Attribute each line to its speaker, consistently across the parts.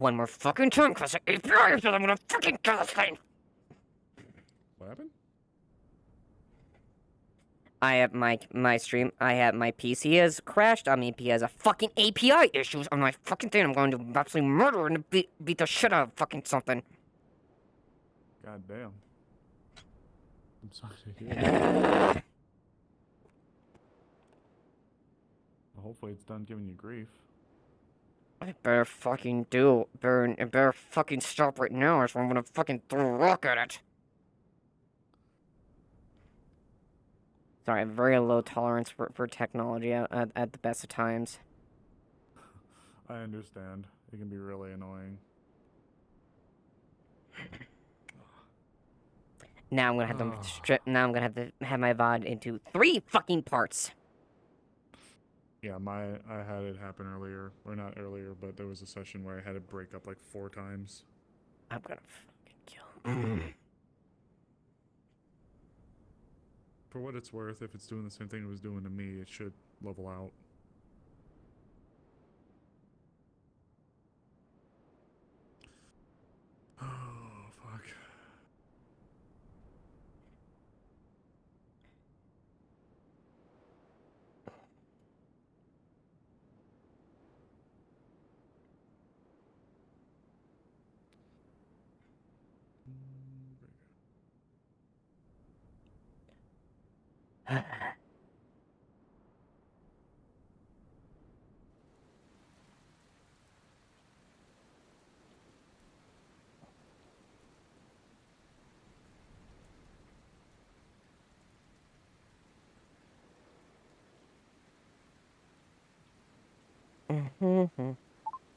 Speaker 1: one more fucking time, cause the API is I'm gonna fucking kill this thing.
Speaker 2: What happened?
Speaker 1: I have my stream. I have my PC has crashed on me because of fucking API issues on my fucking thing. I'm going to absolutely murder and beat the shit out of fucking something.
Speaker 2: God damn. I'm sorry to hear that. Well, hopefully it's done giving you grief.
Speaker 1: I better fucking do. It better fucking stop right now, or else I'm gonna fucking throw a rock at it. Sorry, I have very low tolerance for technology at the best of times.
Speaker 2: I understand. It can be really annoying.
Speaker 1: Now I'm gonna have them strip. Now I'm gonna have to have my VOD into 3 fucking parts.
Speaker 2: Yeah, I had it happen earlier, or not earlier, but there was a session where I had it break up like 4 times.
Speaker 1: I'm gonna fucking kill.
Speaker 2: For what it's worth, if it's doing the same thing it was doing to me, it should level out. Oh, fuck.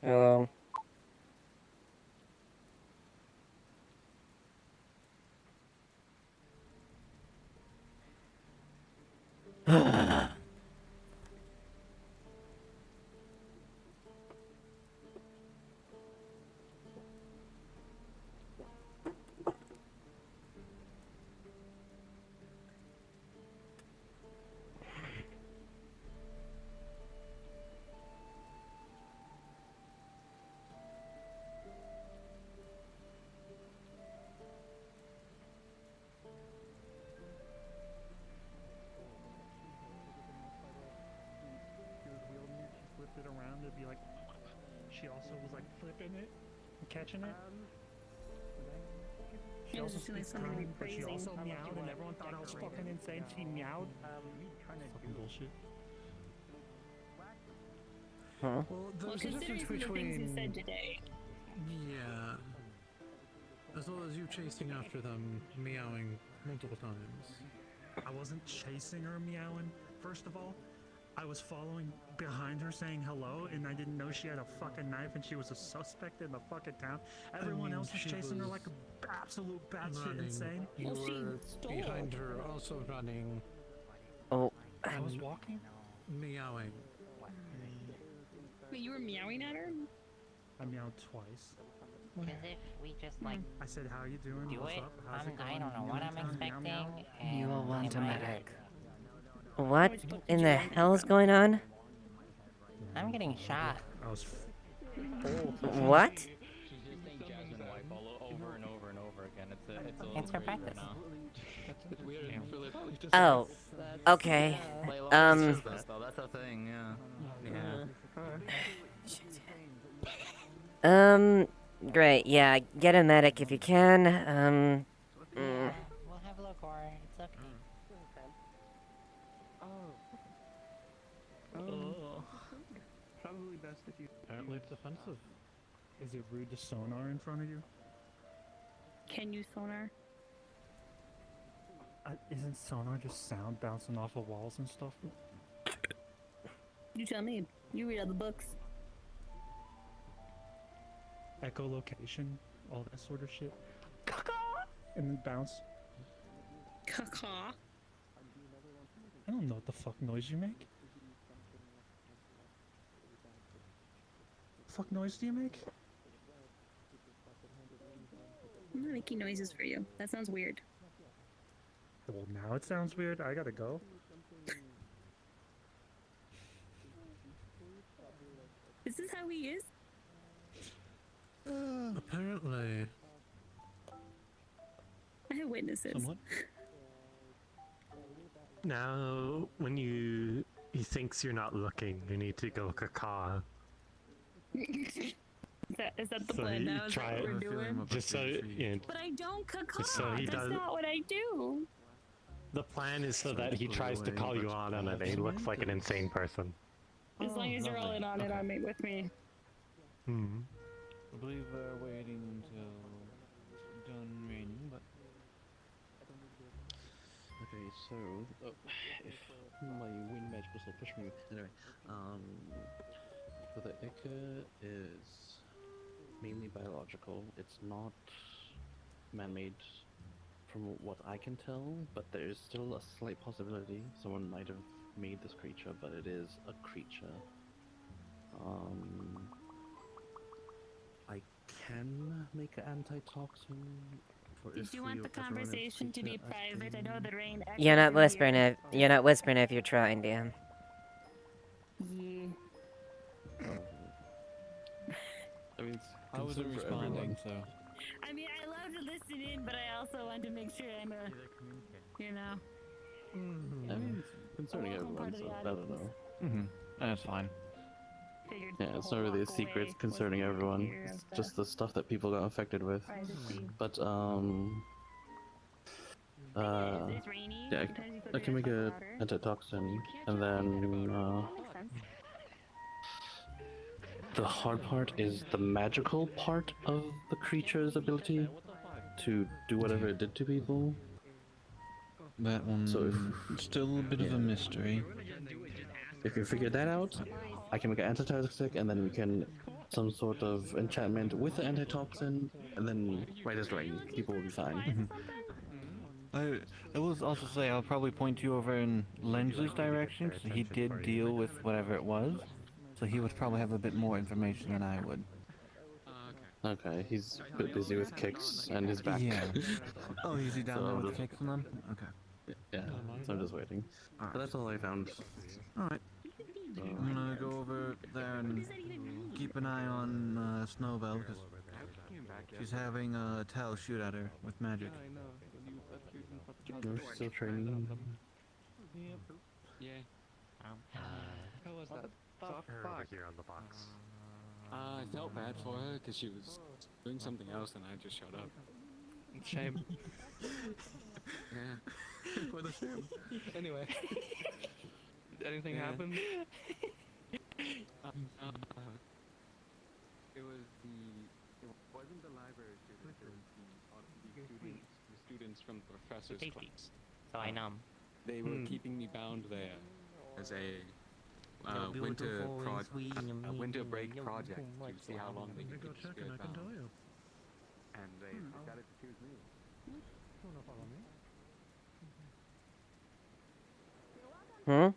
Speaker 1: Hello.
Speaker 3: It around, it'd be like she also was like flipping it and catching it. She also speaks German, but she also meowed, and everyone thought I was fucking insane. She meowed. Fucking bullshit.
Speaker 1: Huh?
Speaker 4: Well, there's a
Speaker 5: considering
Speaker 4: difference
Speaker 5: some of the things you
Speaker 4: between
Speaker 5: said today.
Speaker 4: yeah, as well as you chasing after them, meowing multiple times.
Speaker 3: I wasn't chasing her meowing. First of all, I was following behind her saying hello, and I didn't know she had a fucking knife and she was a suspect in the fucking town. Everyone else was chasing her like an absolute batshit insane.
Speaker 4: You were behind her, also running.
Speaker 1: Oh.
Speaker 3: I was walking?
Speaker 4: Meowing.
Speaker 5: Wait, you were meowing at her?
Speaker 3: I meowed twice.
Speaker 6: As if we just like
Speaker 3: I said, "How you doing?
Speaker 6: do
Speaker 3: What's
Speaker 6: it.
Speaker 3: up? How's it going?
Speaker 6: I don't know what I'm expecting.
Speaker 1: You will want
Speaker 6: it
Speaker 1: a
Speaker 6: might-
Speaker 1: medic. What in the hell is going on?
Speaker 6: I'm getting shot.
Speaker 3: I was
Speaker 1: What?
Speaker 7: She's just saying Jasmine wife over and over and over again.
Speaker 6: It's her practice.
Speaker 1: Oh. Okay.
Speaker 7: That's a thing, yeah.
Speaker 1: Great. Yeah, get a medic if you can.
Speaker 6: We'll have a look, or it's okay.
Speaker 3: probably best if you.
Speaker 4: Apparently it's offensive.
Speaker 3: Is it rude to sonar in front of you?
Speaker 5: Can you sonar?
Speaker 3: Isn't sonar just sound bouncing off of walls and stuff?
Speaker 5: You tell me. You read all the books.
Speaker 3: Echolocation, all that sort of shit. And then bounce.
Speaker 5: Caw.
Speaker 3: I don't know what the fuck noise you make. Fuck noise do you make?
Speaker 5: I'm not making noises for you. That sounds weird.
Speaker 3: Well, now it sounds weird. I gotta go.
Speaker 5: Is this how he is? witnesses.
Speaker 3: Somewhat. Now, when he thinks you're not looking, you need to go caca.
Speaker 5: Is that the
Speaker 3: So
Speaker 5: plan
Speaker 3: you
Speaker 5: now? Is that
Speaker 3: try
Speaker 5: what
Speaker 3: it.
Speaker 5: we're
Speaker 4: I feel him
Speaker 5: doing?
Speaker 4: up
Speaker 3: Just so yeah,
Speaker 5: But I don't caca.
Speaker 3: So he
Speaker 5: That's
Speaker 3: does-
Speaker 5: not what I do.
Speaker 3: the plan is so
Speaker 4: Sorry
Speaker 3: that
Speaker 4: to
Speaker 3: he
Speaker 4: pull
Speaker 3: tries to
Speaker 4: away,
Speaker 3: call you
Speaker 4: but
Speaker 3: on, and then he looks like an insane person.
Speaker 5: As long as you're all in on it, I'm with me.
Speaker 3: Hmm.
Speaker 7: I believe we're waiting until it's done raining, but
Speaker 8: Okay, so if my wind magic will still push me. Anyway, so the Ica is mainly biological. It's not man-made, from what I can tell, but there is still a slight possibility someone might have made this creature, but it is a creature. I can make an antitoxin.
Speaker 5: Did you want the conversation to be private? I know the rain.
Speaker 1: You're not
Speaker 5: echoes in
Speaker 1: whispering
Speaker 5: here.
Speaker 1: you're not whispering if you're trying, Dan.
Speaker 5: Yeah.
Speaker 8: I mean,
Speaker 7: I wasn't
Speaker 8: concern for
Speaker 7: responding,
Speaker 8: everyone.
Speaker 7: so.
Speaker 5: I mean, I love to listen in, but I also want to make sure I'm a, you know.
Speaker 8: I mean, it's concerning
Speaker 5: welcome part
Speaker 8: everyone,
Speaker 5: of
Speaker 8: so
Speaker 5: the
Speaker 8: I don't know.
Speaker 7: Mm-hmm. That's fine.
Speaker 5: Figured
Speaker 8: Yeah,
Speaker 5: the
Speaker 8: it's
Speaker 5: whole
Speaker 8: not really a
Speaker 5: walk
Speaker 8: secret.
Speaker 5: away
Speaker 8: It's concerning
Speaker 5: was
Speaker 8: everyone.
Speaker 5: here
Speaker 8: It's
Speaker 5: of
Speaker 8: just the stuff that people got affected with.
Speaker 5: privacy.
Speaker 8: But
Speaker 5: It's rainy.
Speaker 8: yeah,
Speaker 5: Sometimes you put
Speaker 8: I can make
Speaker 5: gas on
Speaker 8: a
Speaker 5: water.
Speaker 8: antitoxin, and then
Speaker 5: That makes sense.
Speaker 8: the hard part is the magical part of the creature's ability to do whatever it did to people.
Speaker 7: That one,
Speaker 8: So if-
Speaker 7: still a bit of a mystery.
Speaker 8: If you figure that out, I can make an antitoxic, and then we can some sort of enchantment with the antitoxin, and then right as rain, people will be fine.
Speaker 7: I will also say I'll probably point you over in Lensley's direction, because he did deal with whatever it was. So he would probably have a bit more information than I would.
Speaker 8: Okay, he's a bit busy with kicks and his back.
Speaker 7: Yeah. Oh, is he down
Speaker 8: So
Speaker 7: there
Speaker 8: I'm
Speaker 7: with
Speaker 8: just-
Speaker 7: kicks on them? Okay.
Speaker 8: Yeah, so I'm just waiting. But that's all I found.
Speaker 7: Alright. I'm gonna go over there and keep an eye on Snowbell, because she's having Tal shoot at her with magic.
Speaker 8: We're still training.
Speaker 6: Yeah. How was that?
Speaker 3: Over here on the box.
Speaker 9: I felt bad for her because she was doing something else and I just showed up.
Speaker 6: Shame.
Speaker 9: Yeah.
Speaker 6: What a shame. Anyway. Did anything
Speaker 9: Yeah.
Speaker 6: happen?
Speaker 9: It wasn't the library students, it was the students from the professor's class.
Speaker 6: So I know.
Speaker 9: They were keeping me bound there as a winter break project to see how long they
Speaker 3: Let me
Speaker 9: could
Speaker 3: go
Speaker 9: keep
Speaker 3: check
Speaker 9: spirit
Speaker 3: and I can
Speaker 9: bound.
Speaker 3: tell you.
Speaker 9: And they decided to choose me.
Speaker 1: Hmm?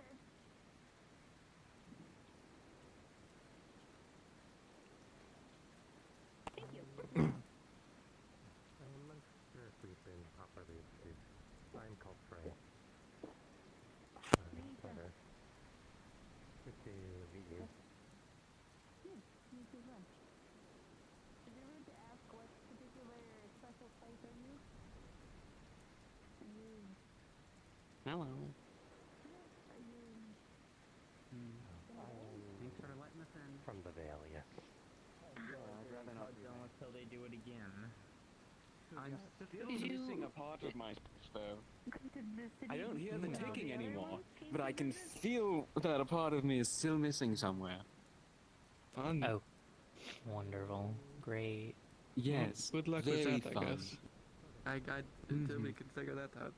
Speaker 9: Hello.
Speaker 3: From the Vale, yes.
Speaker 9: I'd rather not do that.
Speaker 6: Until they do it again.
Speaker 9: I'm still missing a part of myself, though. I don't hear the ticking anymore, but I can feel that a part of me is still missing somewhere.
Speaker 6: Fun.
Speaker 10: Oh, wonderful. Great.
Speaker 9: Yes,
Speaker 6: Good luck
Speaker 9: very
Speaker 6: with that,
Speaker 9: fun.
Speaker 6: I guess. Until we can figure that out.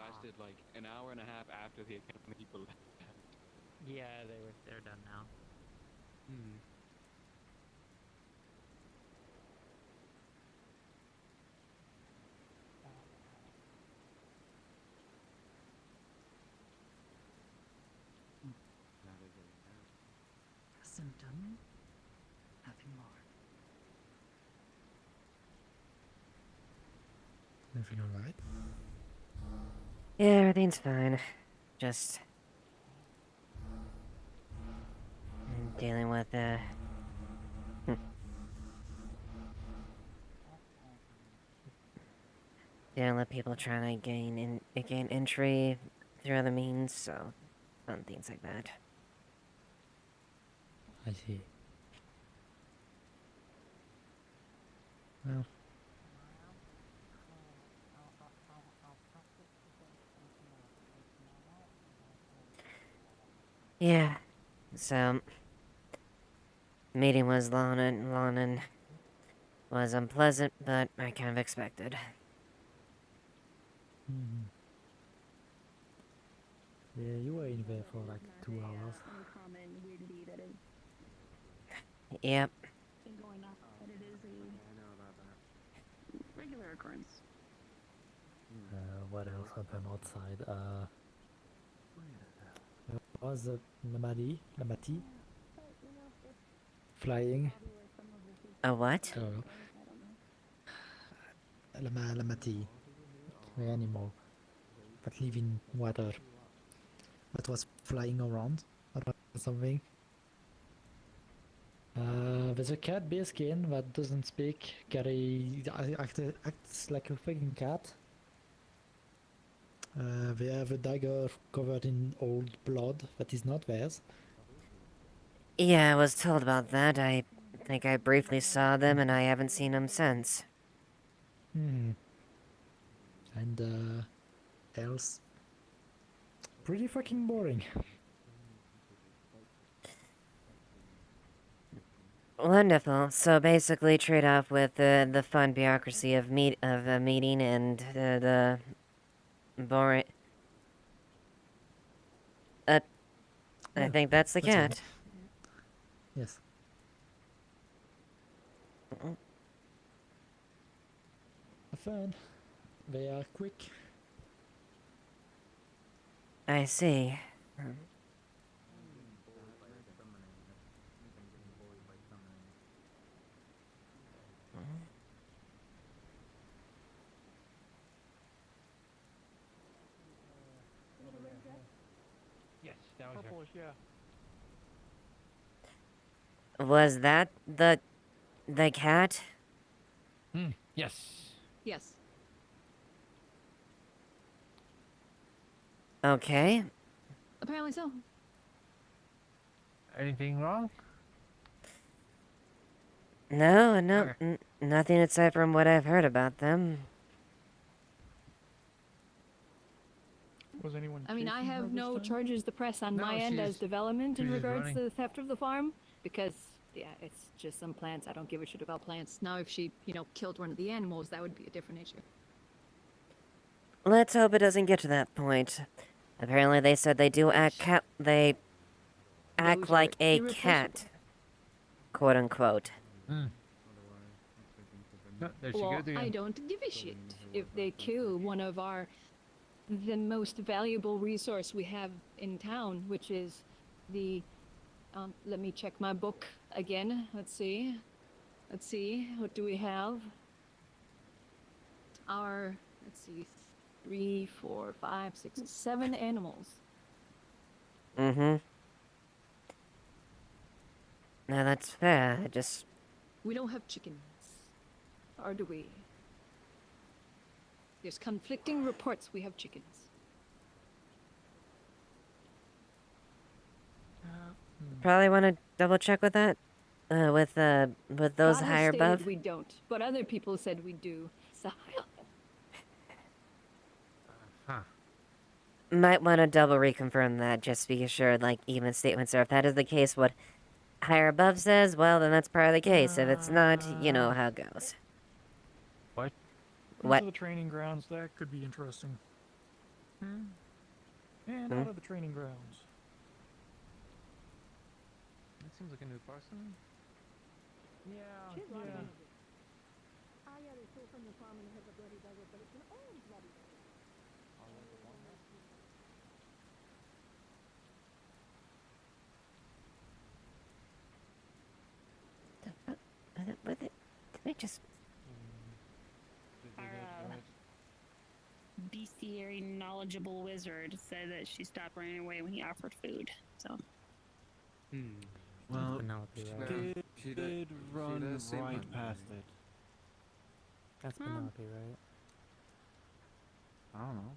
Speaker 9: arrested like an hour and a half after the people left.
Speaker 10: Yeah, they're done now.
Speaker 9: Hmm. That is a
Speaker 3: Symptom? Nothing more. Everything alright?
Speaker 1: Yeah, everything's fine. Just dealing with dealing with people trying to gain entry through other means, so fun things like that.
Speaker 3: I see. Well,
Speaker 1: Yeah. So meeting was long and was unpleasant, but I kind of expected.
Speaker 3: yeah, you were in there for like 2 hours.
Speaker 5: Uncommon weirdly that has
Speaker 1: Yep.
Speaker 5: been going on, but it is a
Speaker 9: I know about that.
Speaker 5: regular occurrence.
Speaker 3: What else happened outside? There was the Lamati flying.
Speaker 1: A what?
Speaker 3: I don't know. Lamati, the animal that live in water. That was flying around or something. There's a cat Biskin that doesn't speak. Acts like a fucking cat. They have a dagger covered in old blood that is not theirs.
Speaker 1: Yeah, I was told about that. I think I briefly saw them, and I haven't seen them since.
Speaker 3: And else, pretty fucking boring.
Speaker 1: Wonderful. So basically, trade off with the fun bureaucracy of a meeting and the boring. I
Speaker 3: Yeah,
Speaker 1: think that's the
Speaker 3: that's all.
Speaker 1: cat.
Speaker 3: Yes. Fun. They are quick.
Speaker 1: I see.
Speaker 10: Yes, that was her.
Speaker 1: Was that the cat?
Speaker 10: Yes.
Speaker 5: Yes.
Speaker 1: Okay.
Speaker 5: Apparently so.
Speaker 10: Anything wrong?
Speaker 1: No,
Speaker 10: Okay.
Speaker 1: nothing aside from what I've heard about them.
Speaker 11: Was anyone?
Speaker 5: I mean, I
Speaker 11: chasing her
Speaker 5: have
Speaker 11: this
Speaker 5: no
Speaker 11: time?
Speaker 5: charges to press on
Speaker 10: No,
Speaker 5: my end as
Speaker 10: she's-
Speaker 5: development in
Speaker 10: she's
Speaker 5: regards
Speaker 10: running.
Speaker 5: to the theft of the farm, because yeah, it's just some plants. I don't give a shit about plants. Now, if she, killed one of the animals, that would be a different issue.
Speaker 1: Let's hope it doesn't get to that point. Apparently, they said they do act they act
Speaker 5: Those
Speaker 1: like
Speaker 5: are
Speaker 1: a
Speaker 5: irreplaceable.
Speaker 1: cat, quote unquote.
Speaker 10: No, there she
Speaker 5: Well,
Speaker 10: goes again.
Speaker 5: I don't give a shit if they kill one of the most valuable resource we have in town, which is the, let me check my book again. Let's see, what do we have? Let's see, 3, 4, 5, 6, 7 animals.
Speaker 1: Mm-hmm. No, that's fair. I just...
Speaker 5: We don't have chickens, or do we? There's conflicting reports we have chickens.
Speaker 1: Probably want to double check with that? With those
Speaker 5: God has
Speaker 1: higher
Speaker 5: stated
Speaker 1: above?
Speaker 5: we don't, but other people said we do. So
Speaker 10: Huh.
Speaker 1: Might want to double reconfirm that, just to be sure, like, even statements are. If that is the case, what higher above says, well, then that's part of the case. If it's not, you know how it goes.
Speaker 10: What?
Speaker 1: What?
Speaker 11: To the training grounds, that could be interesting. And
Speaker 1: Hmm?
Speaker 11: out of the training grounds.
Speaker 10: That seems like a new person.
Speaker 11: Yeah,
Speaker 5: She's
Speaker 11: yeah.
Speaker 5: Ah, yeah, they stole from the farm and it has a bloody dagger, but it's an old bloody dagger.
Speaker 1: With it, did they just?
Speaker 12: Our bestiary knowledgeable wizard said that she stopped running away when he offered food. So.
Speaker 7: Well,
Speaker 10: Penelope, right?
Speaker 7: she did run
Speaker 9: does seem
Speaker 7: right
Speaker 9: hungry.
Speaker 7: past it.
Speaker 10: That's Penelope, right?
Speaker 7: I don't know.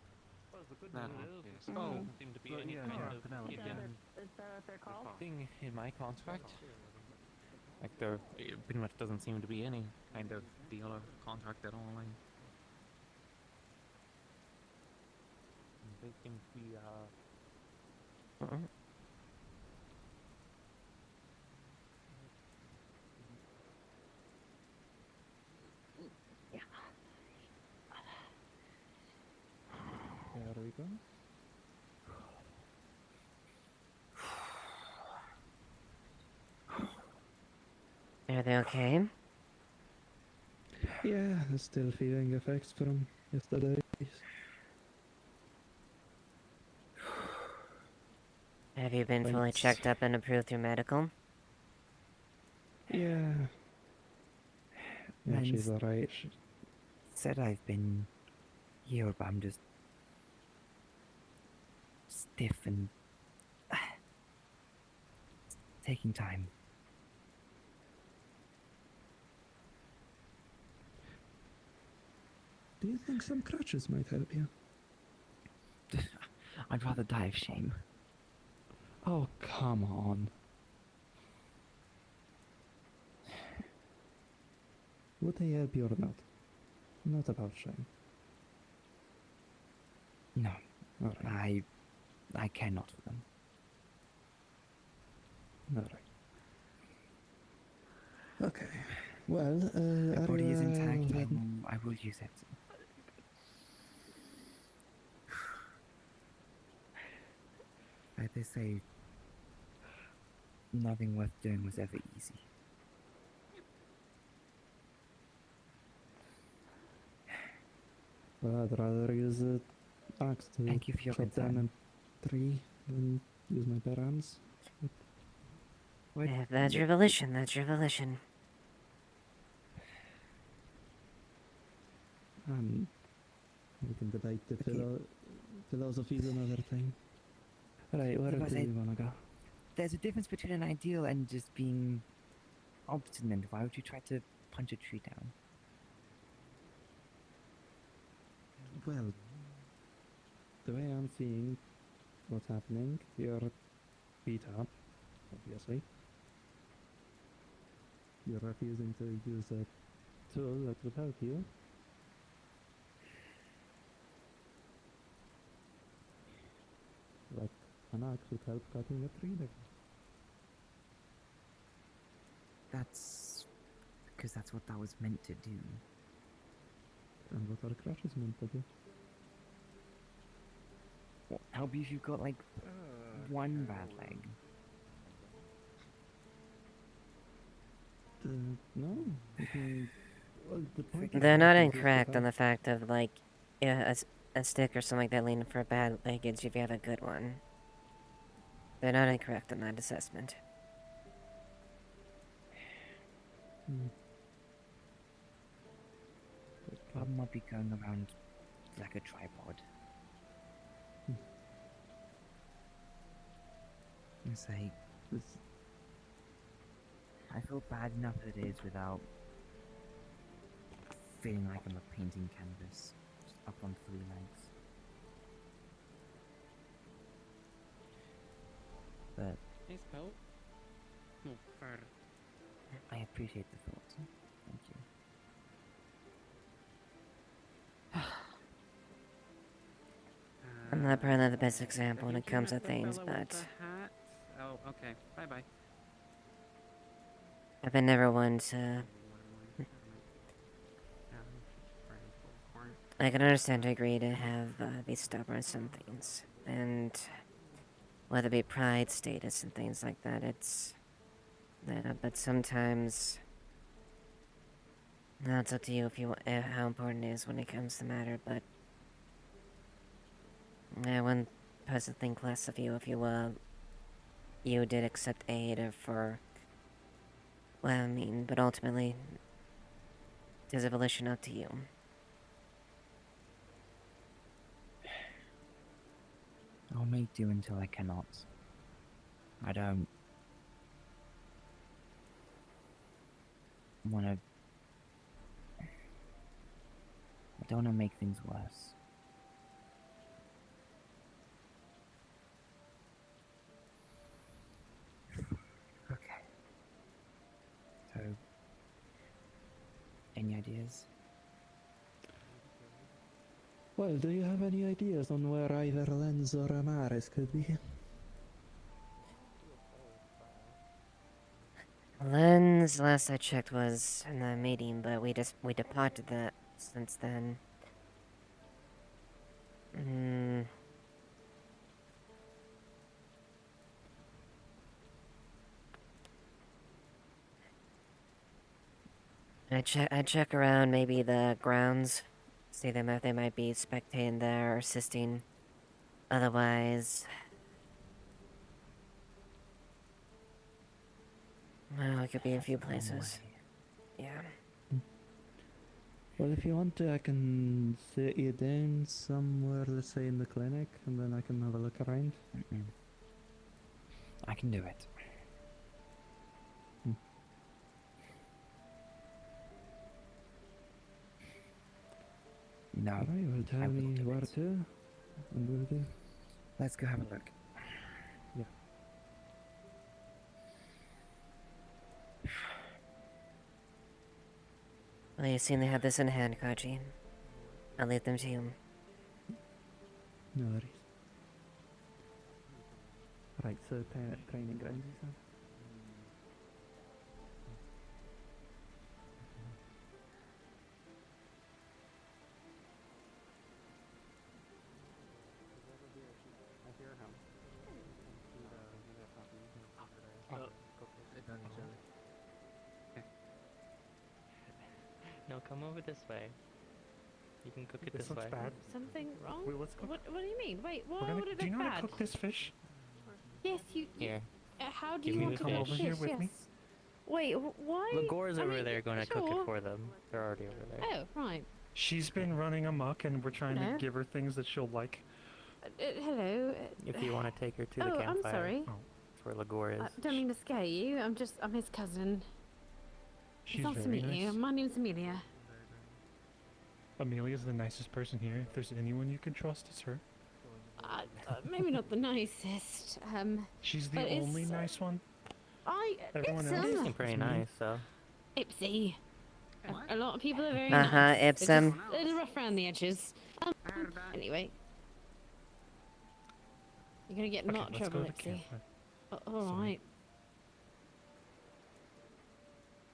Speaker 10: Well, the good
Speaker 9: That
Speaker 10: news
Speaker 9: one,
Speaker 10: is
Speaker 9: yes.
Speaker 10: there
Speaker 7: Oh,
Speaker 10: doesn't seem to be
Speaker 7: but
Speaker 10: any
Speaker 7: yeah,
Speaker 10: kind
Speaker 7: yeah,
Speaker 10: of
Speaker 7: Penelope.
Speaker 12: Is that what they're called?
Speaker 10: thing in my contract. Like there pretty much doesn't seem to be any kind of deal or contract at all. Like, they seem to be
Speaker 11: There we go.
Speaker 1: Are they okay?
Speaker 13: Yeah, still feeling effects from yesterday.
Speaker 1: Have you been fully
Speaker 13: Thanks.
Speaker 1: checked up and approved through medical?
Speaker 13: Yeah. Yeah, she's alright.
Speaker 14: Said I've been here, but I'm just stiff and taking time.
Speaker 13: Do you think some crutches might help you?
Speaker 14: I'd rather die of shame.
Speaker 13: Oh, come on. Would they help you or not? Not about shame.
Speaker 14: No,
Speaker 13: Alright.
Speaker 14: I care not for them.
Speaker 13: Alright. Okay. Well,
Speaker 14: The body is intact.
Speaker 13: then?
Speaker 14: I will use it. Like they say, nothing worth doing was ever easy.
Speaker 13: Well, I'd rather use an axe to
Speaker 14: Thank you for your
Speaker 13: chop down
Speaker 14: concern.
Speaker 13: a tree than use my bare hands.
Speaker 1: If that's your volition, that's your volition.
Speaker 13: We can debate the philosophies another time. Right, where do
Speaker 14: Suppose
Speaker 13: we wanna go?
Speaker 14: There's a difference between an ideal and just being obstinate. Why would you try to punch a tree down?
Speaker 13: Well, the way I'm seeing what's happening, you're beat up, obviously. You're refusing to use a tool that would help you. Like an axe would help cutting a tree down.
Speaker 14: That's because that's what that was meant to do.
Speaker 13: And what are crutches meant to do?
Speaker 14: What, help you if you've got like one bad leg.
Speaker 13: No. Well, the point of
Speaker 1: They're not
Speaker 13: crutches is to
Speaker 1: incorrect on
Speaker 13: help.
Speaker 1: the fact of, like, yeah, a stick or something like that leaning for a bad leg is if you have a good one. They're not incorrect on that assessment.
Speaker 14: Problem might be going around like a tripod. It's like I feel bad enough as it is without feeling like I'm a painting canvas, just up on 3 legs. But
Speaker 9: Hey, Spell. No, fire.
Speaker 14: I appreciate the thought. Thank you.
Speaker 1: I'm not probably the best example when it comes to things, but
Speaker 9: Oh, okay. Bye bye.
Speaker 1: I've been never one to I can understand to agree to have be stubborn in some things, and whether it be pride, status, and things like that. It's but sometimes now it's up to you if you how important it is when it comes to the matter. But I wouldn't person think less of you if you did accept aid for. Well, I mean, but ultimately, it is a volition up to you.
Speaker 14: I'll make do until I cannot. I don't want to. I don't want to make things worse. Okay. So, any ideas?
Speaker 13: Well, do you have any ideas on where either Lenz or Amaris could be?
Speaker 1: Len's last I checked was in the meeting, but we departed that since then. I check around maybe the grounds, see them if they might be spectating there or assisting. Otherwise, well, it could be a few places. Yeah.
Speaker 13: Well, if you want to, I can sit you down somewhere, let's say in the clinic, and then I can have a look around.
Speaker 14: I can do it. No.
Speaker 13: Alright, well tell me where to, and we'll do.
Speaker 14: Let's go have a look.
Speaker 13: Yeah.
Speaker 1: Well, you seem to have this in hand, Kaji. I'll leave them to you.
Speaker 13: No worries. Right, so training grounds, you said?
Speaker 15: No, come over this way. You can cook it
Speaker 3: This
Speaker 15: this
Speaker 3: looks
Speaker 15: way.
Speaker 3: bad.
Speaker 16: Something wrong?
Speaker 3: Wait, let's cook.
Speaker 16: What do you mean? Wait,
Speaker 3: We're
Speaker 16: why
Speaker 3: gonna,
Speaker 16: would it
Speaker 3: do you
Speaker 16: look
Speaker 3: know how
Speaker 16: bad?
Speaker 3: to cook this fish?
Speaker 16: Yes, you.
Speaker 15: Here.
Speaker 16: How do
Speaker 15: Give
Speaker 16: you
Speaker 15: me
Speaker 16: want
Speaker 15: the
Speaker 16: to cook
Speaker 15: fish.
Speaker 16: fish?
Speaker 3: Over here with
Speaker 16: Yes.
Speaker 3: me?
Speaker 16: Wait, why?
Speaker 15: Lagore's
Speaker 16: I
Speaker 15: over
Speaker 16: mean,
Speaker 15: there going to cook
Speaker 16: sure.
Speaker 15: it for them. They're already over there.
Speaker 16: Oh, right.
Speaker 3: She's been running amok, and we're trying
Speaker 16: Hello?
Speaker 3: to give her things that she'll like.
Speaker 16: Hello.
Speaker 15: If you want to take her to the
Speaker 16: Oh,
Speaker 15: campfire.
Speaker 16: I'm sorry.
Speaker 15: That's where Lagore is.
Speaker 16: I don't mean to scare you. I'm his cousin.
Speaker 3: She's
Speaker 16: It's nice to
Speaker 3: very
Speaker 16: meet you.
Speaker 3: nice.
Speaker 16: My name's Amelia.
Speaker 3: Amelia's the nicest person here. If there's anyone you can trust, it's her.
Speaker 16: Maybe not the nicest.
Speaker 3: She's the
Speaker 16: but it's,
Speaker 3: only nice one. Everyone
Speaker 16: Ipsum.
Speaker 3: else
Speaker 15: They
Speaker 3: is
Speaker 15: seem pretty
Speaker 3: mean.
Speaker 15: nice, so.
Speaker 16: Ipsy. A lot of people are very
Speaker 1: Uh-huh,
Speaker 16: nice. They're
Speaker 1: Ipsum.
Speaker 16: just a little rough around the edges. Anyway. You're gonna get
Speaker 3: Okay,
Speaker 16: not
Speaker 3: let's
Speaker 16: trouble,
Speaker 3: go to the
Speaker 16: Ipsy.
Speaker 3: campfire.
Speaker 16: Alright.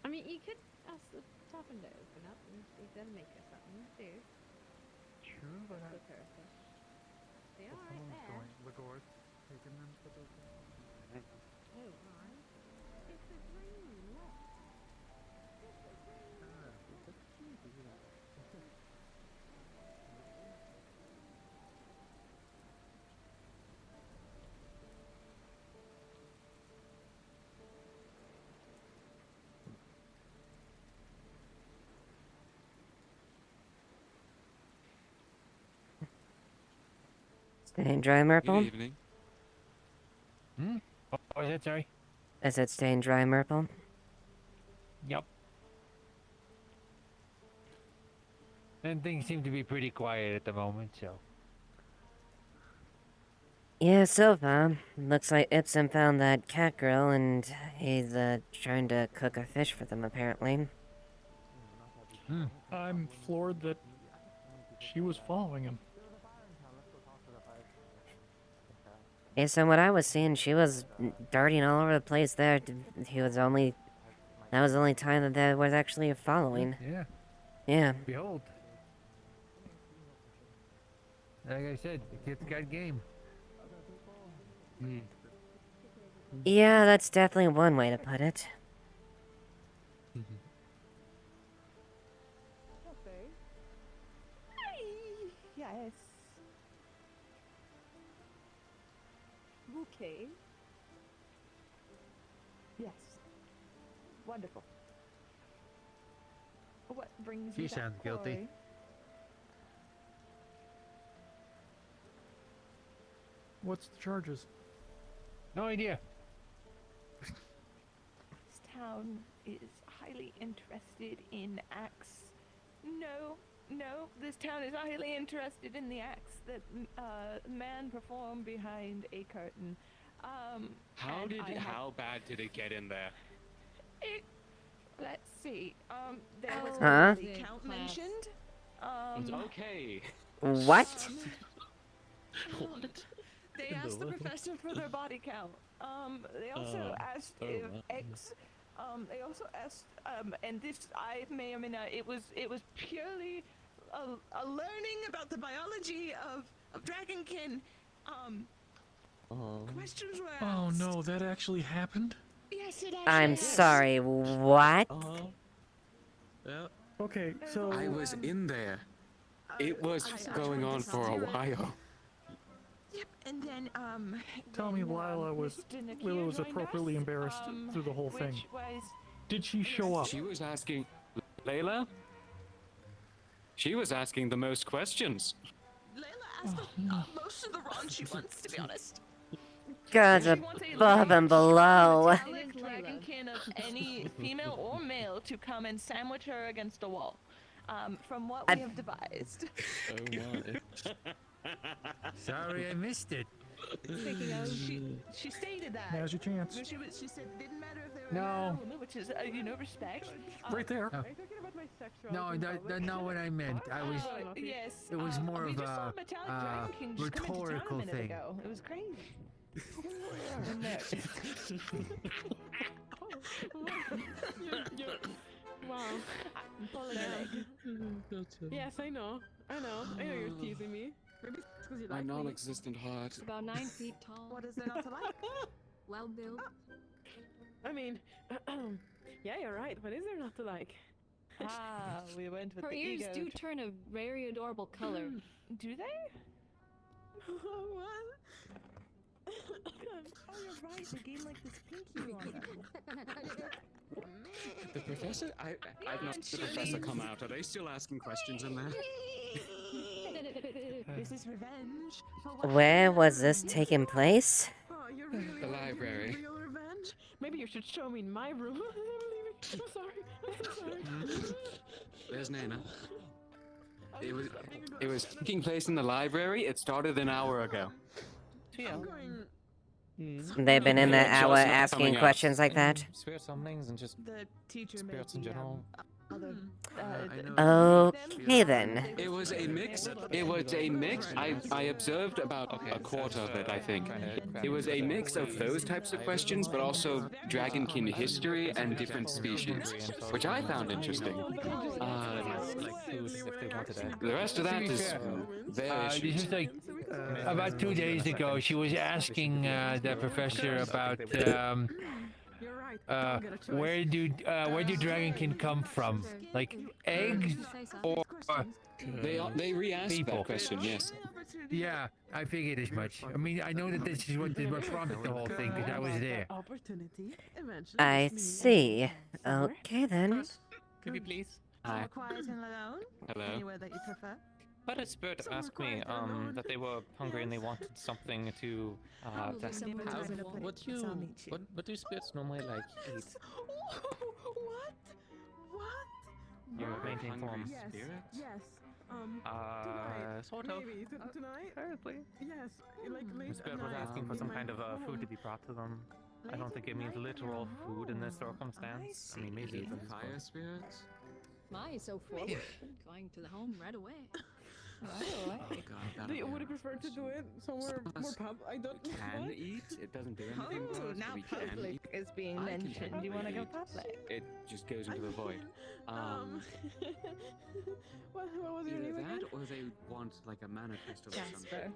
Speaker 16: I mean, you could ask the tavern to open up and see them make us something, too.
Speaker 3: True, but
Speaker 16: Cook her a fish. They are right there.
Speaker 3: Lagore's taking them to the...
Speaker 16: Oh, right. It's a green, look. It's a green.
Speaker 1: Staying dry, Murple?
Speaker 17: Good evening.
Speaker 7: What was it, sorry?
Speaker 1: I said staying dry, Murple.
Speaker 7: Yep. And things seem to be pretty quiet at the moment, so.
Speaker 1: Yeah, so far. Looks like Ipsum found that cat girl, and he's trying to cook a fish for them, apparently.
Speaker 3: I'm floored that she was following him.
Speaker 1: Based on what I was seeing, she was darting all over the place there. That was the only time that there was actually a following.
Speaker 7: Yeah.
Speaker 1: Yeah.
Speaker 7: Behold.
Speaker 17: Like I said, the kid's got game.
Speaker 1: Yeah, that's definitely one way to put it.
Speaker 18: Okay. Yes. Okay. Yes. Wonderful. What brings
Speaker 17: She
Speaker 18: you back,
Speaker 17: sounds guilty.
Speaker 18: Corey?
Speaker 11: What's the charges?
Speaker 17: No idea.
Speaker 18: This town is highly interested in acts. No, this town is highly interested in the acts that man performed behind a curtain.
Speaker 9: How bad did it get in there?
Speaker 18: Let's see. There was
Speaker 1: Huh?
Speaker 18: a body count mentioned.
Speaker 9: Okay.
Speaker 1: What?
Speaker 18: They asked the professor for their body count. They also asked if X. They also asked, and this I may or may not. It was purely a learning about the biology of dragonkin. Questions were asked.
Speaker 11: Oh no, that actually happened?
Speaker 18: Yes, it actually.
Speaker 1: I'm sorry, what?
Speaker 9: Yeah.
Speaker 11: Okay, so
Speaker 9: I was in there. It was going on for a while.
Speaker 18: Yep, and then
Speaker 11: tell me Lila was appropriately embarrassed through the whole thing. Did she show up?
Speaker 9: She was asking, Layla? She was asking the most questions.
Speaker 18: Layla asked most of the raunchy ones, to be honest.
Speaker 1: God's above and below.
Speaker 18: Dragonkin of any female or male to come and sandwich her against a wall. From what we have devised.
Speaker 8: Oh my.
Speaker 17: Sorry, I missed it.
Speaker 18: Speaking of, she stated that.
Speaker 11: Now's your chance.
Speaker 18: She said it didn't matter if they were
Speaker 17: No.
Speaker 18: man or woman, which is respect.
Speaker 11: Right there.
Speaker 17: Oh.
Speaker 16: Are you talking about my sexual?
Speaker 17: No, that's not what I meant. I was.
Speaker 18: Yes.
Speaker 17: It was more
Speaker 18: we
Speaker 17: of
Speaker 18: just saw
Speaker 17: a
Speaker 18: Metallic Dragon King just come into town a
Speaker 17: rhetorical
Speaker 18: minute
Speaker 17: thing.
Speaker 18: ago. It was crazy.
Speaker 16: Wow.
Speaker 18: I'm pulling a leg.
Speaker 16: Yes, I know. I know you're teasing me. Maybe it's because you
Speaker 9: My
Speaker 16: like me.
Speaker 9: non-existent heart.
Speaker 5: It's about 9 feet tall.
Speaker 18: What is there not to like?
Speaker 5: Well built.
Speaker 16: I mean, yeah, you're right. What is there not to like?
Speaker 18: We went with
Speaker 5: Her
Speaker 18: the
Speaker 5: ears
Speaker 18: ego.
Speaker 5: do turn a very adorable color.
Speaker 18: Do they?
Speaker 16: What?
Speaker 18: Oh, you're right. They gain like this pinky on them.
Speaker 9: The professor? I've not seen the professor come out. Are they still asking questions in there?
Speaker 18: This is revenge. For what
Speaker 1: Where was this taking place?
Speaker 16: Oh, you're really
Speaker 9: The library.
Speaker 16: real revenge? Maybe you should show me in my room. I'm sorry. I'm so sorry.
Speaker 9: There's Nana. It was taking place in the library. It started an hour ago.
Speaker 16: I'm going.
Speaker 1: They've been in the
Speaker 9: Yeah,
Speaker 1: hour
Speaker 9: just not
Speaker 1: asking
Speaker 9: coming out.
Speaker 1: questions like that?
Speaker 10: Spirit summonings and just
Speaker 18: the teacher made
Speaker 10: spirits in
Speaker 18: the,
Speaker 10: general.
Speaker 18: other,
Speaker 1: Okay then.
Speaker 9: It was a mix. It was a mix. I observed about a quarter of it, I think. It was a mix of those types of questions, but also dragonkin history and different species, which I found interesting. The rest of that is their
Speaker 17: This
Speaker 9: issues.
Speaker 17: is like about 2 days ago. She was asking the professor about where do dragonkin come from? Like eggs or
Speaker 9: They re-asked
Speaker 17: people?
Speaker 9: that question. Yes.
Speaker 17: Yeah, I figured as much. I mean, I know that this is what prompted the whole thing because I was there.
Speaker 16: Opportunity. Eventually,
Speaker 1: I
Speaker 16: this means
Speaker 1: see. Okay then.
Speaker 10: Could you please?
Speaker 18: More quiet and alone?
Speaker 9: Hello.
Speaker 18: Anywhere that you prefer?
Speaker 10: But a spirit
Speaker 18: Somewhere
Speaker 10: asked me
Speaker 18: quiet and alone.
Speaker 10: that they were hungry and they wanted something to
Speaker 5: Probably somewhere
Speaker 10: how-
Speaker 5: in a place.
Speaker 10: what do spirits normally like eat?
Speaker 16: What?
Speaker 10: Your fainting
Speaker 9: hungry
Speaker 10: form.
Speaker 16: Yes.
Speaker 9: spirits?
Speaker 16: Yes. Tonight.
Speaker 10: Sort of.
Speaker 16: Maybe tonight.
Speaker 10: Apparently.
Speaker 16: Yes. Like late
Speaker 10: The spirit was
Speaker 16: at night.
Speaker 10: asking for some
Speaker 16: in
Speaker 10: kind
Speaker 16: my
Speaker 10: of food to
Speaker 16: home.
Speaker 10: be brought to them. I don't think it means literal food in this circumstance. I mean, maybe it's
Speaker 9: Fire spirits?
Speaker 5: My so full. Going to the home right away.
Speaker 9: Oh god,
Speaker 18: Would you prefer to do it somewhere more pub? I don't.
Speaker 9: we can eat. It doesn't do anything for
Speaker 18: Oh,
Speaker 9: us.
Speaker 18: now
Speaker 9: but we can
Speaker 18: public
Speaker 9: eat.
Speaker 18: is being
Speaker 9: I can
Speaker 18: mentioned. Do you want to go
Speaker 9: technically
Speaker 18: public?
Speaker 9: eat. It just goes into the void.
Speaker 18: What was your
Speaker 9: Either
Speaker 18: name again?
Speaker 9: that, or they want like a mana crystal or something.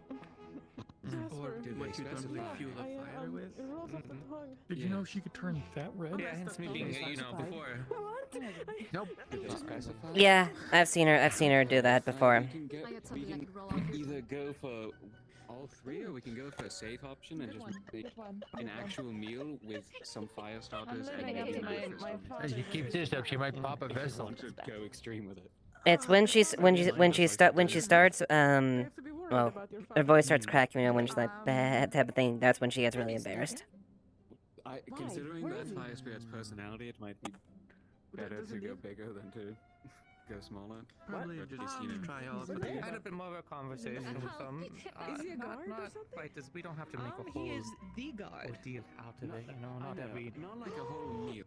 Speaker 4: Or
Speaker 18: Jasper.
Speaker 9: did
Speaker 4: what
Speaker 9: they
Speaker 4: you don't
Speaker 9: specify?
Speaker 4: fuel a fire with.
Speaker 18: It rolls off the tongue.
Speaker 11: Did you know she could turn fat red?
Speaker 4: Yeah, hence me being, before.
Speaker 18: What?
Speaker 4: Nope.
Speaker 9: Did they specify?
Speaker 1: Yeah, I've seen her do that before.
Speaker 9: We can
Speaker 5: I got
Speaker 9: we
Speaker 5: something I
Speaker 9: can
Speaker 5: could roll off your
Speaker 9: either go for all three, or we can go for a safe option and just make an actual meal with some fire starters and
Speaker 18: living
Speaker 9: maybe
Speaker 18: up to
Speaker 9: a mana
Speaker 18: my
Speaker 9: crystal.
Speaker 17: If she keeps this up, she might pop a
Speaker 9: If
Speaker 17: vessel.
Speaker 9: you want to go extreme with it.
Speaker 1: It's when she starts well, her voice starts cracking, when she's like that type of thing. That's when she gets really embarrassed.
Speaker 9: Considering that fire spirit's personality, it might be better to go bigger than to go smaller.
Speaker 4: Probably
Speaker 9: But
Speaker 4: just try all of it. Had a bit more of a conversation with them.
Speaker 18: Is he a guard or something?
Speaker 4: Like this, we don't have to make a whole
Speaker 18: He is the guard.
Speaker 4: ordeal out of it. Not every.
Speaker 9: Not like a whole meal.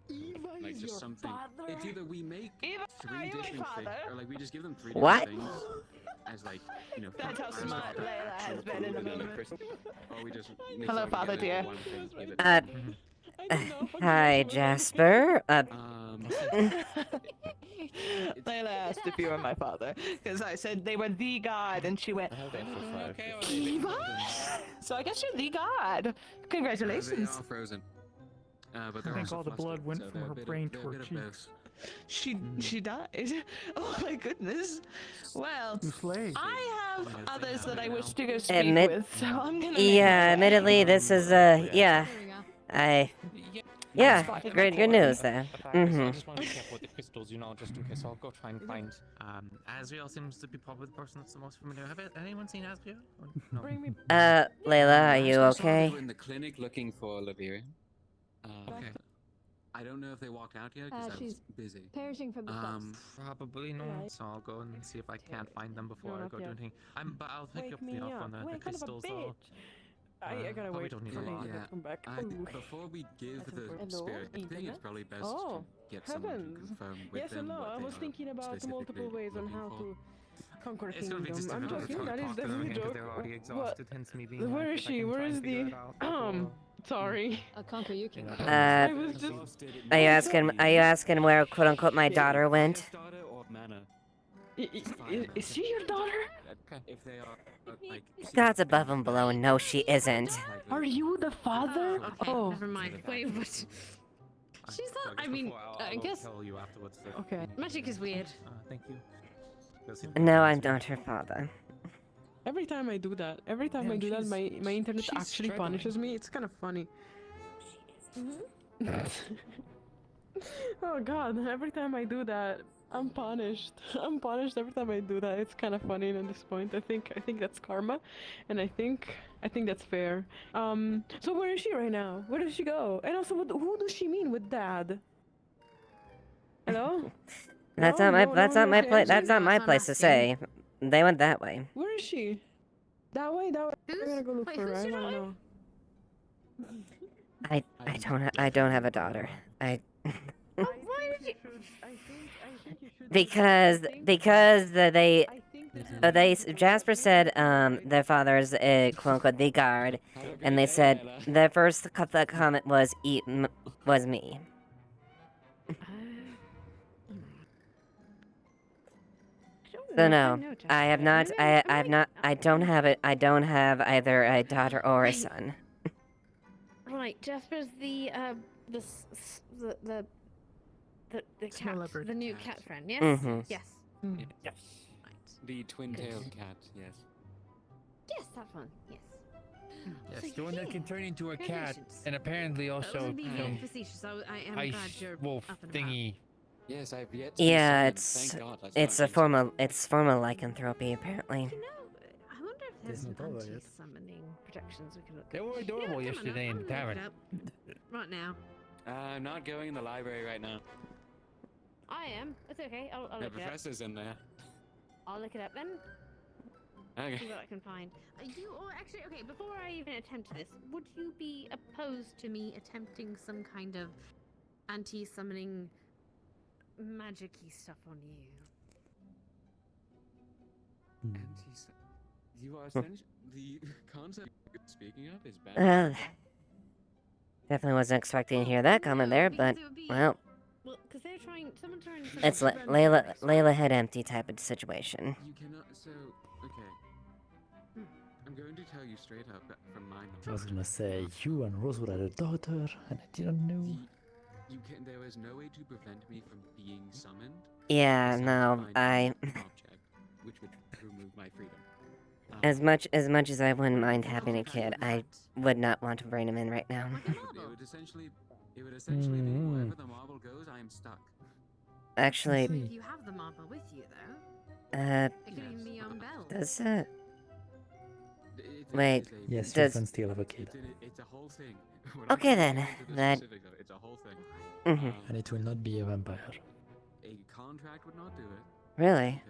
Speaker 9: Like just something. It's either we make
Speaker 18: Eva,
Speaker 9: three
Speaker 18: are you my
Speaker 9: different things,
Speaker 18: father?
Speaker 9: or like we just give them three
Speaker 1: What?
Speaker 9: different things as like
Speaker 18: That's how
Speaker 9: fire
Speaker 18: smart
Speaker 9: starter,
Speaker 18: Layla has
Speaker 9: actual
Speaker 18: been in
Speaker 9: food,
Speaker 18: the
Speaker 9: and then a
Speaker 18: moment.
Speaker 9: crystal. Or we just mix
Speaker 18: Hello,
Speaker 9: it all
Speaker 18: father
Speaker 9: together
Speaker 18: dear.
Speaker 9: into one thing, give it-
Speaker 1: Hi, Jasper.
Speaker 18: Layla asked if you were my father, because I said they were the god, and she went, Eva? So I guess you're the god.
Speaker 9: They
Speaker 18: Congratulations.
Speaker 9: are frozen. But
Speaker 11: I
Speaker 9: they're
Speaker 11: think
Speaker 9: also
Speaker 11: all the blood
Speaker 9: flustered,
Speaker 11: went
Speaker 9: so
Speaker 11: from
Speaker 9: they're
Speaker 11: her
Speaker 9: a bit
Speaker 11: brain
Speaker 9: of,
Speaker 11: to
Speaker 9: they're a
Speaker 11: her
Speaker 9: bit of
Speaker 11: cheeks.
Speaker 18: She died. Oh my goodness. Well, I have others that I wish to go speak
Speaker 1: Admit-
Speaker 18: with, so I'm gonna.
Speaker 1: Yeah, admittedly, this is yeah. Yeah, great good news there.
Speaker 10: I just want to be careful with the crystals, just in case. I'll go try and find.
Speaker 4: Azriel seems to be probably the person that's the most familiar. Have anyone seen Azriel? No.
Speaker 18: Bring me.
Speaker 1: Layla, are you
Speaker 9: I actually saw
Speaker 1: okay?
Speaker 9: they were in the clinic looking for Lavira.
Speaker 4: Okay.
Speaker 9: I don't know if they walked out yet because I was
Speaker 5: she's
Speaker 9: busy.
Speaker 5: perishing from the steps.
Speaker 4: Probably no.
Speaker 5: Right.
Speaker 4: So I'll go and see if I can't find them before
Speaker 18: No,
Speaker 4: I go
Speaker 18: not
Speaker 4: do
Speaker 18: yet.
Speaker 4: anything. But I'll pick
Speaker 18: Wake
Speaker 4: up
Speaker 18: me
Speaker 4: the
Speaker 18: up.
Speaker 4: on the
Speaker 18: Wait, kind of a
Speaker 4: crystals.
Speaker 18: bitch. I gotta
Speaker 4: but we
Speaker 18: wait
Speaker 4: don't need
Speaker 18: for
Speaker 4: a
Speaker 18: the
Speaker 4: lot.
Speaker 18: to come back.
Speaker 9: Before we give
Speaker 18: That's
Speaker 9: the
Speaker 18: important.
Speaker 9: spirit
Speaker 18: Hello,
Speaker 9: thing, it's
Speaker 18: internet?
Speaker 9: probably best
Speaker 18: Oh,
Speaker 9: to get someone to
Speaker 18: heavens.
Speaker 9: confirm with
Speaker 18: Yes,
Speaker 9: them
Speaker 18: hello.
Speaker 9: what
Speaker 18: I
Speaker 9: they
Speaker 18: was
Speaker 9: are
Speaker 18: thinking about multiple
Speaker 9: specifically
Speaker 18: ways on
Speaker 9: looking
Speaker 18: how
Speaker 9: for.
Speaker 18: to conquer
Speaker 4: It's gonna be
Speaker 18: kingdom.
Speaker 4: just
Speaker 18: I'm
Speaker 4: difficult to
Speaker 18: joking. That is
Speaker 4: talk to them
Speaker 18: definitely a
Speaker 4: again 'cause
Speaker 18: joke.
Speaker 4: they're already exhausted, hence me being
Speaker 18: Where
Speaker 4: like,
Speaker 18: is
Speaker 4: if I
Speaker 18: she?
Speaker 4: can
Speaker 18: Where
Speaker 4: try
Speaker 18: is
Speaker 4: and figure
Speaker 18: the
Speaker 4: it out before-
Speaker 18: Sorry.
Speaker 5: I'll conquer you, king.
Speaker 18: I was just.
Speaker 1: Are you asking where quote unquote my daughter went?
Speaker 9: Daughter or mana?
Speaker 18: Is she your daughter?
Speaker 9: If they are like
Speaker 1: That's above and below. No, she isn't.
Speaker 18: Are you the father?
Speaker 16: Okay,
Speaker 18: Oh.
Speaker 16: never mind. Wait, what? She's not. I mean, I guess
Speaker 4: tell you afterwards. That,
Speaker 18: Okay.
Speaker 16: magic is weird.
Speaker 4: Thank you.
Speaker 1: No, I'm not her father.
Speaker 18: Every time I do that, my internet
Speaker 17: she's
Speaker 18: actually
Speaker 17: struggling.
Speaker 18: punishes me. It's kind of funny. Oh god, every time I do that, I'm punished. I'm punished every time I do that. It's kind of funny at this point. I think that's karma, and I think that's fair. So where is she right now? Where does she go? And also, who does she mean with dad? Hello?
Speaker 1: That's
Speaker 18: No,
Speaker 1: not my
Speaker 18: no,
Speaker 1: that's
Speaker 18: no
Speaker 1: not
Speaker 18: one
Speaker 1: my
Speaker 18: is
Speaker 1: place. That's
Speaker 18: answering.
Speaker 1: not my place to say. They went that way.
Speaker 18: Where is she? That way. I'm gonna go look
Speaker 16: wait,
Speaker 18: for her.
Speaker 16: who's
Speaker 18: I
Speaker 16: your
Speaker 18: don't
Speaker 16: daughter?
Speaker 18: know.
Speaker 1: I don't have a daughter.
Speaker 16: Why did you?
Speaker 1: Because they Jasper said their father is quote unquote the guard, and they said their first comment was was me. So no, I have not. I don't have it. I don't have either a daughter or a son.
Speaker 16: Right, Jasper's the cat,
Speaker 18: leopard.
Speaker 16: the new cat friend. Yes.
Speaker 1: Mhm.
Speaker 16: Yes.
Speaker 9: Yes. The twin-tailed cat. Yes.
Speaker 16: Yes, that one. Yes.
Speaker 17: Yes,
Speaker 16: So
Speaker 17: the one that can turn into a cat,
Speaker 16: Congratulations.
Speaker 17: and apparently
Speaker 16: I
Speaker 17: also
Speaker 16: wasn't being
Speaker 17: some
Speaker 16: facetious. I am
Speaker 17: ice
Speaker 16: glad you're
Speaker 17: wolf
Speaker 16: up and
Speaker 17: thingy.
Speaker 9: Yes, I've yet to
Speaker 1: Yeah,
Speaker 9: be summoned. Thank God, that's
Speaker 1: it's
Speaker 9: not
Speaker 1: a form of lycanthropy apparently.
Speaker 16: You know, I wonder if there's
Speaker 17: Didn't
Speaker 16: some
Speaker 17: know that yet.
Speaker 16: anti-summoning protections we can look at.
Speaker 17: They were
Speaker 16: You know,
Speaker 17: adorable
Speaker 16: come on,
Speaker 17: yesterday in the
Speaker 16: I'll look
Speaker 17: tavern.
Speaker 16: it up. Right now.
Speaker 9: I'm not going in the library right now.
Speaker 16: I am. It's okay. I'll
Speaker 9: The
Speaker 16: look it up.
Speaker 9: professor's in there.
Speaker 16: I'll look it up then.
Speaker 9: Okay.
Speaker 16: See what I can find. Actually, okay, before I even attempt this, would you be opposed to me attempting some kind of anti-summoning magic-y stuff on you?
Speaker 9: You are essentially the concept you're speaking of is bad.
Speaker 1: Definitely wasn't expecting to hear that comment there, but well,
Speaker 16: Well, because they're trying. Someone's trying to.
Speaker 1: it's Layla head empty type of situation.
Speaker 9: You cannot. So okay. I'm going to tell you straight up from my knowledge.
Speaker 13: I was gonna say, you and Rose had a daughter, and I didn't know.
Speaker 9: There was no way to prevent me from being summoned.
Speaker 1: Yeah,
Speaker 9: besides
Speaker 1: no,
Speaker 9: finding an object, which would remove my freedom.
Speaker 1: as much as I wouldn't mind having a kid, I would not want to bring him in right now.
Speaker 9: It would essentially be wherever the marble goes, I am stuck.
Speaker 1: Actually,
Speaker 16: If you have the marble with you, though, it could even be on Bell.
Speaker 1: does it? Wait,
Speaker 13: Yes, you
Speaker 1: does...
Speaker 13: can still have a kid.
Speaker 9: It's a whole thing.
Speaker 1: Okay then, that...
Speaker 9: It's a whole thing.
Speaker 13: And it will not be a vampire.
Speaker 9: A contract would not do it.
Speaker 1: Really?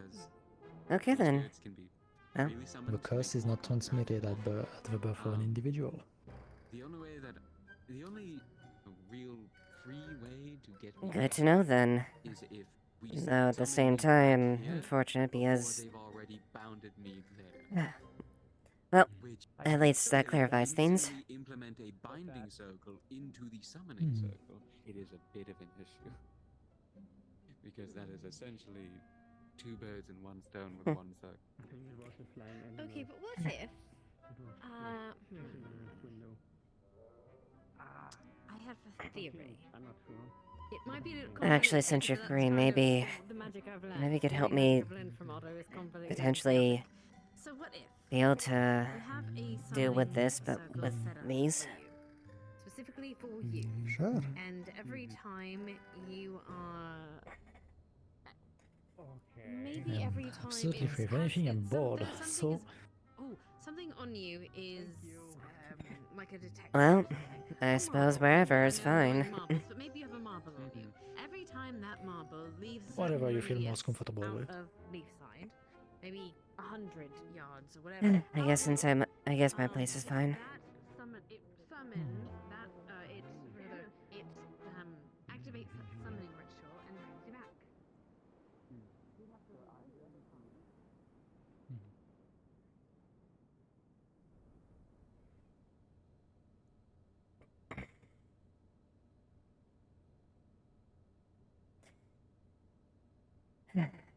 Speaker 1: Okay then.
Speaker 9: Well,
Speaker 13: The curse is not transmitted at the birth of an individual.
Speaker 9: the only real free way to get
Speaker 1: Good to know then.
Speaker 9: is if we
Speaker 1: Though at the same time, unfortunate because...
Speaker 9: they've already bounded me there.
Speaker 1: Well, at least that clarifies things.
Speaker 9: Implement a binding circle into the summoning circle. It is a bit of an issue. Because that is essentially two birds in one stone with one circle.
Speaker 16: Okay, but what if? I have a theory.
Speaker 8: I'm not sure.
Speaker 16: It might be
Speaker 1: Actually, since you're free, maybe you could help me potentially
Speaker 16: So what if
Speaker 1: be able to
Speaker 16: we have a
Speaker 1: deal with
Speaker 16: summoning
Speaker 1: this, but
Speaker 16: circle
Speaker 1: with
Speaker 16: set up
Speaker 1: these.
Speaker 16: specifically for you?
Speaker 13: Sure.
Speaker 16: And every time you are maybe
Speaker 13: I'm
Speaker 16: every time
Speaker 13: absolutely
Speaker 16: it's
Speaker 13: free. If anything, I'm bored. So
Speaker 16: something on you is like a detector.
Speaker 1: Well, I suppose wherever is fine.
Speaker 16: Marbles, but maybe you have a marble on you. Every time that marble leaves a
Speaker 13: whatever
Speaker 16: certain
Speaker 13: you feel
Speaker 16: radius
Speaker 13: most comfortable
Speaker 16: out
Speaker 13: with.
Speaker 16: of Leafside, maybe 100 yards or whatever.
Speaker 1: I guess I guess my place is fine.
Speaker 16: It summons that it activates that summoning ritual and brings you back.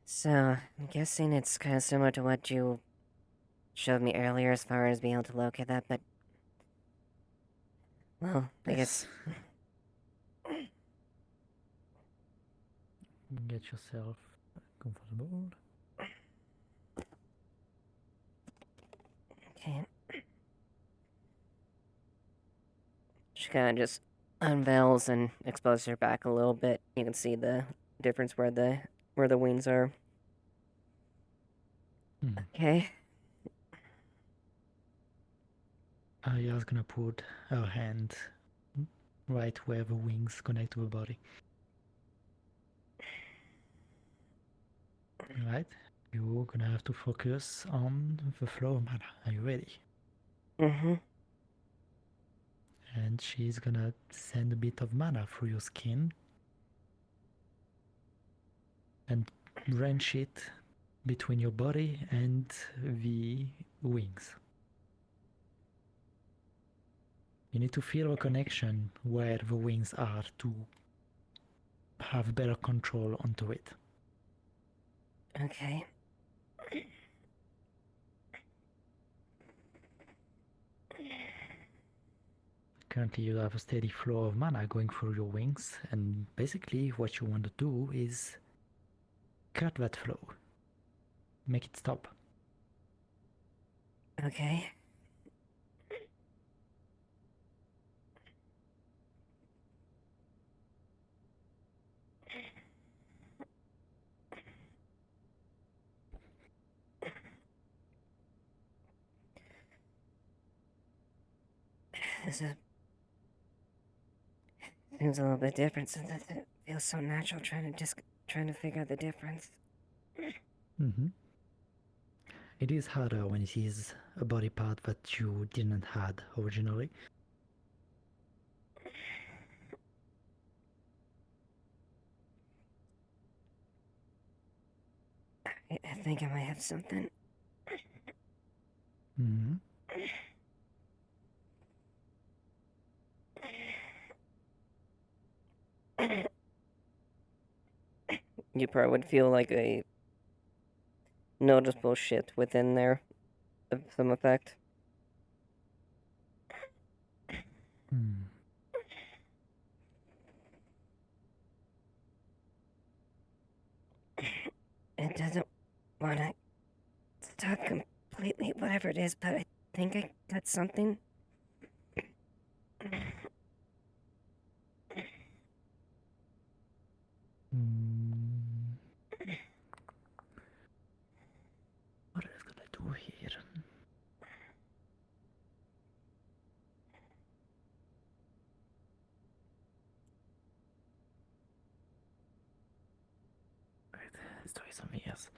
Speaker 1: So, I'm guessing it's kind of similar to what you showed me earlier as far as being able to locate that, but... Well, I guess...
Speaker 13: Get yourself comfortable.
Speaker 1: Okay. She kind of just unveils and exposes her back a little bit. You can see the difference where the wings are. Okay.
Speaker 13: Aya's gonna put her hand right where the wings connect to the body. Alright, you're gonna have to focus on the flow of mana. Are you ready?
Speaker 1: Mm-hmm.
Speaker 13: And she's gonna send a bit of mana through your skin and wrench it between your body and the wings. You need to feel a connection where the wings are to have better control onto it.
Speaker 1: Okay.
Speaker 13: Currently you have a steady flow of mana going through your wings, and basically what you want to do is cut that flow. Make it stop.
Speaker 1: Okay. This seems a little bit different since it feels so natural trying to figure out the difference.
Speaker 13: Mm-hmm. It is harder when it is a body part that you didn't had originally.
Speaker 1: I think I might have something.
Speaker 13: Hmm.
Speaker 1: You probably would feel like a noticeable shift within there of some effect.
Speaker 13: Hmm.
Speaker 1: It doesn't want to stop completely, whatever it is, but I think I got something.
Speaker 13: Hmm. What is gonna do here? Right, let's try something else.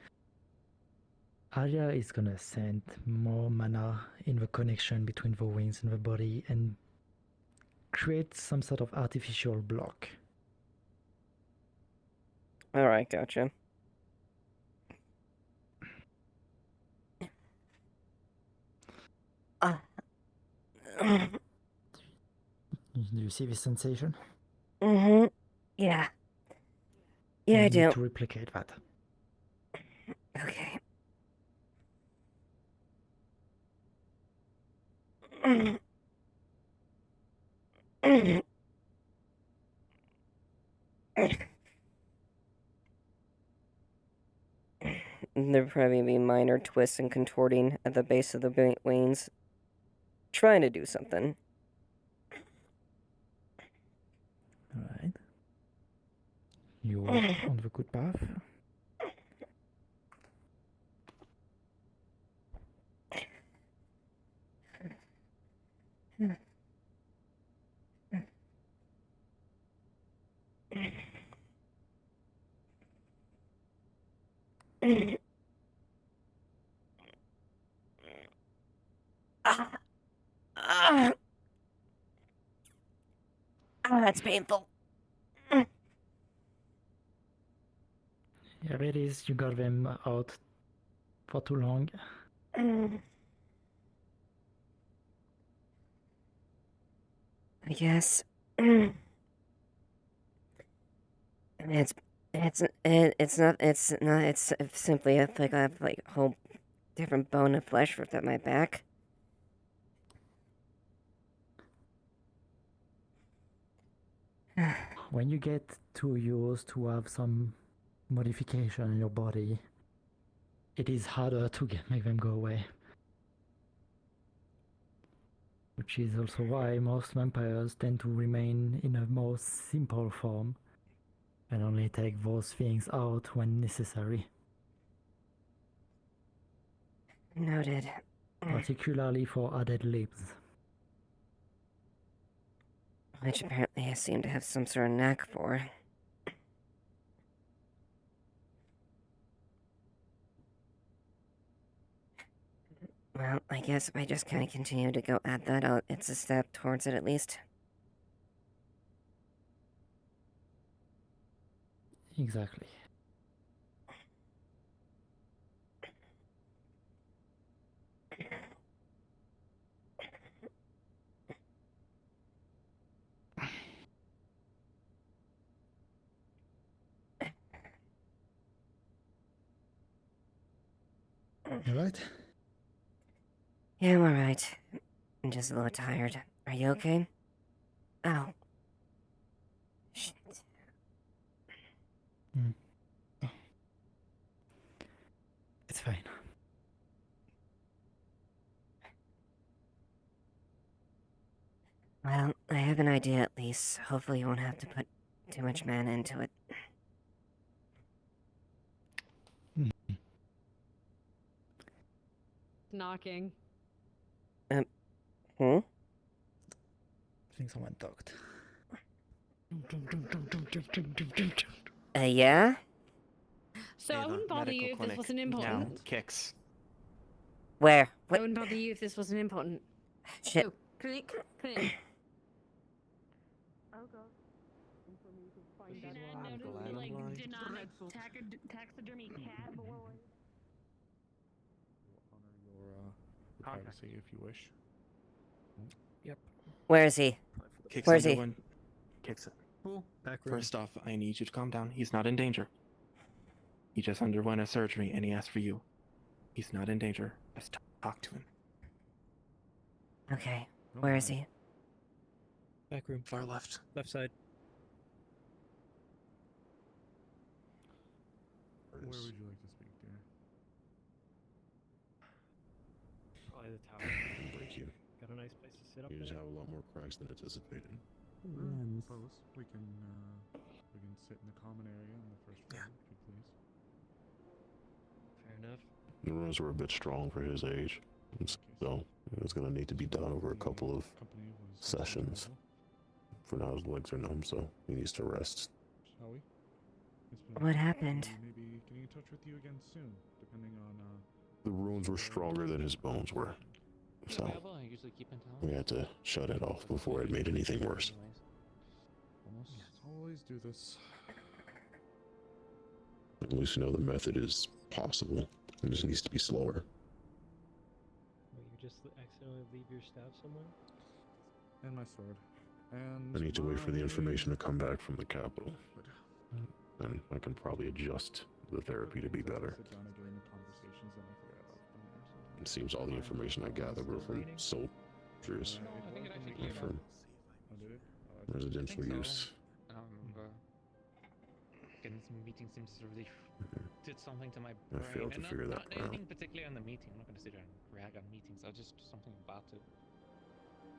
Speaker 13: Arya is gonna send more mana in the connection between the wings and the body and create some sort of artificial block.
Speaker 1: Alright, gotcha.
Speaker 13: Do you see this sensation?
Speaker 1: Mm-hmm. Yeah. Yeah,
Speaker 13: you
Speaker 1: I
Speaker 13: need
Speaker 1: do.
Speaker 13: to replicate that.
Speaker 1: Okay. There'd probably be minor twists and contorting at the base of the wings. Trying to do something.
Speaker 13: Alright. You are on the good path.
Speaker 1: That's painful.
Speaker 13: Yeah, it is. You got them out for too long.
Speaker 1: I guess. It's simply like I have like a whole different bone and flesh ripped at my back.
Speaker 13: When you get 2 years to have some modification in your body, it is harder to make them go away. Which is also why most vampires tend to remain in a more simple form and only take those things out when necessary.
Speaker 1: Noted.
Speaker 13: Particularly for added limbs.
Speaker 1: Which apparently I seem to have some sort of knack for. Well, I guess if I just kind of continue to go at that, it's a step towards it at least.
Speaker 13: Exactly. You alright?
Speaker 1: Yeah, I'm alright. I'm just a little tired. Are you okay? Oh. Shit.
Speaker 13: It's fine.
Speaker 1: Well, I have an idea at least. Hopefully you won't have to put too much mana into it.
Speaker 16: Knocking.
Speaker 1: Hmm?
Speaker 13: I think someone talked.
Speaker 1: Yeah?
Speaker 16: So I wouldn't bother you if this wasn't important.
Speaker 9: Kicks.
Speaker 1: Where?
Speaker 16: I wouldn't bother you if this wasn't important.
Speaker 1: Shit.
Speaker 16: Oh, clinic, clinic.
Speaker 18: Oh god.
Speaker 12: Taxidermy cat boy.
Speaker 2: privacy if you wish.
Speaker 8: Yep.
Speaker 1: Where is he?
Speaker 19: Kicks
Speaker 1: Where's
Speaker 19: under
Speaker 1: he?
Speaker 19: one. Kicks it.
Speaker 11: Back room.
Speaker 19: First off, I need you to calm down. He's not in danger. He just underwent a surgery and he asked for you. He's not in danger. Just talk to him.
Speaker 1: Okay. Where is he?
Speaker 15: Back room.
Speaker 19: Far left.
Speaker 15: Left side.
Speaker 2: Where would you like to speak, dear?
Speaker 15: Probably the tower.
Speaker 20: Break you.
Speaker 15: Got a nice place to sit up
Speaker 20: You just
Speaker 15: there.
Speaker 20: have a lot more cracks than anticipated.
Speaker 2: Suppose we can sit in the common area on the first floor, if you please.
Speaker 15: Fair enough.
Speaker 20: The rooms were a bit strong for his age, and so it's going to need to be done over a couple of sessions. For now, his legs are numb, so he needs to rest.
Speaker 2: Shall we?
Speaker 1: What happened?
Speaker 2: Maybe getting in touch with you again soon, depending on
Speaker 20: The wounds were stronger than his bones were, so
Speaker 10: I usually keep in touch.
Speaker 20: we had to shut it off before it made anything worse.
Speaker 2: Always do this.
Speaker 20: At least you know the method is possible. It just needs to be slower.
Speaker 15: Wait, you just accidentally leave your staff somewhere?
Speaker 2: And my sword. And
Speaker 20: I need to wait for the information to come back from the capital. Then I can probably adjust the therapy to be better.
Speaker 2: Sit down again in the conversations and I forget about them there sometimes.
Speaker 20: It seems all the information I gathered were from soldiers and from residential use.
Speaker 10: Getting some meeting seems to really did something to my
Speaker 20: I
Speaker 10: brain.
Speaker 20: failed to
Speaker 10: And
Speaker 20: figure
Speaker 10: not
Speaker 20: that out.
Speaker 10: anything particularly on the meeting. I'm not going to sit there and rag on meetings. I just something about it.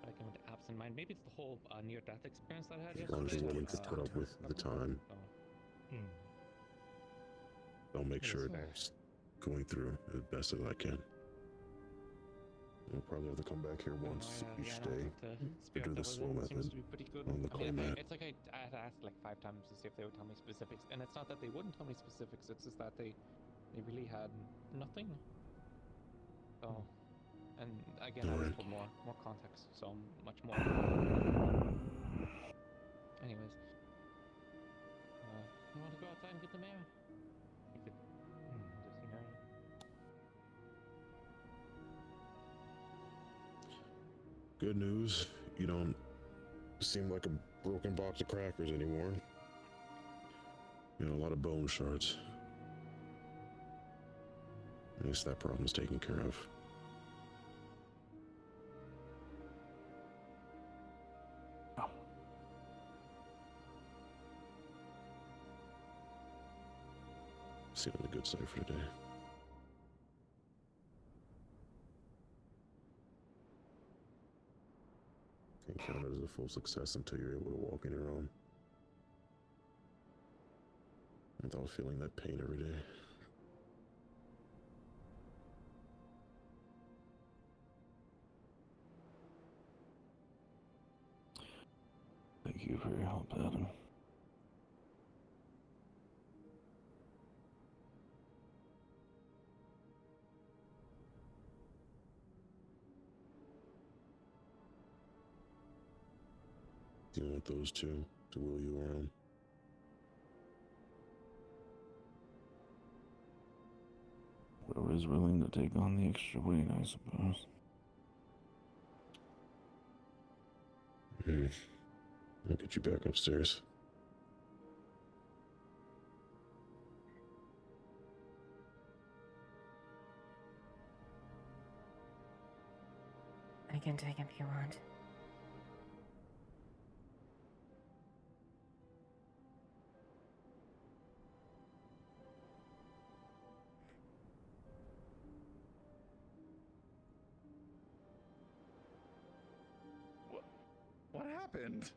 Speaker 10: I came into absent mind. Maybe it's the whole near-death experience that I had
Speaker 20: As long as
Speaker 10: yesterday.
Speaker 20: you're willing to put up with the time, I'll make sure it's going through as best as I can. I'll probably have to come back here once each day to do the slow method on the cold mat.
Speaker 10: It's like I had asked like 5 times to see if they would tell me specifics, and it's not that they wouldn't tell me specifics. It's just that they really had nothing. So, and again, I was told more context, so much more. Anyways, you want to go outside and get the mayor? You could just
Speaker 20: Good news, you don't seem like a broken box of crackers anymore. You know, a lot of bone shards. At least that problem's taken care of. See on the good side for today. Can't count it as a full success until you're able to walk on your own. Without feeling that pain every day.
Speaker 7: Thank you for your help, Adam.
Speaker 20: Do you want those two to wheel you around?
Speaker 7: Whoever's willing to take on the extra weight, I suppose.
Speaker 20: I'll get you back upstairs.
Speaker 1: I can take him if you want.
Speaker 21: What happened?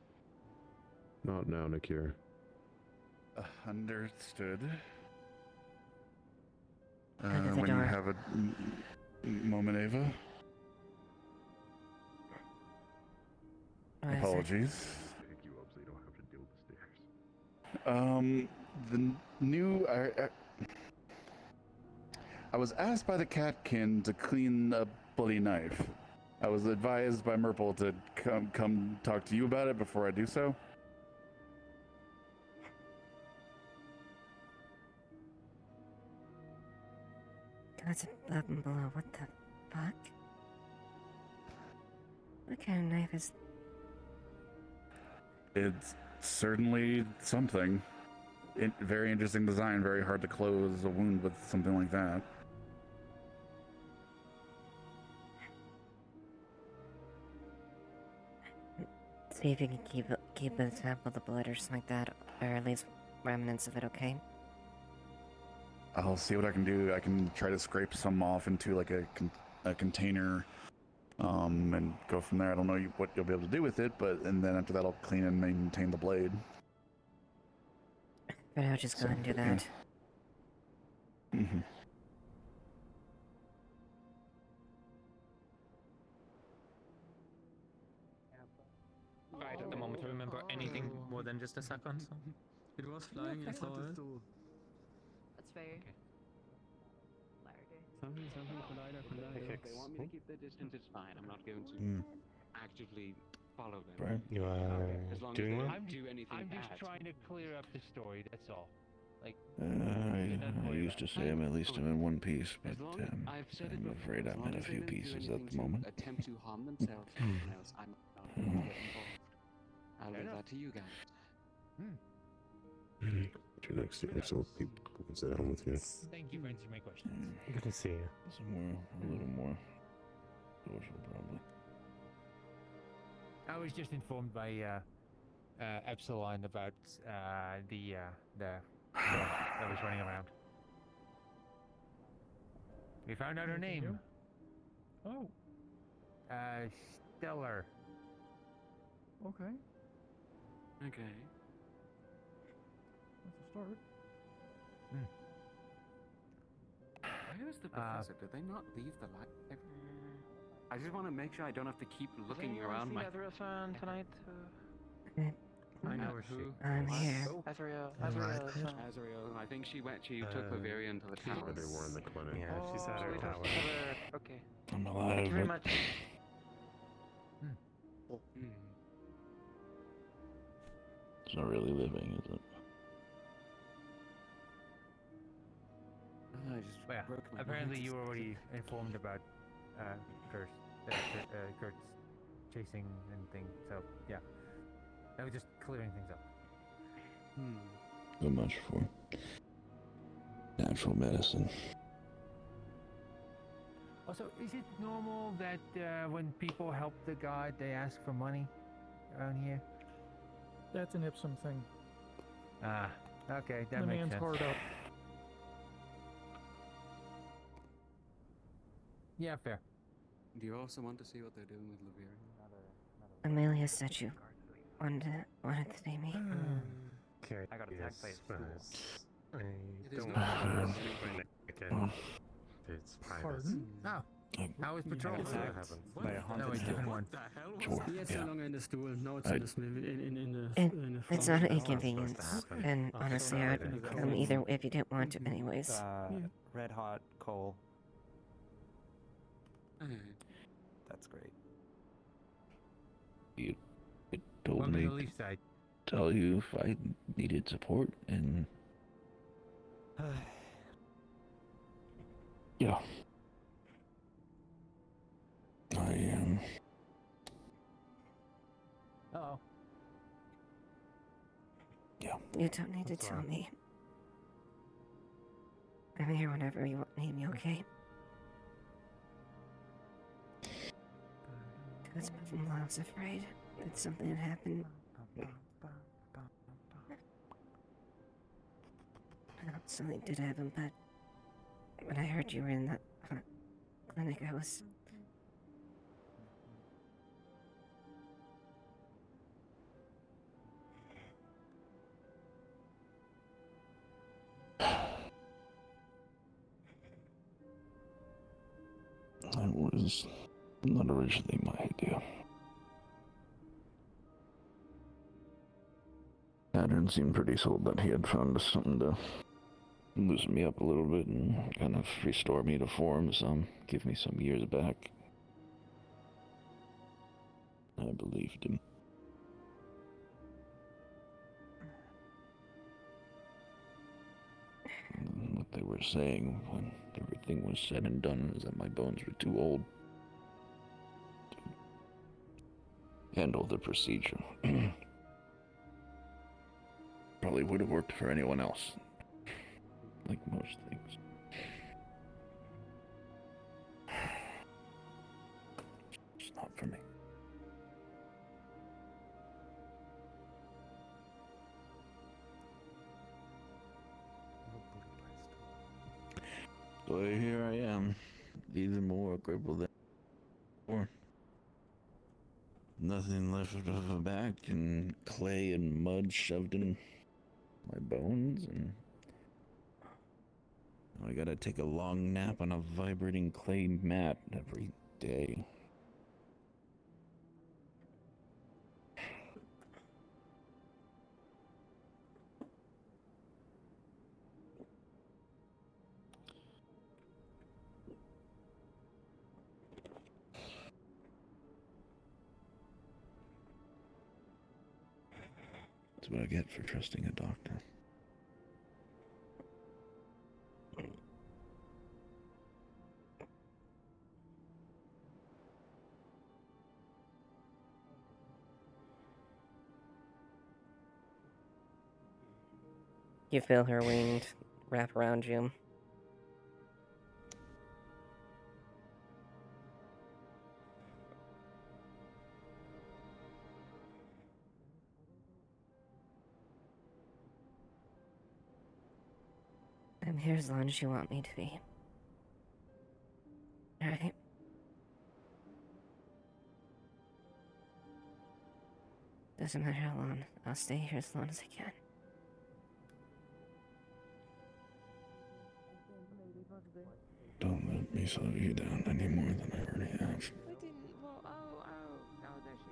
Speaker 20: Not now, Nakir.
Speaker 21: Understood.
Speaker 1: Look at the
Speaker 21: When you
Speaker 1: door.
Speaker 21: have a moment, Ava.
Speaker 1: What is it?
Speaker 21: Apologies.
Speaker 20: Pick you up so you don't have to deal with the stairs.
Speaker 21: The new. I was asked by the catkin to clean a bloody knife. I was advised by Murple to come talk to you about it before I do so.
Speaker 1: That's above and below. What the fuck? What kind of knife is...
Speaker 21: It's certainly something. Very interesting design, very hard to close a wound with something like that.
Speaker 1: See if you can keep the sample of the blood or something like that, or at least remnants of it, okay?
Speaker 21: I'll see what I can do. I can try to scrape some off into like a container, and go from there. I don't know what you'll be able to do with it, and then after that I'll clean and maintain the blade.
Speaker 1: For now, just go ahead and do that.
Speaker 21: Yeah. Mm-hmm.
Speaker 10: Right at the moment to remember anything more than just a second. So.
Speaker 4: It was flying, I saw it.
Speaker 5: That's fair.
Speaker 8: Something If they want me to keep their distance, it's fine. I'm not going to actively follow them.
Speaker 21: Right.
Speaker 20: You are
Speaker 8: As long
Speaker 20: doing
Speaker 8: as they
Speaker 20: well?
Speaker 8: don't do anything
Speaker 17: I'm just
Speaker 8: bad.
Speaker 17: trying to clear up the story, that's all. Like,
Speaker 19: I used to say I'm at least I'm in one piece, but
Speaker 8: I've said it
Speaker 19: I'm
Speaker 8: before,
Speaker 19: afraid
Speaker 8: as
Speaker 19: I'm
Speaker 8: long
Speaker 19: in a
Speaker 8: as they
Speaker 19: few
Speaker 8: don't do
Speaker 19: pieces
Speaker 8: anything
Speaker 19: at the
Speaker 8: to
Speaker 19: moment.
Speaker 8: attempt to harm themselves or someone else, I'm not going to get involved. I'll leave that to you guys.
Speaker 20: Your next year, so people can sit down with you.
Speaker 17: thank you for answering my questions.
Speaker 20: Good to see you.
Speaker 19: A little more social, probably.
Speaker 17: I was just informed by Epsilon about the that was running around. We found out her name.
Speaker 11: Oh.
Speaker 17: Stellar.
Speaker 11: Okay.
Speaker 8: Okay.
Speaker 11: That's a start.
Speaker 9: Where is the professor? Did they not leave the light? I just want to make sure I don't have to keep looking around my...
Speaker 10: fan tonight?
Speaker 9: I know who.
Speaker 1: I'm here.
Speaker 10: Azrael.
Speaker 9: Azrael. I think she took Bavarian to the tower.
Speaker 20: They were in the clinic.
Speaker 15: Yeah, she's at her tower.
Speaker 10: Okay.
Speaker 19: I'm
Speaker 10: Thank
Speaker 19: alive,
Speaker 10: you very
Speaker 19: but
Speaker 10: much.
Speaker 19: it's not really living, is it?
Speaker 8: I just
Speaker 17: Well,
Speaker 8: broke my
Speaker 17: apparently
Speaker 8: mind.
Speaker 17: you were already informed about Kurt's chasing and thing, so yeah. I was just clearing things up.
Speaker 19: So much for natural medicine.
Speaker 17: Also, is it normal that when people help the god, they ask for money around here?
Speaker 11: That's an Ipsum thing.
Speaker 17: Ah, okay, that
Speaker 11: the
Speaker 17: makes
Speaker 11: man's
Speaker 17: sense.
Speaker 11: hard up.
Speaker 17: Yeah, fair.
Speaker 9: Do you also want to see what they're doing with Laverian?
Speaker 1: Amelia said you wanted to see me.
Speaker 15: Okay.
Speaker 10: I got a tag play.
Speaker 15: I
Speaker 9: It is
Speaker 15: don't
Speaker 9: not
Speaker 15: know.
Speaker 9: hard.
Speaker 15: It's private.
Speaker 11: Pardon?
Speaker 17: Oh, how was patrol?
Speaker 15: That's what happened.
Speaker 4: By a
Speaker 17: No,
Speaker 4: haunted
Speaker 17: a different one.
Speaker 19: Sure,
Speaker 4: Yes,
Speaker 19: yeah.
Speaker 4: no longer in the stool. Now it's
Speaker 19: I-
Speaker 4: in the
Speaker 1: It's not an inconvenience, and honestly, I'd come either if you didn't want to, anyways.
Speaker 14: Red hot coal.
Speaker 9: Alright.
Speaker 14: That's great.
Speaker 19: You told
Speaker 17: Welcome
Speaker 19: me
Speaker 17: to the
Speaker 19: to
Speaker 17: Leaf side.
Speaker 19: tell you if I needed support, and yeah. I am.
Speaker 17: Uh-oh.
Speaker 19: Yeah.
Speaker 1: You don't need to tell me. I'm here whenever you need me, okay? That's why I was afraid that something had happened. Well, something did happen, but when I heard you were in that clinic, I was...
Speaker 19: It was not originally my idea. Pattern seemed pretty sold that he had found something to loosen me up a little bit and kind of restore me to form some, give me some years back. I believed him. And what they were saying when everything was said and done is that my bones were too old handle the procedure. Probably would have worked for anyone else, like most things. It's not for me. So here I am, even more crippled than before. Nothing left of a back, and clay and mud shoved in my bones, and I gotta take a long nap on a vibrating clay mat every day. That's what I get for trusting a doctor.
Speaker 1: You feel her winged wrap around you. I'm here as long as you want me to be. Alright? Doesn't matter how long. I'll stay here as long as I can.
Speaker 19: Don't let me slow you down any more than I already have.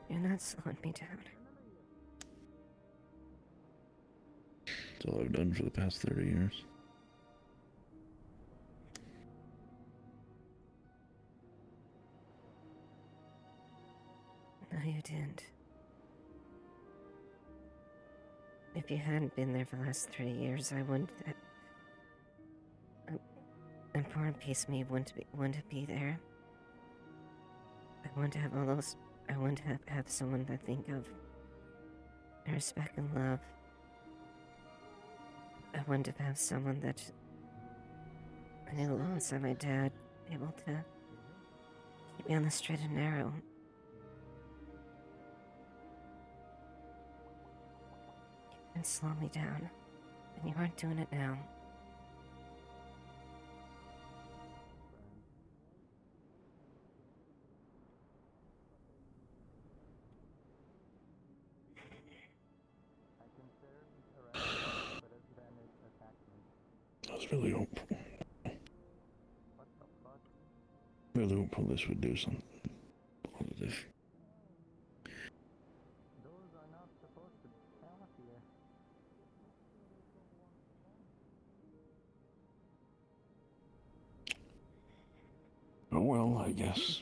Speaker 1: You're not slowing me down.
Speaker 19: That's all I've done for the past 30 years.
Speaker 1: No, you didn't. If you hadn't been there for the last 30 years, I wouldn't have... A poor piece of me wouldn't be there. I want to have all those... I want to have someone to think of. I respect and love. I want to have someone that... I knew alongside my dad, able to keep me on the straight and narrow. And slow me down. And you aren't doing it now.
Speaker 19: I was really hopeful. Really hopeful this would do something positive. Oh well, I guess.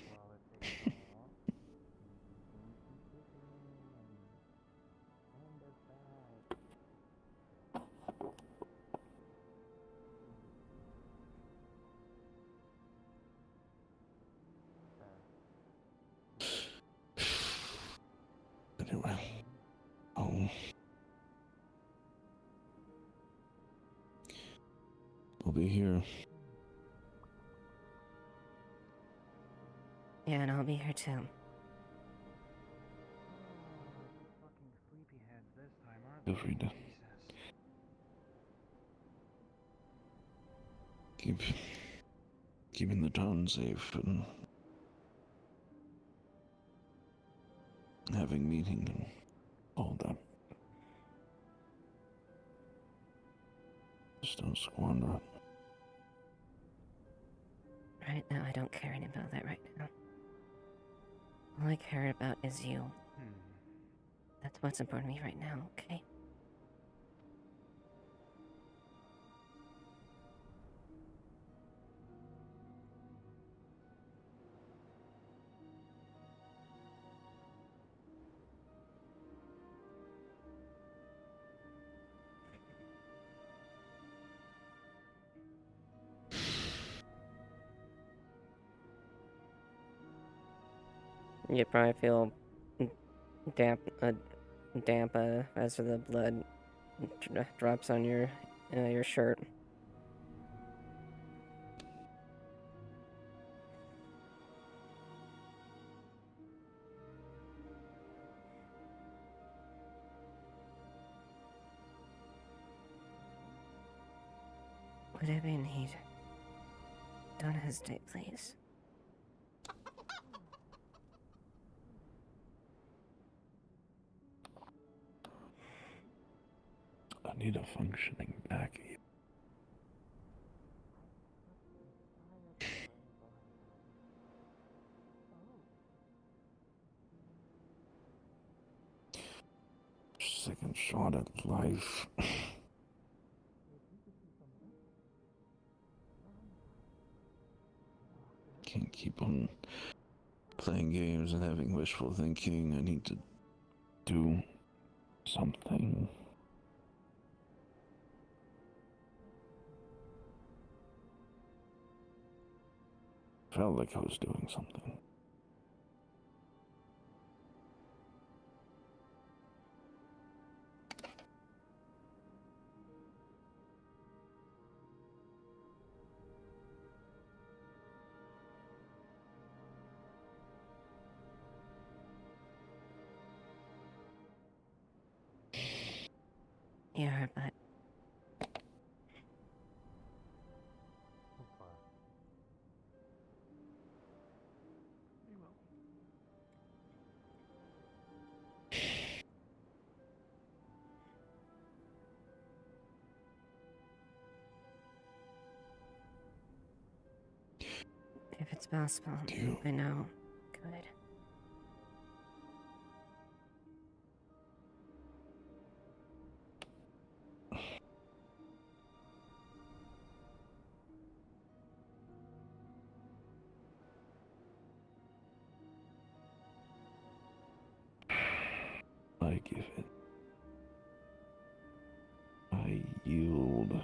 Speaker 19: Anyway, I'll be here.
Speaker 1: Yeah, and I'll be here too.
Speaker 19: Feel free to keeping the town safe and having meeting and all that. Just don't squander it.
Speaker 1: Right now, I don't care any about that right now. All I care about is you. That's what's important to me right now, okay? You probably feel damp as the blood drops on your shirt. Whatever you need, don't hesitate, please.
Speaker 19: I need a functioning back. Second shot at life. Can't keep on playing games and having wishful thinking. I need to do something. Felt like I was doing something.
Speaker 1: You heard, but if it's possible, I know. Good.
Speaker 19: I give it. I yield.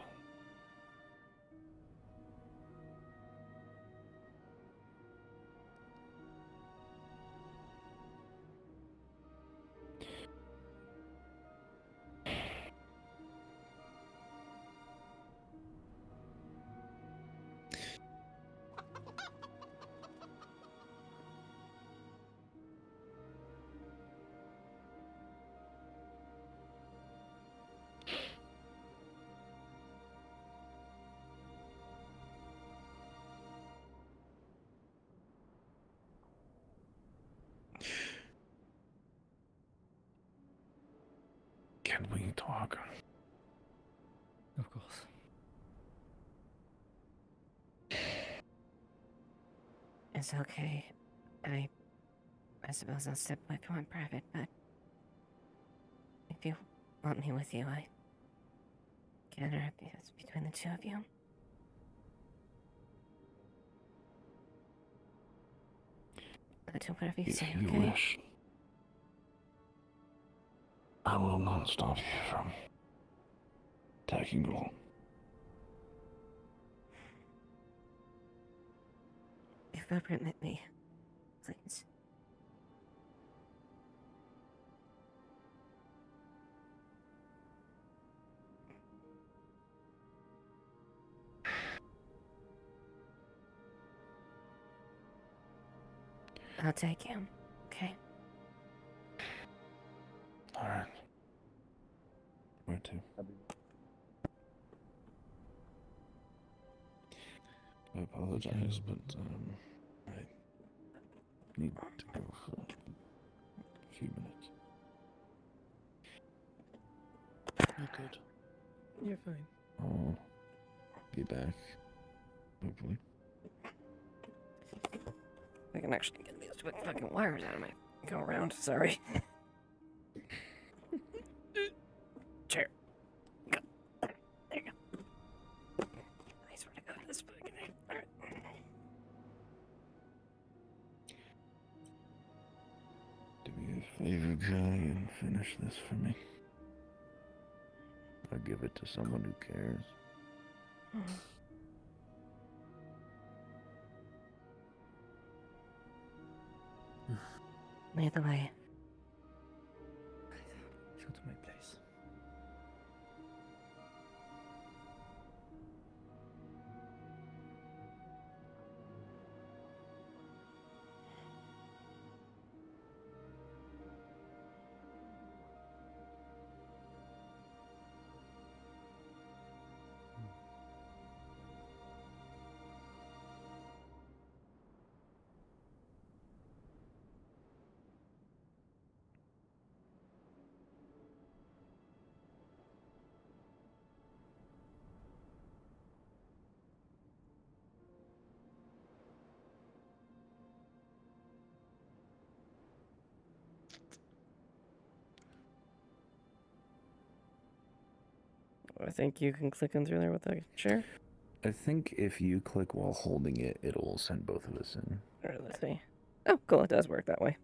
Speaker 19: Can we talk?
Speaker 13: Of course.
Speaker 1: It's okay. I suppose I'll step away from in private, but if you want me with you, I can, or if it's between the two of you. Do whatever you say,
Speaker 19: If you
Speaker 1: okay?
Speaker 19: wish, I will not stop you from attacking all.
Speaker 1: If you'll permit me, please. I'll take you, okay?
Speaker 19: Alright. Where to? I apologize, but I need to go for a few minutes.
Speaker 4: You're good. You're fine.
Speaker 19: I'll be back, hopefully.
Speaker 1: I can actually get these fucking wires out of my go around, sorry. Chair. Go. There you go. I swear to God, this fucking thing. Alright.
Speaker 19: Do me a favor, Jai, and finish this for me. I'll give it to someone who cares.
Speaker 1: Lead the way.
Speaker 6: I think you can click in through there with the chair.
Speaker 19: I think if you click while holding it, it'll send both of us in.
Speaker 6: Alright, let's see. Oh, cool, it does work that way.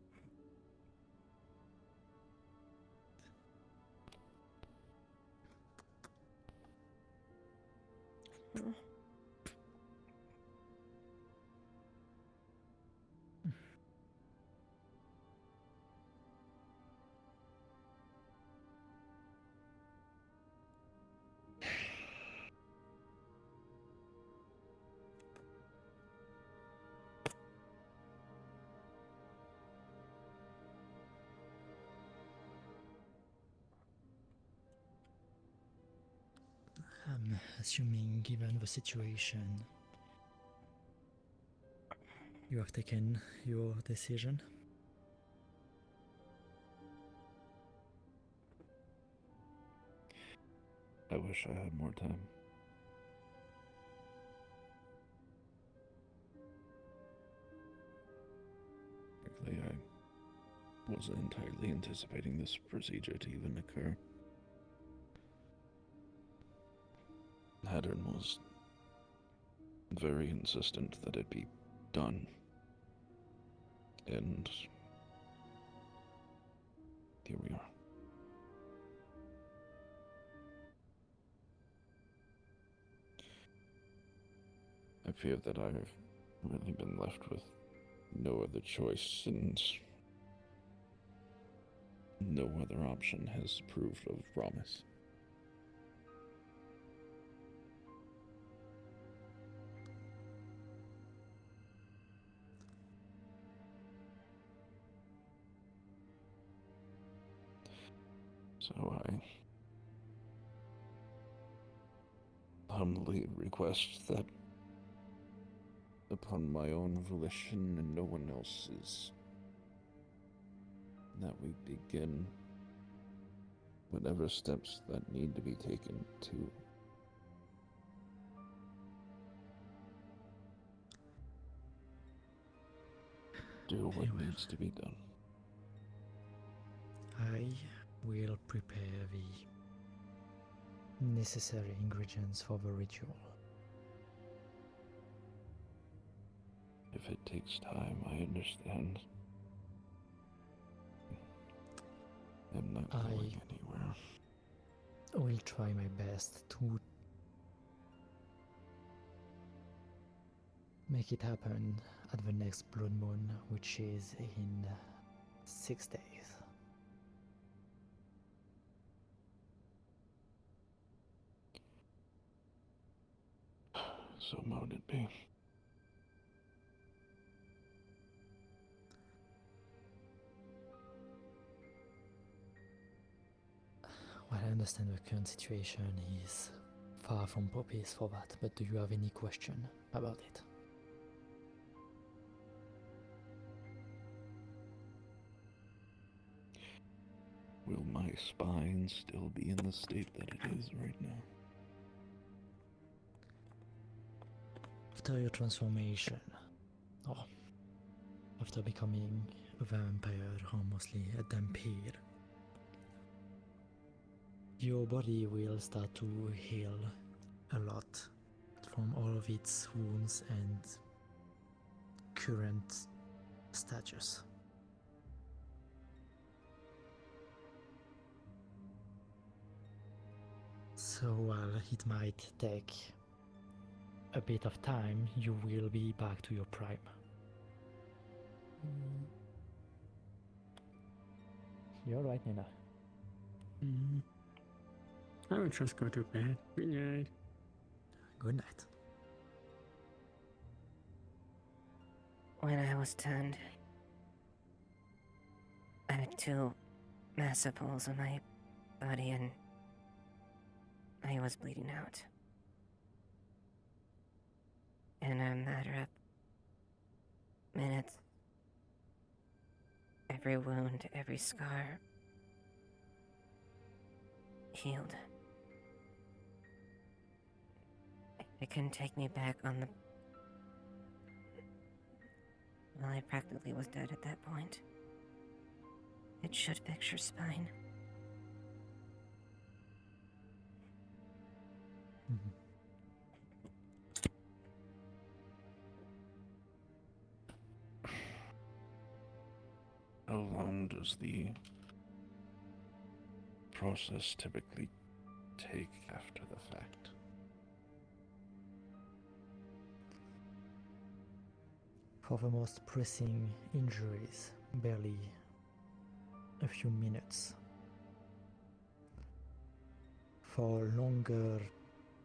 Speaker 13: I'm assuming, given the situation, you have taken your decision.
Speaker 19: I wish I had more time. Frankly, I wasn't entirely anticipating this procedure to even occur. Haddon was very insistent that it be done. And here we are. I fear that I've really been left with no other choice, and no other option has proved of promise. So I humbly request that upon my own volition and no one else's, that we begin whatever steps that need to be taken to do what needs to be done.
Speaker 13: I will prepare the necessary ingredients for the ritual.
Speaker 19: If it takes time, I understand. I'm not going anywhere.
Speaker 13: I will try my best to make it happen at the next blood moon, which is in 6 days.
Speaker 19: So mote it be.
Speaker 13: Well, I understand the current situation is far from propitious for that, but do you have any question about it?
Speaker 19: Will my spine still be in the state that it is right now?
Speaker 13: After your transformation, or after becoming a vampire or mostly a vampire, your body will start to heal a lot from all of its wounds and current status. So while it might take a bit of time, you will be back to your prime. You're right, Nina.
Speaker 22: I would just go to bed. Good night.
Speaker 13: Good night.
Speaker 1: When I was turned, I had 2 massive holes in my body and I was bleeding out. In a matter of minutes, every wound, every scar healed. It couldn't take me back on the... Well, I practically was dead at that point. It should fix your spine.
Speaker 13: Mhm.
Speaker 19: How long does the process typically take after the fact?
Speaker 13: For the most pressing injuries, barely a few minutes. For longer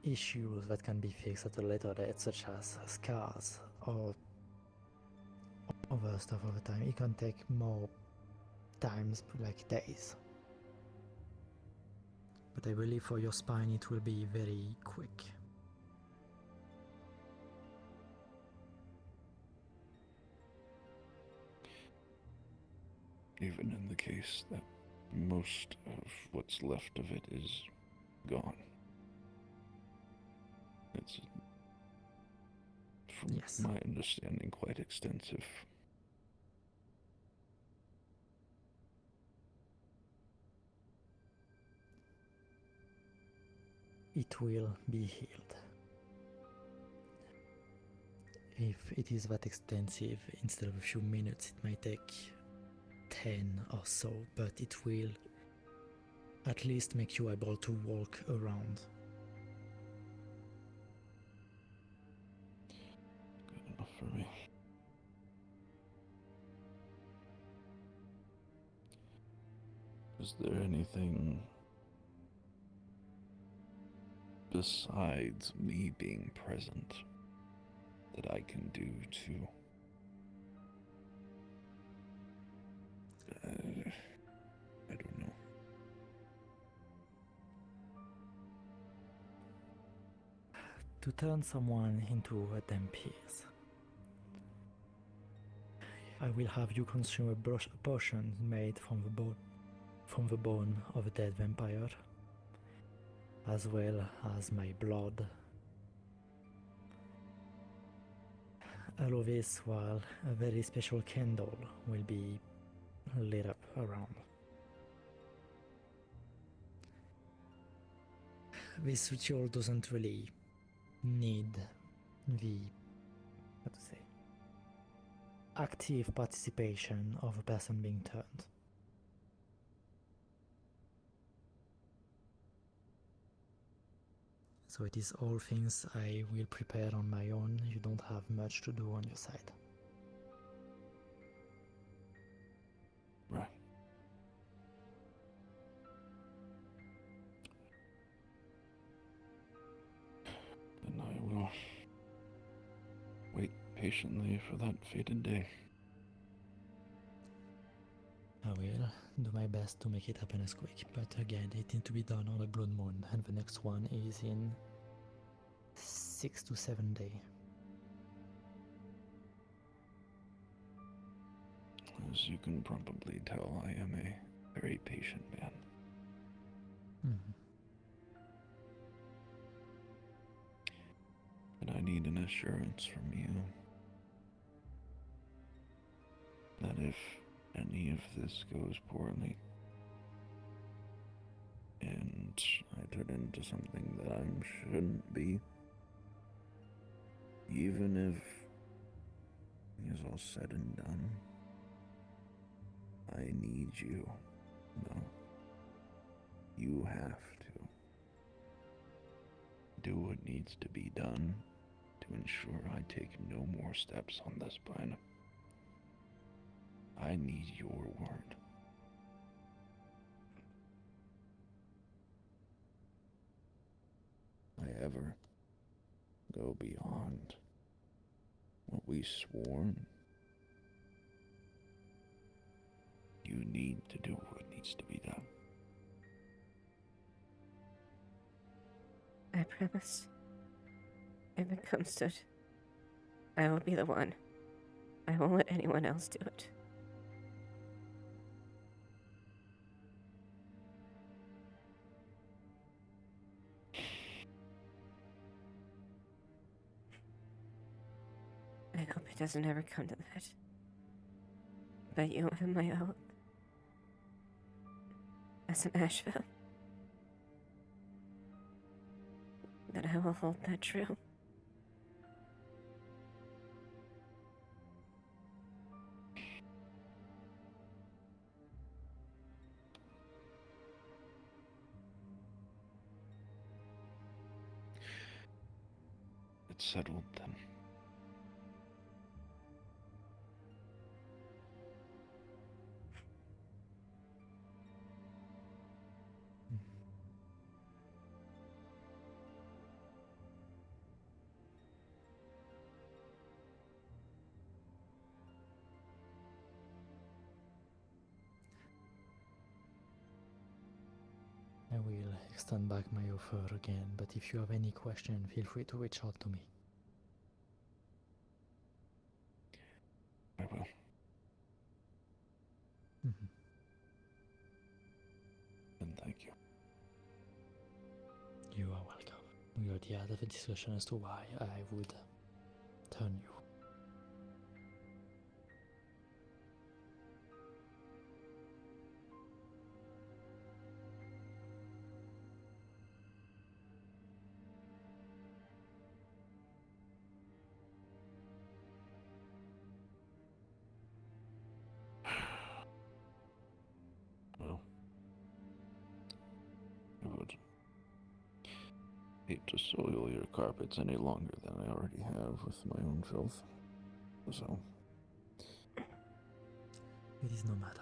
Speaker 13: issues that can be fixed at a later date, such as scars or other stuff over time, it can take more times, like days. But I believe for your spine it will be very quick.
Speaker 19: Even in the case that most of what's left of it is gone. It's, from my understanding, quite extensive.
Speaker 13: It will be healed. If it is that extensive, instead of a few minutes, it might take 10 or so, but it will at least make you able to walk around.
Speaker 19: Good enough for me. Is there anything besides me being present that I can do to I don't know.
Speaker 13: To turn someone into a Dampiers, I will have you consume a potion made from the bone of a dead vampire, as well as my blood. All of this while a very special candle will be lit up around. This ritual doesn't really need the, active participation of a person being turned. So it is all things I will prepare on my own. You don't have much to do on your side.
Speaker 19: Right. Then I will wait patiently for that fated day.
Speaker 13: I will do my best to make it happen as quick, but again, it needs to be done on a blood moon, and the next one is in 6 to 7 days.
Speaker 19: As you can probably tell, I am a very patient man. And I need an assurance from you that if any of this goes poorly and I turn into something that I shouldn't be, even if it's all said and done, I need you. No. You have to do what needs to be done to ensure I take no more steps on this plan. I need your word. If I ever go beyond what we sworn, you need to do what needs to be done.
Speaker 1: I promise. If it comes to it, I will be the one. I won't let anyone else do it. I hope it doesn't ever come to that. But you have my oath. As an Asheville. that I will hold that true.
Speaker 19: It's settled then.
Speaker 13: I will extend back my offer again, but if you have any question, feel free to reach out to me.
Speaker 19: I will. And thank you.
Speaker 13: You are welcome. We already had a discussion as to why I would turn you.
Speaker 19: Well, I would hate to soil your carpets any longer than I already have with my own filth. So,
Speaker 13: It is no matter.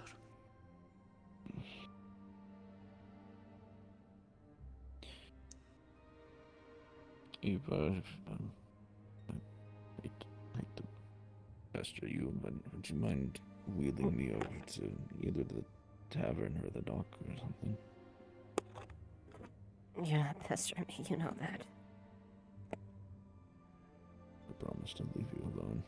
Speaker 19: Eva, I hate to pester you, but would you mind wheeling me over to either the tavern or the dock or something?
Speaker 1: You're not pestering me, you know that.
Speaker 19: I promise to leave you alone.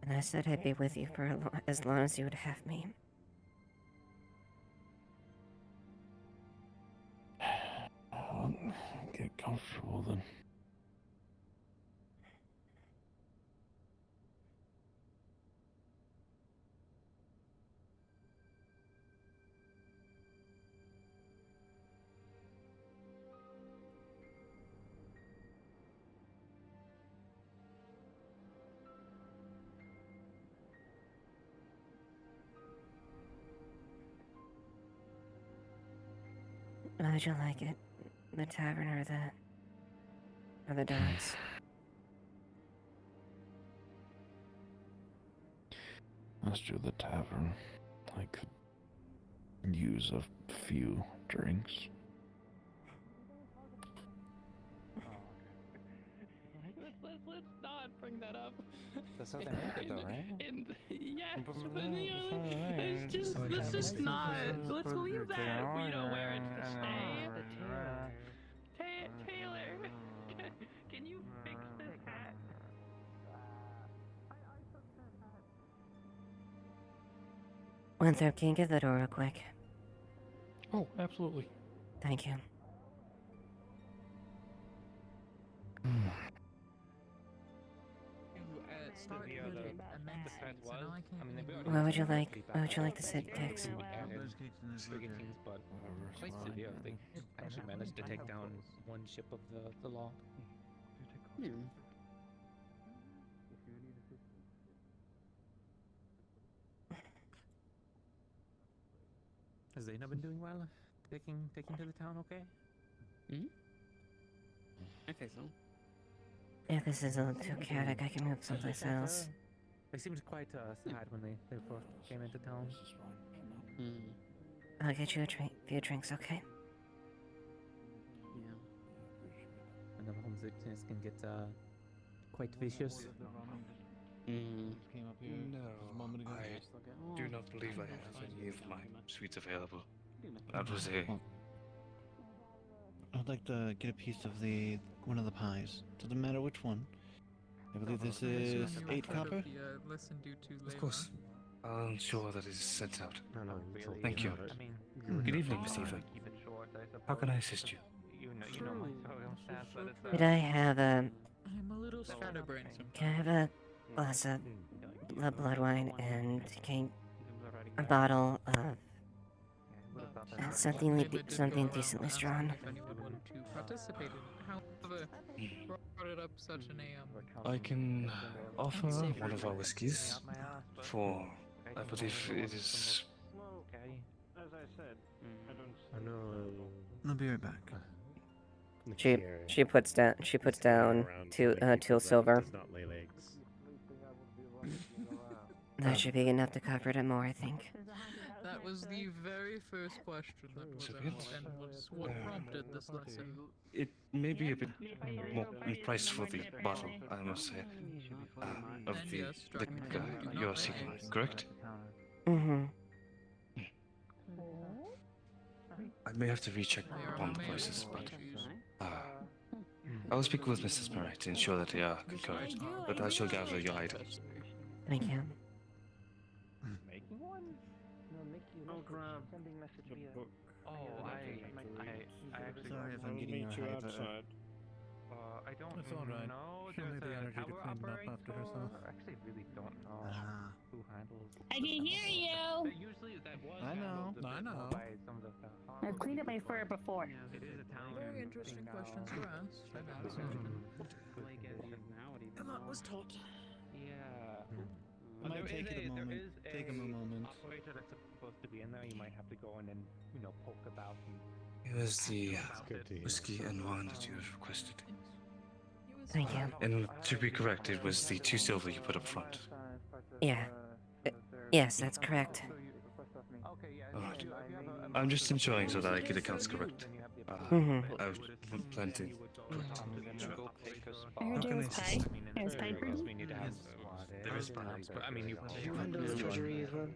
Speaker 1: And I said I'd be with you for as long as you would have me.
Speaker 19: Get comfortable then.
Speaker 1: How would you like it? The tavern or the docks?
Speaker 19: Let's do the tavern. I could use a few drinks.
Speaker 10: Let's not bring that up.
Speaker 17: That's how they make it, though, right?
Speaker 10: Yes, but you know, let's just not. Let's leave that. We know where it's to stay. Taylor, can you fix this hat?
Speaker 1: Winthrop, can you get the door real quick?
Speaker 11: Oh, absolutely.
Speaker 1: Thank you. What would you like? What would you like to sit, Kix?
Speaker 10: But quite severe. They actually managed to take down one ship of the law. Has Zaina been doing well? Taking to the town, okay?
Speaker 8: I think so.
Speaker 1: If this is a little too chaotic, I can move someplace else.
Speaker 10: They seemed quite sad when they first came into town.
Speaker 1: I'll get you a few drinks, okay?
Speaker 10: Yeah. And the homesickness can get quite vicious.
Speaker 3: No, I do not believe I have any of my sweets available. That was a...
Speaker 7: I'd like to get a piece of one of the pies. Doesn't matter which one. I believe this is 8 copper.
Speaker 3: Of course. I'll ensure that it is sent out.
Speaker 10: No,
Speaker 3: Thank you. Good evening, Miss Eva. How can I assist you?
Speaker 10: You know my circumstance, but it's
Speaker 1: Could I have a...
Speaker 11: I'm a little scatterbrained.
Speaker 1: Can I have a glass of blood wine and a bottle of Something decently strong.
Speaker 16: If anyone wanted to participate in it. However, brought it up such an
Speaker 3: I can offer one of our whiskies for, I believe it is.
Speaker 8: Okay. As I said, I don't.
Speaker 22: I know.
Speaker 7: I'll be right back.
Speaker 6: She puts down two silver.
Speaker 22: Does not lay eggs.
Speaker 1: That should be enough to cover it and more, I think.
Speaker 16: That was the very first question that was asked, and was what prompted this lesson.
Speaker 3: It may be a bit more in price for the bottle, I must say. Of
Speaker 16: And
Speaker 3: the
Speaker 16: yes, Dragon King, we do
Speaker 3: you're
Speaker 16: not lay
Speaker 3: seeking,
Speaker 16: eggs.
Speaker 3: correct?
Speaker 1: Mm-hmm.
Speaker 3: I may have to recheck upon the prices, but I will speak with Mrs. Murray to ensure that they are concurrent. But I shall gather your items.
Speaker 1: Thank you.
Speaker 8: Making one? No, making. I'll grab. Sending message via.
Speaker 17: Oh, I actually.
Speaker 7: Sorry if I'm getting
Speaker 22: meet you
Speaker 7: hyper.
Speaker 22: outside.
Speaker 17: I don't
Speaker 4: It's all right.
Speaker 17: know.
Speaker 4: She'll need the
Speaker 17: There's a
Speaker 4: energy to
Speaker 17: tower
Speaker 4: clean it up
Speaker 17: operator.
Speaker 4: after herself.
Speaker 17: I actually really don't know who handles.
Speaker 12: I can hear you.
Speaker 17: But usually that was.
Speaker 7: I know.
Speaker 17: handled a
Speaker 4: I
Speaker 17: bit more
Speaker 4: know.
Speaker 17: By some of the
Speaker 12: I've cleaned up my fur before.
Speaker 17: It is a town.
Speaker 16: Very interesting questions were asked. I've answered.
Speaker 4: A lot was taught.
Speaker 17: Yeah.
Speaker 7: It might take it a moment. Take him a moment.
Speaker 17: Operator that's supposed to be in there. You might have to go in and poke about. And
Speaker 3: Here's the
Speaker 22: Good to hear.
Speaker 3: whiskey and wine that you have requested.
Speaker 1: Thank you.
Speaker 3: And to be correct, it was the 2 silver you put up front.
Speaker 1: Yeah. Yes, that's correct.
Speaker 3: Alright. I'm just ensuring so that I get accounts correct. I've plenty.
Speaker 12: I heard there was pie. There was pie for me.
Speaker 17: We need to have. There is perhaps, but I mean, you
Speaker 8: handle the treasury as well?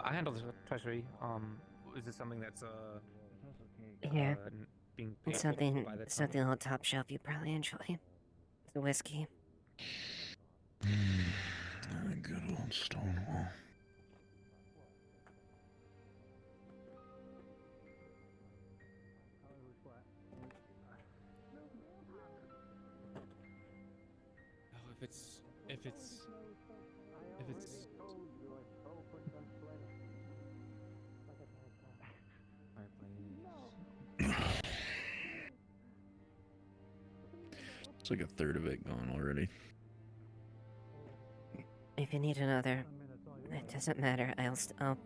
Speaker 17: I handle the treasury. Is this something that's
Speaker 1: Yeah.
Speaker 17: being paid
Speaker 1: It's
Speaker 17: for
Speaker 1: something
Speaker 17: by the
Speaker 1: something on the top shelf you probably enjoy. The whiskey.
Speaker 19: Good old Stonewall.
Speaker 17: If it's
Speaker 19: It's like a third of it gone already.
Speaker 1: If you need another, it doesn't matter. I'll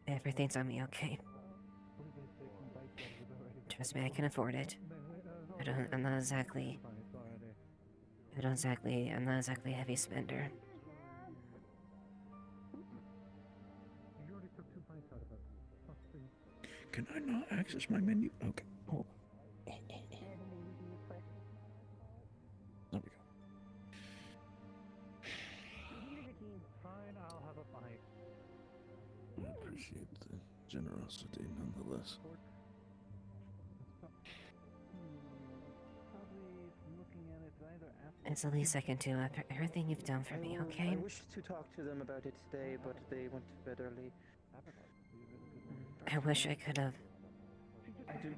Speaker 1: everything's on me, okay? Trust me, I can afford it. I'm not exactly a heavy spender.
Speaker 19: Can I not access my menu? Okay. Oh. There we go. I appreciate the generosity nonetheless.
Speaker 1: It's the least I can do after everything you've done for me, okay?
Speaker 8: I wish to talk to them about it today, but they went to bed early.
Speaker 1: I wish I could have.
Speaker 8: I do.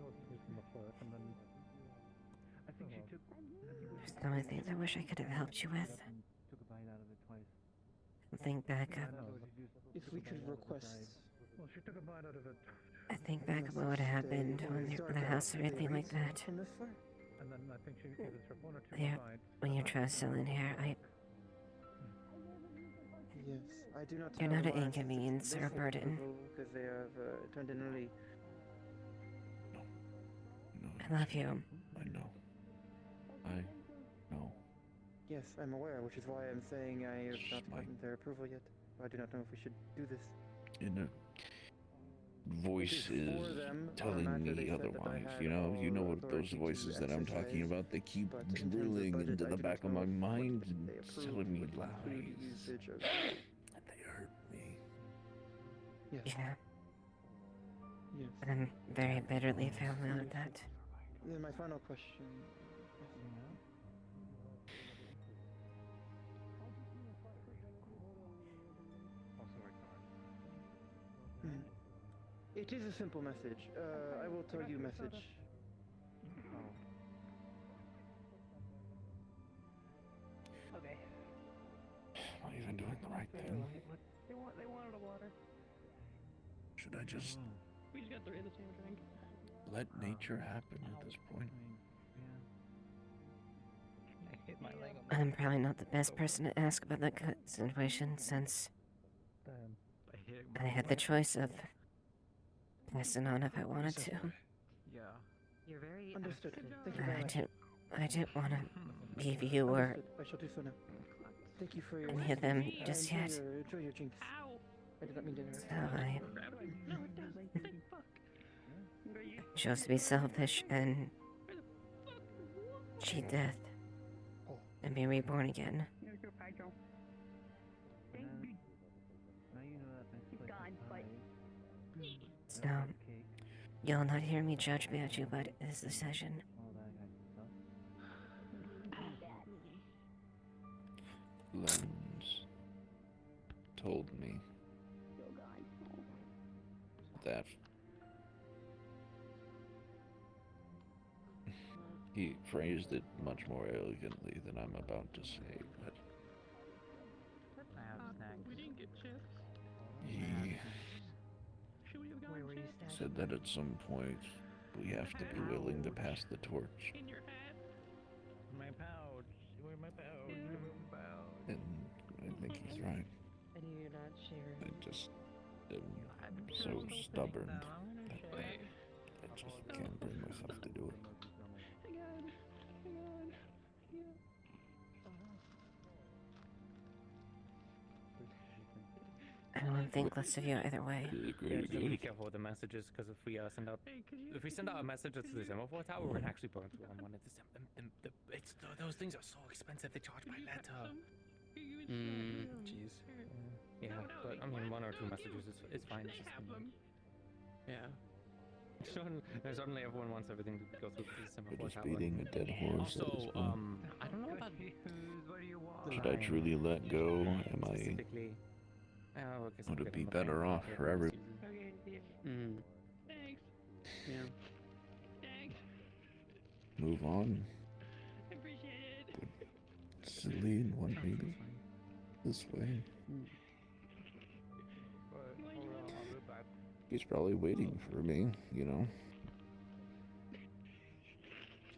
Speaker 1: There's so many things I wish I could have helped you with. Think back up.
Speaker 8: If we could request.
Speaker 4: Well, she took a bite out of it.
Speaker 1: I think back about what happened when the house or anything like that.
Speaker 4: And then I think she gave us her 1 or 2
Speaker 1: Yeah,
Speaker 4: bites.
Speaker 1: when you're trying to sell in here,
Speaker 8: Yes, I do not.
Speaker 1: You're not an
Speaker 8: have
Speaker 1: inconvenience or a burden.
Speaker 8: Because they have turned in early.
Speaker 1: I love you.
Speaker 19: I know. I know.
Speaker 8: Yes, I'm aware, which is why I'm saying I have not gotten their approval yet. I do not know if we should do this.
Speaker 19: And a voice is telling me otherwise. You know what those voices that I'm talking about? They keep drilling into the back of my mind and telling me lies. They hurt me.
Speaker 8: Yes.
Speaker 1: Yeah.
Speaker 8: Yes.
Speaker 1: I'm very bitterly found out that.
Speaker 8: Then my final question. It is a simple message. I will tell you message.
Speaker 12: Okay.
Speaker 19: Am I even doing the right thing?
Speaker 12: They wanted a water.
Speaker 19: Should I just
Speaker 12: We just got three of the same drink.
Speaker 19: let nature happen at this point?
Speaker 10: I hit my leg on
Speaker 1: I'm probably not the best person to ask about that situation since I had the choice of passing on if I wanted to.
Speaker 15: Yeah.
Speaker 2: You're very
Speaker 15: Understood. Thank you
Speaker 1: But
Speaker 15: very much.
Speaker 1: I didn't want to leave you or
Speaker 15: Understood. I shall do so now. Thank you for your
Speaker 1: any of them just
Speaker 15: enjoy
Speaker 1: yet.
Speaker 15: enjoy your drinks. I did not mean to interrupt.
Speaker 1: So I
Speaker 12: No, it doesn't. Fuck.
Speaker 1: chose to be selfish and cheat death and be reborn again. So you'll not hear me judge about you, but this decision.
Speaker 19: Lens told me that he phrased it much more elegantly than I'm about to say, but
Speaker 12: We didn't get chips.
Speaker 19: he
Speaker 12: Should we have gotten chips?
Speaker 19: said that at some point we have to be willing to pass the torch.
Speaker 12: In your hat.
Speaker 17: My pouch. Where my pouch?
Speaker 19: And I think he's right.
Speaker 2: And you're not sharing.
Speaker 19: I just am so stubborn that I just can't bring myself to do it.
Speaker 12: Hang on. Yeah.
Speaker 1: I don't think less of you either way.
Speaker 17: Yeah, just be careful with the messages, because if we send out a message that's to the semaphore tower, we're gonna actually burn through one. Those things are so expensive. They charge by letter.
Speaker 8: Jeez.
Speaker 17: Yeah, but I mean, one or two messages is fine. It's just,
Speaker 8: Yeah.
Speaker 17: Suddenly everyone wants everything to go through the semaphore
Speaker 19: We're just
Speaker 17: tower.
Speaker 19: beating a dead horse at this
Speaker 17: Also,
Speaker 19: point.
Speaker 17: I don't know about
Speaker 19: Should I truly let go? Am I?
Speaker 17: specifically.
Speaker 19: Would it be better off for everyone?
Speaker 12: Thanks.
Speaker 8: Yeah.
Speaker 12: Thanks.
Speaker 19: Move on?
Speaker 12: I appreciate it.
Speaker 19: Would Celine want me to this way? He's probably waiting for me, you know.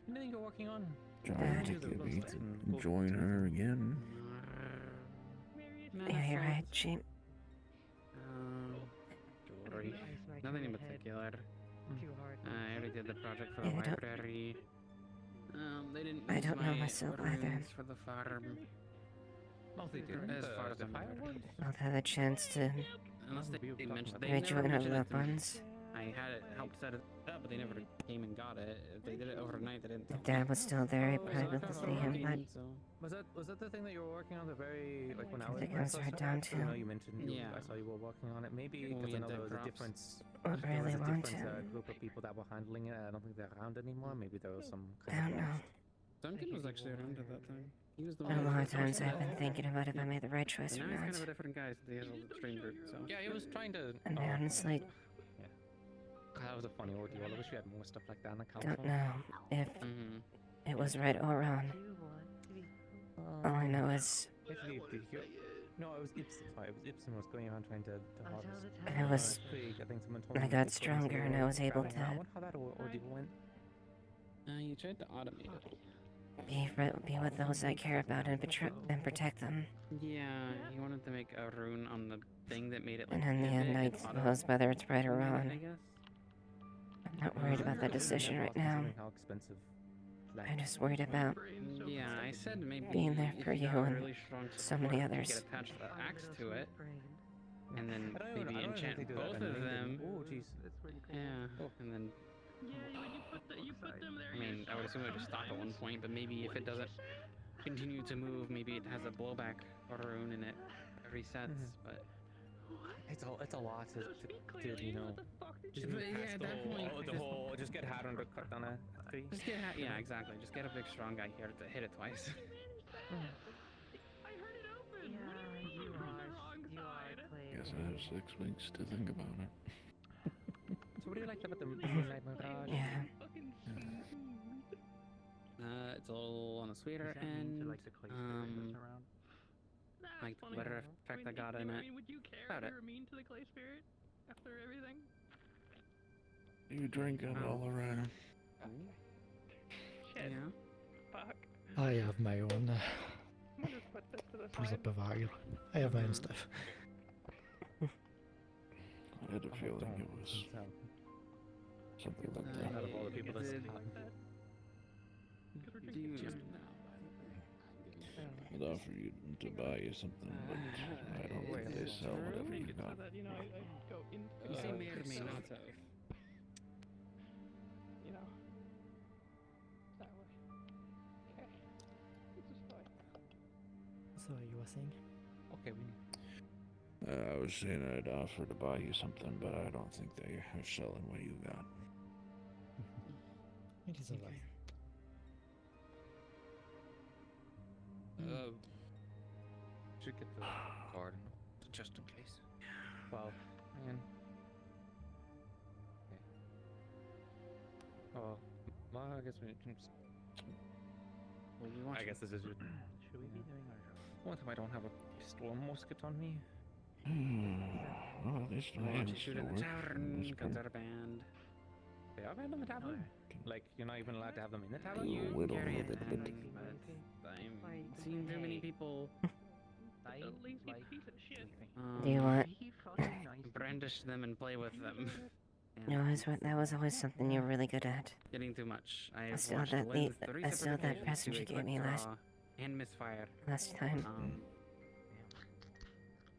Speaker 17: Anything you're working on?
Speaker 19: Trying to get me to join her again.
Speaker 1: You're right, she.
Speaker 8: Jewelry. Nothing in particular.
Speaker 2: Too hard.
Speaker 8: I already did the project for the
Speaker 1: Yeah, I don't-
Speaker 8: library. They didn't
Speaker 1: I
Speaker 8: use
Speaker 1: don't know
Speaker 8: my
Speaker 1: myself either.
Speaker 8: runes for the farm.
Speaker 17: No, they didn't.
Speaker 8: As far as
Speaker 17: The
Speaker 8: I'm
Speaker 17: firewood?
Speaker 1: I've had a chance to
Speaker 8: Unless they mentioned they
Speaker 1: rejoin
Speaker 8: never
Speaker 1: our
Speaker 8: mentioned it
Speaker 1: loved
Speaker 8: to me.
Speaker 1: ones.
Speaker 8: I had it helped set it up, but they never came and got it. If they did it overnight, they didn't.
Speaker 1: If Dad was still there, I'd probably be able to see him, but
Speaker 17: Was that the thing that you were working on the very like when I was?
Speaker 1: think
Speaker 17: when
Speaker 1: I was
Speaker 17: first
Speaker 1: right
Speaker 17: started?
Speaker 1: down
Speaker 17: I know
Speaker 1: to.
Speaker 17: you mentioned. I saw you were working on it. Maybe
Speaker 8: When we
Speaker 17: because I know
Speaker 8: had
Speaker 17: there was a
Speaker 8: dead
Speaker 17: different.
Speaker 1: I
Speaker 17: There
Speaker 1: really
Speaker 17: was a
Speaker 1: want
Speaker 17: different
Speaker 1: to.
Speaker 17: group of people that were handling it. I don't think they're around anymore. Maybe there was some.
Speaker 1: I don't know.
Speaker 8: Duncan was actually around at that time. He was the
Speaker 1: A
Speaker 8: one.
Speaker 1: lot of times I've been thinking about if I made the right choice
Speaker 8: And
Speaker 1: or
Speaker 8: now he's kind
Speaker 1: not.
Speaker 8: of a different guy since he has all the stranger. So
Speaker 17: Yeah, he was trying to.
Speaker 1: And honestly,
Speaker 17: God, that was a funny ordeal. I wish we had more stuff like that in the council.
Speaker 1: don't know if it was right or wrong. All I know is
Speaker 17: No, it was Ibsen. Sorry, it was Ibsen was going around trying to harvest.
Speaker 1: I was.
Speaker 17: I think someone told me
Speaker 1: I
Speaker 17: that
Speaker 1: got
Speaker 17: they
Speaker 1: stronger and I was able
Speaker 17: I
Speaker 1: to
Speaker 17: wonder how that ordeal went.
Speaker 8: you tried to automate it.
Speaker 1: be with those I care about and protect them.
Speaker 8: Yeah, he wanted to make a rune on the thing that made it like.
Speaker 1: And in the end, I suppose whether it's right or wrong.
Speaker 8: I guess.
Speaker 1: I'm not worried about that decision right now.
Speaker 17: How expensive.
Speaker 1: I'm just worried about
Speaker 8: Yeah, I said maybe
Speaker 1: being there
Speaker 8: if
Speaker 1: for
Speaker 8: you
Speaker 1: you
Speaker 8: got a
Speaker 1: and
Speaker 8: really strong
Speaker 1: so many
Speaker 8: support, you
Speaker 1: others.
Speaker 8: Get attached an axe to it, and then
Speaker 17: I don't
Speaker 8: maybe
Speaker 17: even
Speaker 8: enchant
Speaker 17: think they do that
Speaker 8: both
Speaker 17: in
Speaker 8: of
Speaker 17: England.
Speaker 8: them.
Speaker 17: Oh, jeez.
Speaker 8: Yeah, and then
Speaker 12: Yeah, when you put them there.
Speaker 8: I mean, I would assume it would just stop at one point, but maybe if it doesn't continue to move, maybe it has a blowback rune in it. It resets, but
Speaker 17: It's a lot to you know. Just
Speaker 8: But yeah, at that point,
Speaker 17: just get Hadron to cut down a tree.
Speaker 8: just get yeah, exactly. Just get a big strong guy here to hit it twice.
Speaker 12: I heard it open.
Speaker 2: Yeah,
Speaker 12: What do you mean?
Speaker 2: you
Speaker 12: On the
Speaker 2: are.
Speaker 12: wrong
Speaker 2: You are
Speaker 12: side.
Speaker 2: Clay.
Speaker 19: Guess I have 6 weeks to think about it.
Speaker 17: So what do you like about the Moonlight Mirage?
Speaker 1: Yeah.
Speaker 8: It's a little on the sweeter end. Like the better effect I got in it.
Speaker 12: Would you care
Speaker 8: About
Speaker 12: if
Speaker 8: it.
Speaker 12: we were mean to the clay spirit?
Speaker 16: After everything.
Speaker 19: You drink it all around.
Speaker 10: Shit.
Speaker 13: Yeah.
Speaker 10: Fuck.
Speaker 13: I have my own.
Speaker 10: I'm gonna just put this to the
Speaker 13: Pulls
Speaker 10: side.
Speaker 13: up a vial. I have my own stuff.
Speaker 19: I had a feeling it was something like that.
Speaker 17: Out of all the people this happened.
Speaker 13: Do you...
Speaker 19: I'd offer you to buy you something, but I don't think they sell whatever you got.
Speaker 10: That, you know, I go into
Speaker 22: You say may or may not have.
Speaker 10: you know, that way. Okay. This is fine.
Speaker 13: So you were saying?
Speaker 17: Okay, we.
Speaker 19: I was saying I'd offer to buy you something, but I don't think they are selling what you got.
Speaker 13: It is a lie.
Speaker 17: Should get the card just in case. Well, man. Okay. Oh, well, I guess we can.
Speaker 22: Well, we want
Speaker 17: I guess this is.
Speaker 22: Should we be doing our job?
Speaker 17: One time I don't have a storm musket on me.
Speaker 19: Well, at least
Speaker 22: Why
Speaker 19: my
Speaker 22: don't you
Speaker 19: hands
Speaker 22: shoot
Speaker 19: still
Speaker 22: at the
Speaker 19: work.
Speaker 22: tavern? Guns are banned.
Speaker 17: They are banned in the tavern. Like you're not even allowed to have them in the tavern.
Speaker 22: You
Speaker 19: little
Speaker 22: carry a
Speaker 19: bit,
Speaker 22: gun,
Speaker 19: but-
Speaker 22: but I'm seeing too many people.
Speaker 10: The lazy piece of shit.
Speaker 1: Do you want?
Speaker 22: brandish them and play with them.
Speaker 1: No, that was always something you were really good at.
Speaker 22: Getting too much.
Speaker 1: I
Speaker 22: I've
Speaker 1: saw
Speaker 22: watched
Speaker 1: that
Speaker 22: Lynn's
Speaker 1: the-
Speaker 22: 3
Speaker 1: I
Speaker 22: separate
Speaker 1: saw that
Speaker 22: occasions
Speaker 1: present
Speaker 22: do
Speaker 1: you
Speaker 22: a
Speaker 1: gave
Speaker 22: quick
Speaker 1: me last-
Speaker 22: draw and misfire.
Speaker 1: Last time.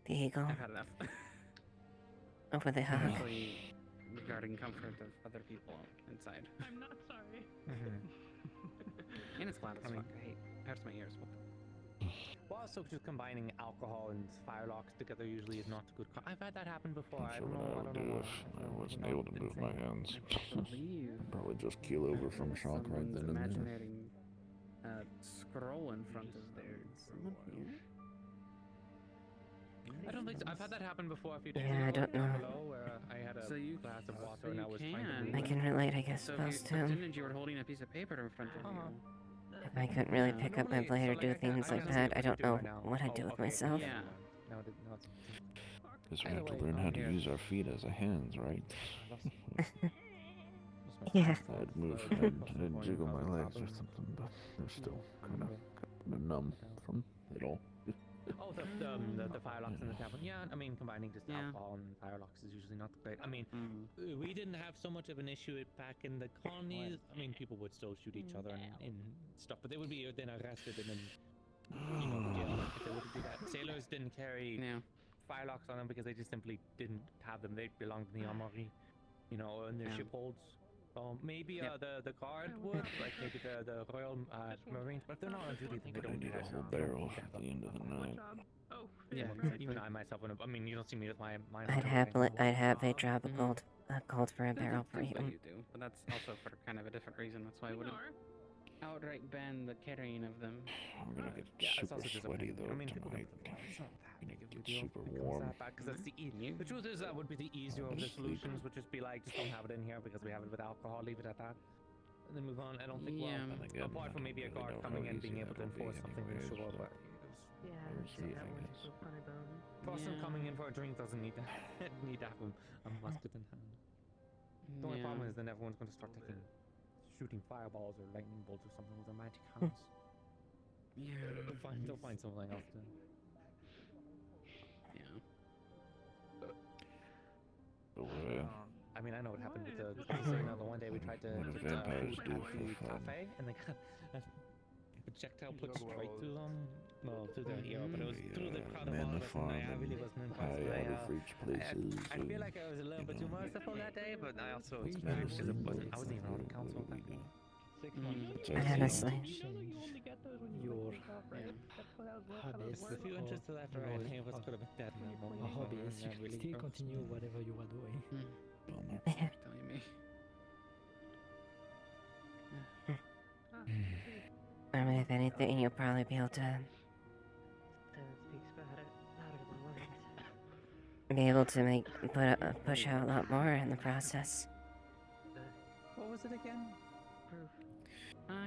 Speaker 1: The eagle.
Speaker 22: I've had enough.
Speaker 1: Over the hug.
Speaker 22: Especially regarding comfort of other people inside.
Speaker 10: I'm not sorry.
Speaker 22: And it's loud as fuck. I hate. Hurts my ears. What the...
Speaker 17: Well, also just combining alcohol and firelocks together usually is not a good. I've had that happen before.
Speaker 19: Not
Speaker 17: I
Speaker 19: sure
Speaker 17: don't
Speaker 19: what
Speaker 17: know.
Speaker 19: I would do if I wasn't able to move my hands. Probably just keel over from shock right
Speaker 22: Someone's
Speaker 19: then and there.
Speaker 22: imagining a scroll in front of there. Someone here?
Speaker 17: I don't think so. I've had that happen before a few days
Speaker 1: Yeah, I
Speaker 17: ago.
Speaker 1: don't know.
Speaker 17: Where I had a
Speaker 22: So you-
Speaker 17: glass of water
Speaker 22: so
Speaker 17: and
Speaker 22: you
Speaker 17: I was trying
Speaker 22: can.
Speaker 17: to.
Speaker 1: I can relate, I guess,
Speaker 22: So if you
Speaker 1: supposed to.
Speaker 22: pretended you were holding a piece of paper in front of you.
Speaker 1: If I couldn't really pick up my blade or do things like that, I don't know what I'd do with myself.
Speaker 22: Yeah.
Speaker 17: No, no, it's.
Speaker 19: Guess we have to learn how to use our feet as a hands, right?
Speaker 1: Yeah.
Speaker 19: I'd move, I'd jiggle my legs or something, but they're still kind of numb from it all.
Speaker 17: Oh, the firelocks in the tavern. Yeah, I mean, combining just alcohol and firelocks is usually not great. I mean, we didn't have so much of an issue back in the colonies. I mean, people would still shoot each other and stuff, but they would be then arrested and then, you know, jailed if they would do that. Sailors didn't carry firelocks on them because they just simply didn't have them. They belonged in the armory, you know, in their ship holds. So maybe the guard would, like maybe the Royal Marines, but if they're not on duty, then they don't
Speaker 19: I need
Speaker 17: do
Speaker 19: a
Speaker 17: that.
Speaker 19: whole barrel at the end of the night.
Speaker 10: Oh,
Speaker 17: Yeah, even I myself wouldn't. I mean, you don't see me with my.
Speaker 1: I'd happily drop a gold for a barrel for you.
Speaker 22: You do, but that's also for kind of a different reason. That's why I wouldn't outright ban the carrying of them.
Speaker 19: I'm gonna get super sweaty though tonight. Gonna get super warm.
Speaker 17: Because that's the truth is that would be the easier of the solutions. Would just be like, just don't have it in here because we have it with alcohol. Leave it at that, and then move on. I don't think.
Speaker 22: Yeah.
Speaker 17: Well,
Speaker 19: again,
Speaker 17: apart from maybe a guard coming in being able to enforce something, I'm sure. But
Speaker 2: Yeah,
Speaker 19: We'll see, I
Speaker 2: that was
Speaker 19: guess.
Speaker 2: so funny bone.
Speaker 17: person coming in for a drink doesn't need to need to have a musket in hand. The only problem is then everyone's going to start taking shooting fireballs or lightning bolts or something with their magic hands. They'll find something else to.
Speaker 19: So,
Speaker 17: I mean, I know what happened with the the one day we tried to
Speaker 19: what do
Speaker 17: get
Speaker 19: vampires
Speaker 17: food
Speaker 19: do
Speaker 17: at the
Speaker 19: for fun?
Speaker 17: cafe, and they got a projectile put straight through them. Well, through their ear, but it was through the crowd of
Speaker 19: men
Speaker 17: all
Speaker 19: of
Speaker 17: of us, and I
Speaker 19: farm
Speaker 17: really
Speaker 19: and
Speaker 17: wasn't
Speaker 19: high
Speaker 17: impressed.
Speaker 19: out of reach places.
Speaker 17: I feel like I was a little bit too merciful that day, but I also
Speaker 19: It's
Speaker 17: because it
Speaker 19: medicine,
Speaker 17: wasn't. I
Speaker 19: but
Speaker 17: wasn't even on
Speaker 19: what
Speaker 17: council
Speaker 19: do
Speaker 17: at
Speaker 19: we
Speaker 17: that.
Speaker 19: do?
Speaker 10: 6 months.
Speaker 19: It's our
Speaker 1: Honestly.
Speaker 13: Your
Speaker 10: Habits.
Speaker 17: A few inches to that right, I was could have been dead in that moment.
Speaker 13: hobbies, you
Speaker 17: That
Speaker 13: can
Speaker 17: really
Speaker 13: still
Speaker 17: hurts.
Speaker 13: continue whatever you are doing.
Speaker 19: Bummer.
Speaker 22: Telling me.
Speaker 1: I mean, if anything, you'll probably be able to
Speaker 2: Speaks about it louder than words.
Speaker 1: be able to push out a lot more in the process.
Speaker 17: What was it again?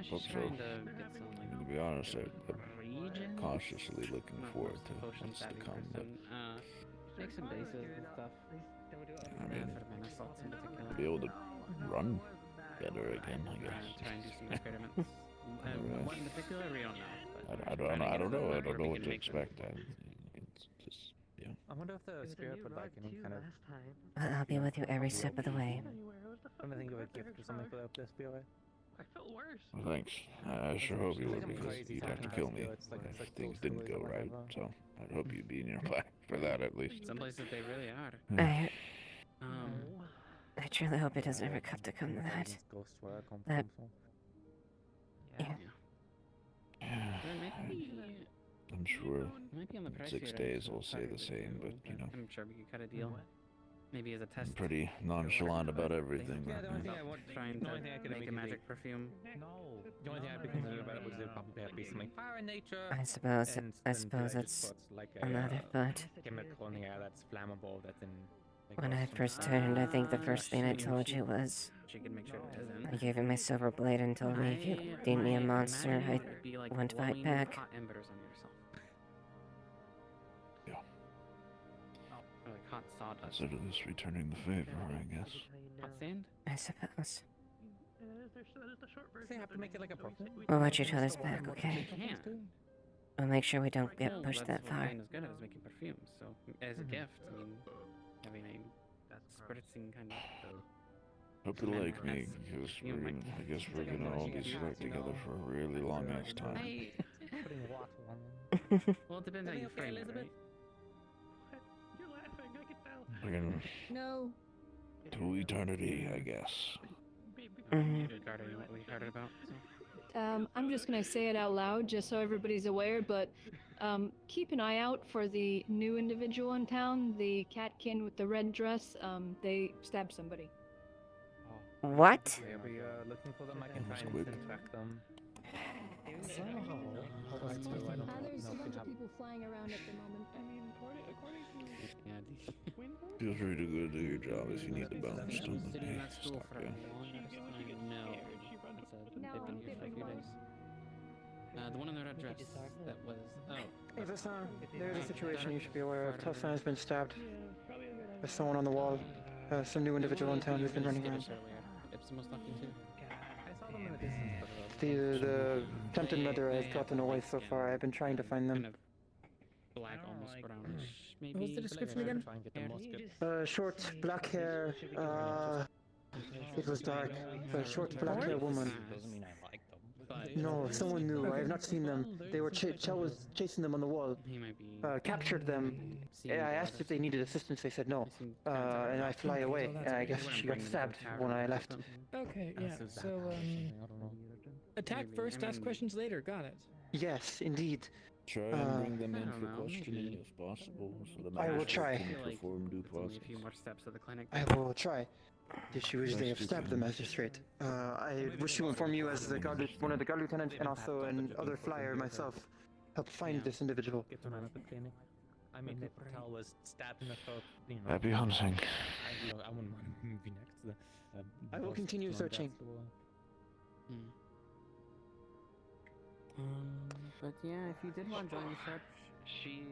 Speaker 22: She's
Speaker 19: Hope so.
Speaker 22: trying to get some
Speaker 19: I'm
Speaker 22: like
Speaker 19: gonna be honest, I'm
Speaker 22: regions.
Speaker 19: cautiously looking
Speaker 22: Not
Speaker 19: forward
Speaker 22: most
Speaker 19: to
Speaker 22: potion
Speaker 19: what's to
Speaker 22: savvy
Speaker 19: come. But
Speaker 22: person. Make some bases and stuff.
Speaker 19: I mean, be able to run better again, I guess.
Speaker 22: Try and do some experiments. What in particular, we don't know.
Speaker 19: I don't know. I don't know what to expect. It's just, yeah.
Speaker 17: I wonder if the spirit would like any kind of.
Speaker 1: I'll be with you every step of the way.
Speaker 17: I'm gonna think of a gift or something for the spirit.
Speaker 15: I felt worse.
Speaker 19: Well, thanks. I sure hope you would, because you'd have to kill me if things didn't go right. So I hope you'd be in your back for that at least.
Speaker 22: Some places they really are.
Speaker 1: I truly hope it doesn't ever have to come to that. That. Yeah.
Speaker 19: I'm sure
Speaker 22: Might be on the
Speaker 19: 6 days will say the same, but you know.
Speaker 22: I'm sure we could cut a deal. Maybe as a test.
Speaker 19: I'm pretty nonchalant about everything.
Speaker 22: Yeah, the only thing I want trying to make a magic perfume.
Speaker 17: No. The only thing I'd be thinking about it was it'd probably be something fire in nature.
Speaker 1: I suppose
Speaker 17: just
Speaker 1: it's
Speaker 17: put, like
Speaker 1: another thought.
Speaker 17: Chemical in the air that's flammable that then.
Speaker 1: When I first turned, I think the first thing I told you was
Speaker 22: She can make sure it isn't.
Speaker 1: I gave you my silver blade and told me if you deemed me a monster, I wouldn't fight back.
Speaker 22: Hot embers on yourself.
Speaker 19: Yeah.
Speaker 22: Or like hot sawdust.
Speaker 19: Consider this returning the favor, I guess.
Speaker 22: Hot sand?
Speaker 1: I suppose.
Speaker 17: They have to make it like a perfume.
Speaker 1: We'll watch each other's back, okay?
Speaker 22: You can't.
Speaker 1: We'll make sure we don't get
Speaker 22: Well,
Speaker 1: pushed that
Speaker 22: that's
Speaker 1: far.
Speaker 22: what Wayne is good at, is making perfumes. So as a gift, I mean, having a spritzing kind of.
Speaker 19: Hope you like me, because I guess we're gonna all be stuck together for a really long ass time.
Speaker 17: Putting water on them.
Speaker 22: Well, it depends how you frame it, right?
Speaker 15: You're laughing, I can tell.
Speaker 19: We're gonna
Speaker 12: No.
Speaker 19: to eternity, I guess.
Speaker 22: Ricardo, you know what we heard about?
Speaker 5: I'm just going to say it out loud just so everybody's aware, but keep an eye out for the new individual in town, the catkin with the red dress. They stabbed somebody.
Speaker 1: What?
Speaker 17: We'll be looking for them. I can try and track them. So, hold on, so I don't
Speaker 5: There's
Speaker 17: know
Speaker 5: a
Speaker 17: if we
Speaker 5: bunch
Speaker 17: have.
Speaker 5: of people flying around at the moment.
Speaker 15: I mean, according to
Speaker 19: Feel free to go do your job if you need to bounce. Don't let me stop you.
Speaker 22: No. They've been here for a few days. The one in the red dress that was. Oh.
Speaker 18: Hey, Vassan, there's a situation you should be aware of. Tough has been stabbed. There's someone on the wall. Some new individual in town who's been running around.
Speaker 22: It's most lucky too.
Speaker 17: I saw them in the distance, but
Speaker 18: The tempted mother has gotten away so far. I've been trying to find them.
Speaker 22: Black, almost brownish. Maybe.
Speaker 18: What was the description again?
Speaker 17: try and get them musket.
Speaker 18: Short, black hair. It was dark. A short, black hair woman.
Speaker 17: Doesn't mean I like them.
Speaker 18: No, someone new. I have not seen them. They were Chell was chasing them on the wall.
Speaker 22: He might be.
Speaker 18: Captured them. I asked if they needed assistance. They said no. And I fly away. And I guess she got stabbed when I left.
Speaker 11: Okay, yeah. So, attack first, ask questions later. Got it.
Speaker 18: Yes, indeed.
Speaker 19: Try and bring them in for questioning if possible, so the
Speaker 18: I will
Speaker 19: magistrate
Speaker 18: try.
Speaker 19: can perform due
Speaker 22: Only
Speaker 19: process.
Speaker 22: a few more steps to the clinic.
Speaker 18: I will try. She wish they have stabbed the magistrate. I wish to inform you as the guard, one of the guard lieutenants and also an other flyer myself. Help find this individual.
Speaker 17: Get them out of the clinic. I mean, if Patel was stabbed in the throat, you know.
Speaker 19: Happy hunting.
Speaker 17: I wouldn't mind moving next to the.
Speaker 18: I will continue searching.
Speaker 22: But yeah, if you did want to join the search, she.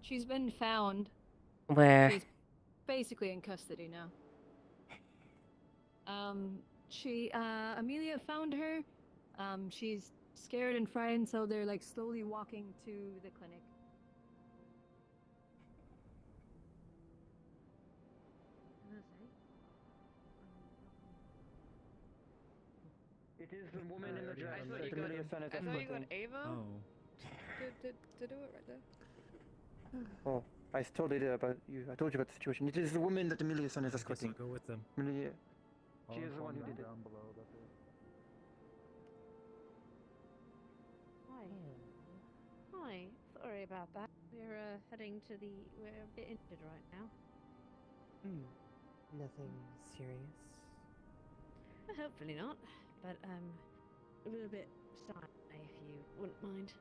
Speaker 5: She's been found.
Speaker 1: Where?
Speaker 5: She's basically in custody now. Amelia found her. She's scared and frightened, so they're like slowly walking to the clinic.
Speaker 18: It is the woman in the dress.
Speaker 2: I thought you got Ava
Speaker 19: Oh.
Speaker 2: to do it right there.
Speaker 18: Oh, I totally did, but I told you about the situation. It is the woman that Amelia's son is escorting.
Speaker 15: Go with them.
Speaker 18: Amelia, she is the one who did it.
Speaker 2: Hi. Hi. Sorry about that. We're heading to the. We're a bit injured right now.
Speaker 6: Nothing serious.
Speaker 2: Hopefully not. But a little bit shy, if you wouldn't mind.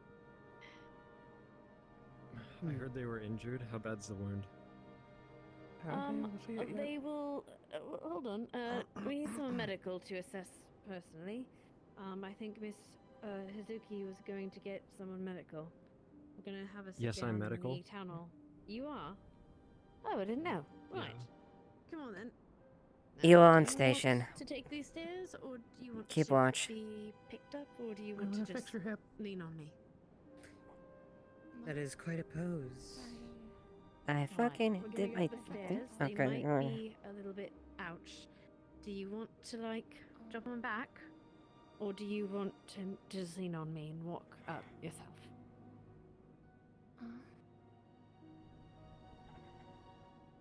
Speaker 15: I heard they were injured. How bad's the wound?
Speaker 2: They will. Hold on. We need some medical to assess personally. I think Miss Hazuki was going to get someone medical. We're gonna have a sit
Speaker 15: Yes,
Speaker 2: down
Speaker 15: I'm
Speaker 2: in
Speaker 15: medical.
Speaker 2: the town hall. You are? Oh, I didn't know. Right.
Speaker 15: Yeah.
Speaker 2: Come on then.
Speaker 1: You
Speaker 2: Do
Speaker 1: on
Speaker 2: you
Speaker 1: station.
Speaker 2: want to take these stairs, or do you want
Speaker 1: Keep
Speaker 2: to
Speaker 1: watch.
Speaker 2: be picked up, or do you want
Speaker 11: I'm
Speaker 2: to
Speaker 11: gonna
Speaker 2: just
Speaker 11: fix your hip.
Speaker 2: lean on me?
Speaker 6: That is quite a pose.
Speaker 1: I fucking
Speaker 2: We're
Speaker 1: did
Speaker 2: going
Speaker 1: my.
Speaker 2: up the stairs.
Speaker 1: Okay,
Speaker 2: They might
Speaker 1: alright.
Speaker 2: be a little bit ouch. Do you want to like drop them back, or do you want to just lean on me and walk up yourself?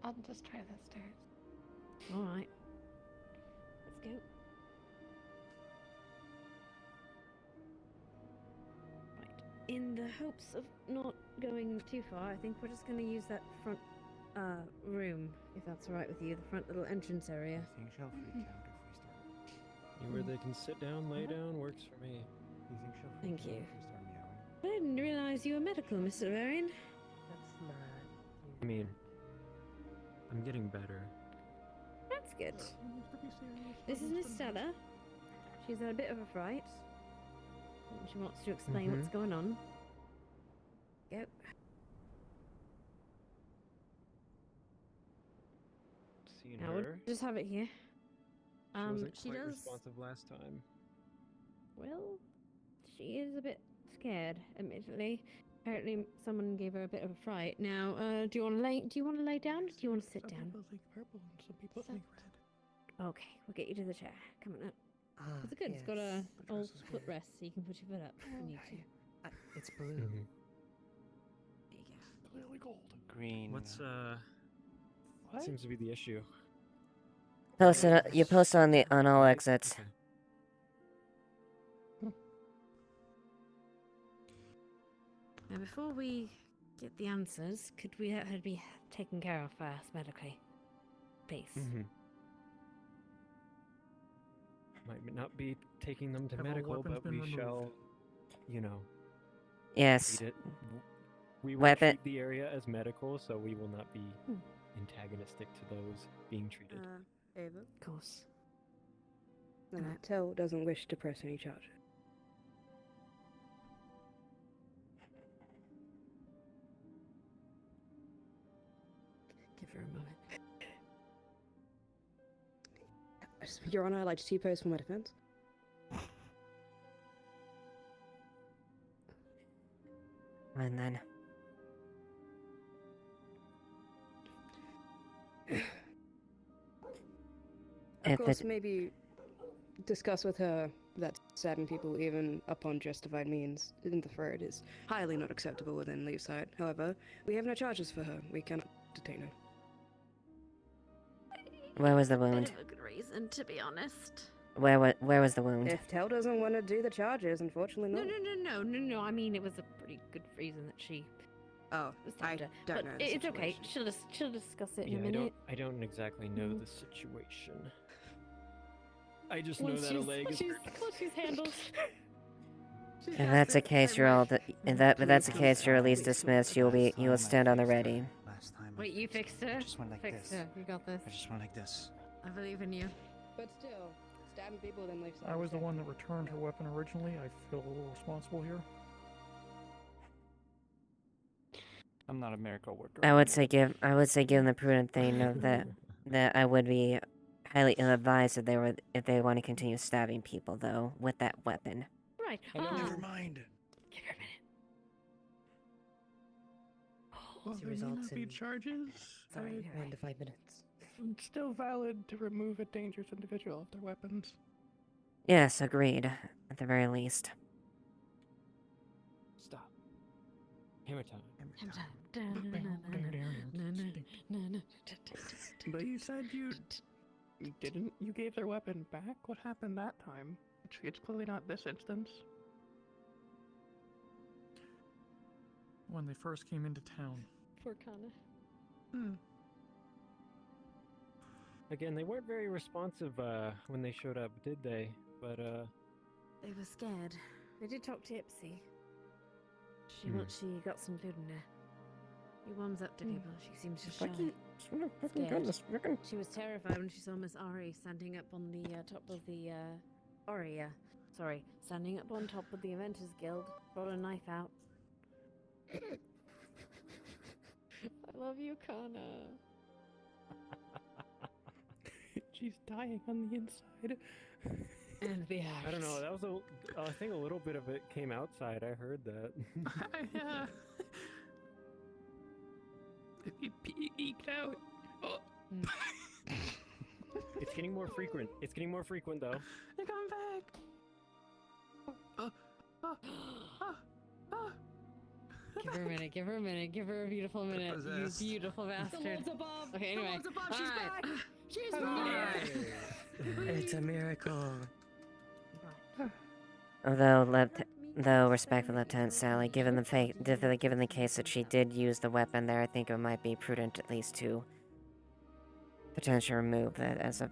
Speaker 20: I'll just try the stairs.
Speaker 2: All right. Let's go. Right. In the hopes of not going too far, I think we're just going to use that front room, if that's all right with you, the front little entrance area.
Speaker 19: I think she'll freak out if we start.
Speaker 15: Anywhere they can sit down, lay down, works for me.
Speaker 19: You think she'll freak
Speaker 2: Thank
Speaker 19: out
Speaker 2: you.
Speaker 19: if we start meowing?
Speaker 2: I didn't realize you were medical, Mr. Varian.
Speaker 6: That's not.
Speaker 15: I mean, I'm getting better.
Speaker 2: That's good. This is Miss Stella. She's had a bit of a fright. And she wants to explain what's going on. Yep.
Speaker 15: Seen
Speaker 2: Now we'll
Speaker 15: her.
Speaker 2: just have it here.
Speaker 15: She wasn't
Speaker 2: She
Speaker 15: quite
Speaker 2: does.
Speaker 15: responsive last time.
Speaker 2: Well, she is a bit scared, admittedly. Apparently, someone gave her a bit of a fright. Now, do you want to lay? Do you want to lay down? Or do you want to sit down?
Speaker 11: People think purple and some people think red.
Speaker 2: Okay, we'll get you to the chair. Come on up.
Speaker 6: Ah,
Speaker 2: It's good. It's got a old footrest, so you can put your foot up if you need to.
Speaker 6: It's blue.
Speaker 2: There you go.
Speaker 11: Clearly gold.
Speaker 19: Green.
Speaker 15: What seems to be the issue?
Speaker 1: Post it. You post on all exits.
Speaker 15: Okay.
Speaker 2: Now, before we get the answers, could we have her be taken care of first medically, please?
Speaker 15: Might not be taking them to
Speaker 11: Have all
Speaker 15: medical,
Speaker 11: weapons
Speaker 15: but
Speaker 11: been
Speaker 15: we
Speaker 11: removed?
Speaker 15: shall, you know,
Speaker 1: Yes.
Speaker 15: treat it. We will
Speaker 1: Weapon.
Speaker 15: treat the area as medical, so we will not be antagonistic to those being treated.
Speaker 2: Ava? Of course.
Speaker 21: Tell doesn't wish to press any charges.
Speaker 2: Give her a moment.
Speaker 21: Your Honor, I'd like to T-pose for my defense.
Speaker 1: And then.
Speaker 21: Of course, maybe discuss with her that stabbing people, even upon justified means, in the throat is highly not acceptable within Leaveside. However, we have no charges for her. We cannot detain her.
Speaker 1: Where was the wound?
Speaker 2: Bit of a good reason, to be honest.
Speaker 1: Where was the wound?
Speaker 21: If Tell doesn't want to do the charges, unfortunately not.
Speaker 2: No. I mean, it was a pretty good reason that she.
Speaker 21: Oh, I
Speaker 2: stabbed her.
Speaker 21: don't
Speaker 2: But
Speaker 21: know the
Speaker 2: it's okay.
Speaker 21: situation.
Speaker 2: She'll discuss it in
Speaker 15: Yeah,
Speaker 2: a minute.
Speaker 15: I don't exactly know the situation. I just know
Speaker 2: Once
Speaker 15: that a leg is.
Speaker 2: once she's handled.
Speaker 1: If that's the case, you're all. If that's the case, you're at least dismissed. You will stand on the ready.
Speaker 19: Last time.
Speaker 2: Wait, you fixed her?
Speaker 19: Just went like
Speaker 2: Fixed
Speaker 19: this.
Speaker 2: her. You got this.
Speaker 19: I just went like this.
Speaker 2: I believe in you.
Speaker 21: But still, stabbing people then Leaveside.
Speaker 11: I was the one that returned her weapon originally. I feel a little responsible here. I'm not a miracle worker.
Speaker 1: I would say given the prudent thing of that I would be highly ill-advised if they want to continue stabbing people though with that weapon.
Speaker 2: Right.
Speaker 11: Never mind.
Speaker 2: Give her a minute.
Speaker 11: Well,
Speaker 6: She
Speaker 11: there may
Speaker 6: results
Speaker 11: not be
Speaker 6: in-
Speaker 11: charges.
Speaker 6: Sorry, 1 to 5 minutes.
Speaker 11: It's still valid to remove a dangerous individual of their weapons.
Speaker 1: Yes, agreed. At the very least.
Speaker 15: Stop. Hammer time.
Speaker 11: But you said you didn't. You gave their weapon back. What happened that time? It's clearly not this instance. When they first came into town.
Speaker 2: Poor Connor.
Speaker 15: Again, they weren't very responsive when they showed up, did they? But
Speaker 2: They were scared. They did talk to Ipsy. She got some food in there. He warms up to people. She seems to shy. Scared. She was terrified when she saw Miss Ari standing up on the top of the standing up on top of the Inventors Guild, brought a knife out. I love you, Connor.
Speaker 11: She's dying on the inside.
Speaker 2: And the out.
Speaker 15: I don't know. That was I think a little bit of it came outside. I heard that.
Speaker 11: It eked out. Oh.
Speaker 15: It's getting more frequent. It's getting more frequent though.
Speaker 11: They're coming back.
Speaker 2: Give her a minute, give her a minute, give her a beautiful minute, you
Speaker 11: Possessed.
Speaker 2: beautiful bastard.
Speaker 20: The Lord's above.
Speaker 2: Okay, anyway.
Speaker 20: The Lord's above. She's
Speaker 2: Alright.
Speaker 20: back. She's
Speaker 2: Alright.
Speaker 20: back.
Speaker 6: It's a miracle.
Speaker 1: Though respectful Lieutenant Sally, given the case that she did use the weapon there, I think it might be prudent at least to potentially remove that as a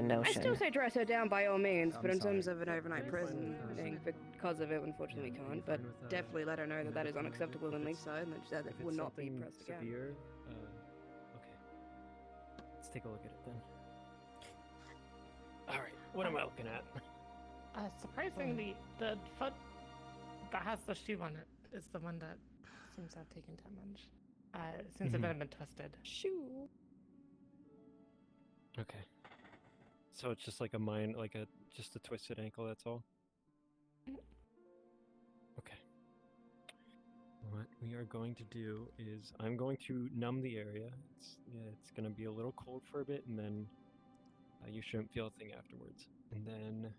Speaker 1: notion.
Speaker 21: I still say dress her down by all means, but in
Speaker 1: sorry.
Speaker 21: terms of an overnight prison thing, because of it, unfortunately we can't. But definitely let her know that that is unacceptable in Lakeside, and that it will not be
Speaker 15: something
Speaker 21: pressed again.
Speaker 15: severe, okay. Let's take a look at it then. All right, what am I looking at?
Speaker 9: Surprisingly, the foot that has the shoe on it is the one that seems to have taken damage. Since it
Speaker 15: Mhm.
Speaker 9: had been twisted.
Speaker 21: Shoe.
Speaker 15: Okay. So it's just like just a twisted ankle. That's all. Okay. What we are going to do is I'm going to numb the area. It's going to be a little cold for a bit, and then you shouldn't feel a thing afterwards. And then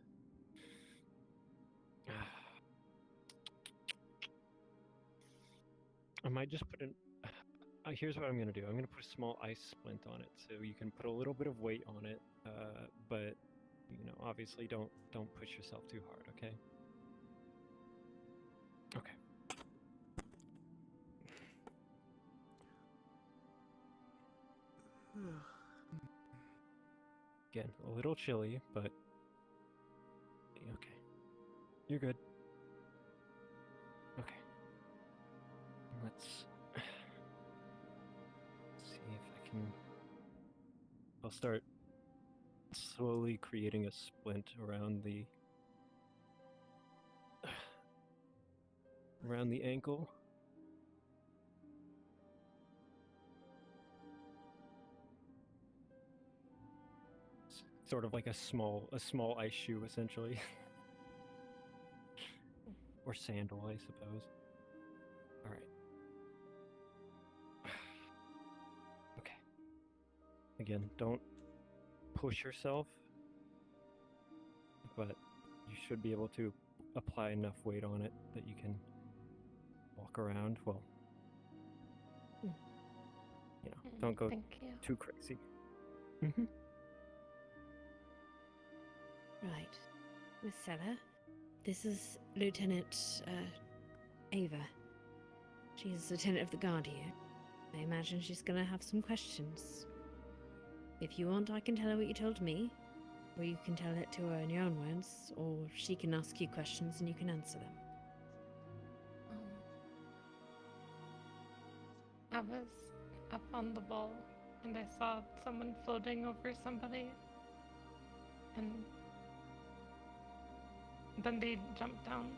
Speaker 15: I might just put an. Here's what I'm gonna do. I'm gonna put a small ice splint on it, so you can put a little bit of weight on it, but obviously don't push yourself too hard. Okay. Okay. Again, a little chilly, but okay. You're good. Okay. Let's see if I can. I'll start slowly creating a splint around the ankle. Sort of like a small ice shoe, essentially. Or sandal, I suppose. All right. Okay. Again, don't push yourself, but you should be able to apply enough weight on it that you can walk around. Well, don't go
Speaker 9: Thank you.
Speaker 15: too crazy.
Speaker 2: Right. Miss Seller, this is Lieutenant Ava. She's Lieutenant of the Guard here. I imagine she's gonna have some questions. If you want, I can tell her what you told me, or you can tell it to her in your own words, or she can ask you questions and you can answer them.
Speaker 9: I was up on the ball and I saw someone floating over somebody, and then they jumped down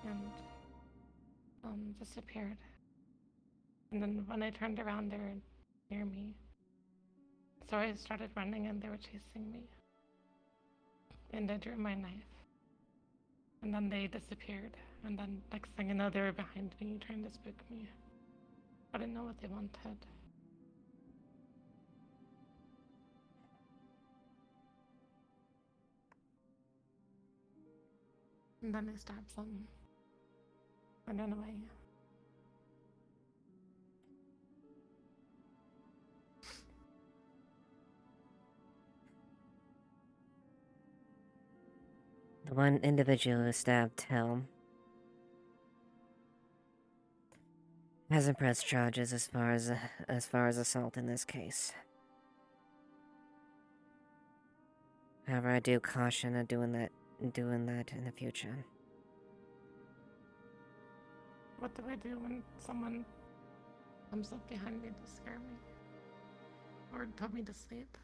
Speaker 9: and disappeared. And then when I turned around, they were near me. So I started running and they were chasing me. And I drew my knife. And then they disappeared. And then next thing I know, they were behind me trying to spook me. I didn't know what they wanted. And then I stabbed them. And ran away.
Speaker 1: The one individual who stabbed Helm hasn't pressed charges as far as assault in this case. However, I do caution of doing that in the future.
Speaker 9: What do I do when someone comes up behind me to scare me? Or put me to sleep?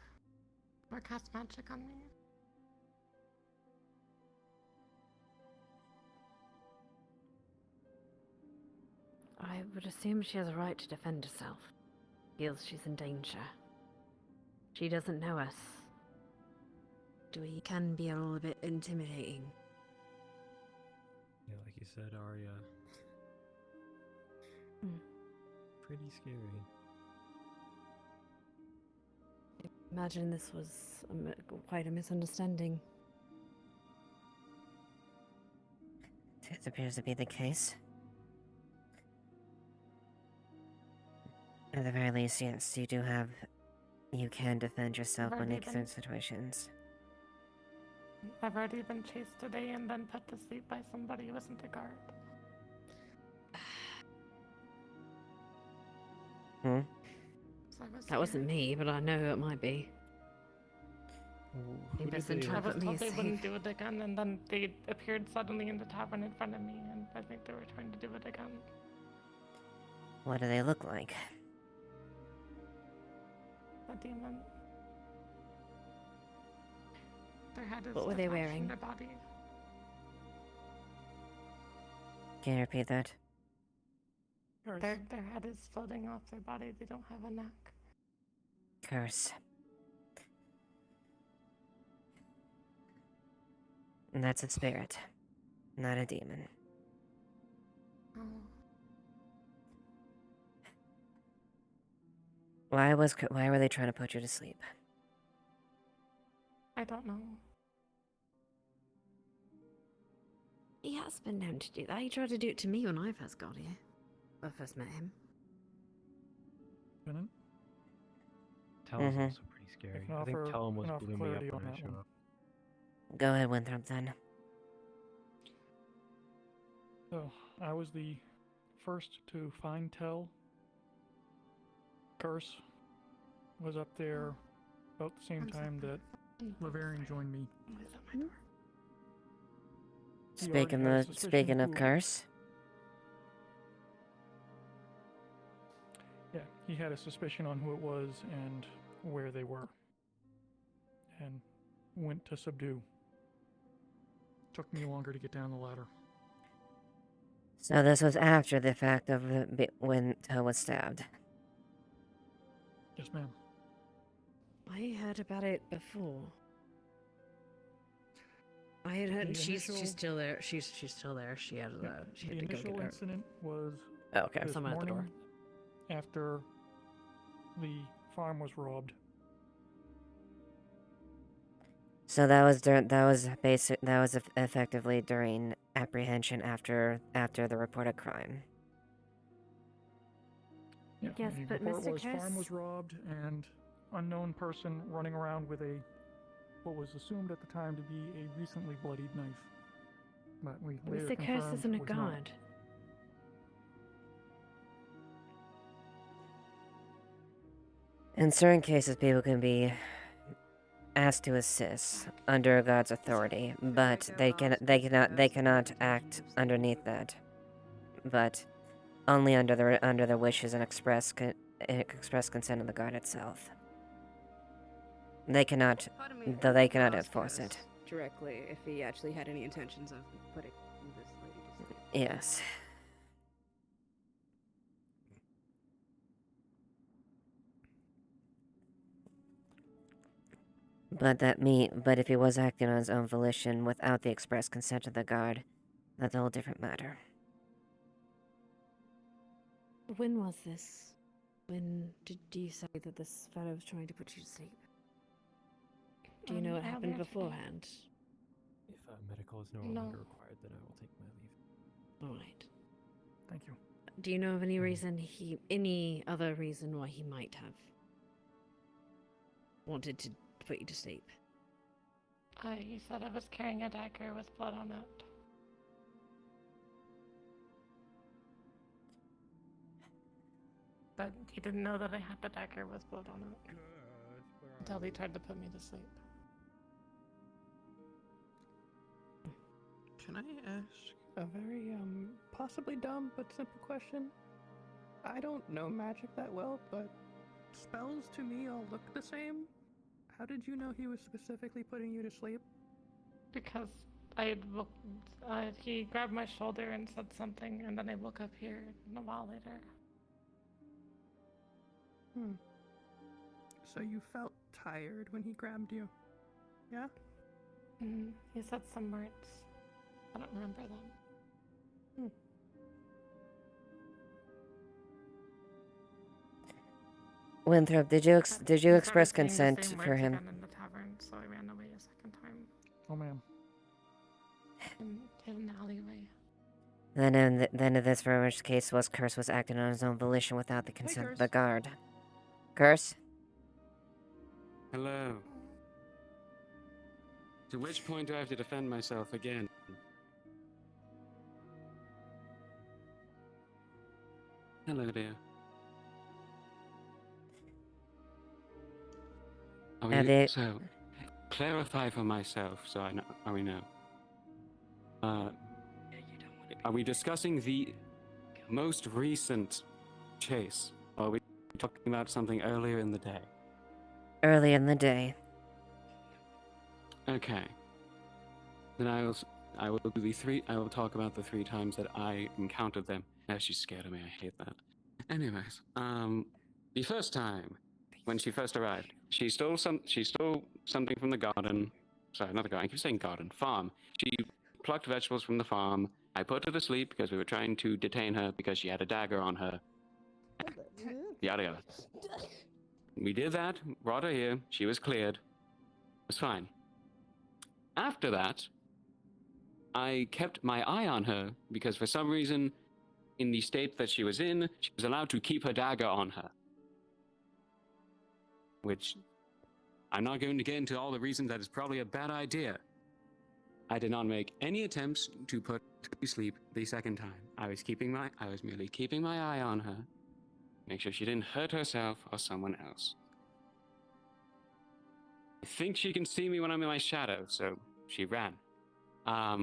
Speaker 9: Or cast magic on me?
Speaker 2: I would assume she has a right to defend herself. Feels she's in danger. She doesn't know us. We can be a little bit intimidating.
Speaker 15: Yeah, like you said, Arya. Pretty scary.
Speaker 2: Imagine this was quite a misunderstanding.
Speaker 1: It appears to be the case. At the very least, yes, you can defend yourself when in certain situations.
Speaker 9: I've already been chased today and then put to sleep by somebody who wasn't a guard.
Speaker 1: Hmm?
Speaker 9: So
Speaker 2: That wasn't me, but I know who it might be.
Speaker 11: Who did they?
Speaker 9: I was told they wouldn't do it again, and then they appeared suddenly in the tavern in front of me, and I think they were trying to do it again.
Speaker 1: What do they look like?
Speaker 9: A demon. Their head is
Speaker 2: What were they
Speaker 9: detached from
Speaker 2: wearing?
Speaker 9: their body.
Speaker 1: Can you repeat that?
Speaker 9: Their head is floating off their body. They don't have a neck.
Speaker 1: Curse. And that's a spirit, not a demon.
Speaker 9: Oh.
Speaker 1: Why were they trying to put you to sleep?
Speaker 9: I don't know.
Speaker 2: He has been known to do that. He tried to do it to me when I first got here. When I first met him.
Speaker 11: Lieutenant?
Speaker 15: Talon's also pretty scary. I think Talon was blew me up
Speaker 11: clarity
Speaker 15: when
Speaker 11: on
Speaker 15: I
Speaker 11: that
Speaker 15: showed
Speaker 11: one.
Speaker 15: up.
Speaker 1: Go ahead, Winthrop, then.
Speaker 11: So, I was the first to find Tell. Curse was up there about the same time that Lavarian joined me. He already
Speaker 1: Speaking
Speaker 11: had a
Speaker 1: of
Speaker 11: suspicion who-
Speaker 1: curse,
Speaker 11: Yeah, he had a suspicion on who it was and where they were. And went to subdue. Took me longer to get down the ladder.
Speaker 1: so this was after the fact of when Toe was stabbed.
Speaker 11: Yes, ma'am.
Speaker 2: I heard about it before. I had heard
Speaker 11: The
Speaker 2: she's
Speaker 11: initial-
Speaker 2: still there. She's still there. She had she had
Speaker 11: The
Speaker 2: to go
Speaker 11: initial
Speaker 2: get her.
Speaker 11: incident was
Speaker 1: Okay.
Speaker 11: this
Speaker 2: Someone at the door.
Speaker 11: morning after the farm was robbed.
Speaker 1: So that was effectively during apprehension after the reported crime.
Speaker 11: Yeah,
Speaker 2: Yes,
Speaker 11: the
Speaker 2: but
Speaker 11: report
Speaker 2: Mr.
Speaker 11: was farm
Speaker 2: Curse-
Speaker 11: was robbed and unknown person running around with what was assumed at the time to be a recently bloodied knife. But we later
Speaker 2: Mr. Curse
Speaker 11: confirmed
Speaker 2: isn't a
Speaker 11: was not.
Speaker 2: guard.
Speaker 1: In certain cases, people can be asked to assist under a god's authority, but they cannot act underneath that. But only under their wishes and express consent of the god itself. They cannot enforce it.
Speaker 21: Directly, if he actually had any intentions of putting this lady to sleep.
Speaker 1: Yes. But if he was acting on his own volition without the express consent of the guard, that's a whole different matter.
Speaker 2: When was this? When did you say that this fellow was trying to put you to sleep? Do you know what happened
Speaker 9: Earlier today.
Speaker 2: beforehand?
Speaker 15: If medical is no
Speaker 9: No.
Speaker 15: longer required, then I will take my leave.
Speaker 2: All right.
Speaker 11: Thank you.
Speaker 2: Do you know of any reason any other reason why he might have wanted to put you to sleep?
Speaker 9: He said I was carrying a dagger with blood on it. But he didn't know that I had the dagger with blood on it. Until he tried to put me to sleep.
Speaker 11: Can I ask a very, possibly dumb but simple question? I don't know magic that well, but spells to me all look the same. How did you know he was specifically putting you to sleep?
Speaker 9: Because he grabbed my shoulder and said something, and then I woke up here a while later.
Speaker 11: So you felt tired when he grabbed you? Yeah?
Speaker 9: He said some words. I don't remember them.
Speaker 1: Winthrop, did you
Speaker 9: He
Speaker 1: express
Speaker 9: started saying the
Speaker 1: consent
Speaker 9: same
Speaker 1: for
Speaker 9: words
Speaker 1: him?
Speaker 9: again in the tavern, so I ran away a second time.
Speaker 11: Oh, man.
Speaker 9: In an alleyway.
Speaker 1: Then in this very much case Curse was acting on his own volition without the consent of the guard. Curse?
Speaker 7: Hello. To which point do I have to defend myself again? Hello, dear. So, clarify for myself so we know. Are we discussing the most recent chase? Or are we talking about something earlier in the day?
Speaker 1: Early in the day.
Speaker 7: Okay. Then I will talk about the 3 times that I encountered them. Now she's scared of me, I hate that. Anyways, the first time, when she first arrived, she stole something from the garden. Sorry, not the garden, I keep saying garden, farm. She plucked vegetables from the farm. I put her to sleep because we were trying to detain her because she had a dagger on her. Yada yada. We did that, brought her here, she was cleared. It was fine. After that, I kept my eye on her because for some reason, in the state that she was in, she was allowed to keep her dagger on her. Which, I'm not going to get into all the reasons that is probably a bad idea. I did not make any attempts to put her to sleep the second time. I was merely keeping my eye on her, make sure she didn't hurt herself or someone else. I think she can see me when I'm in my shadow, so she ran. I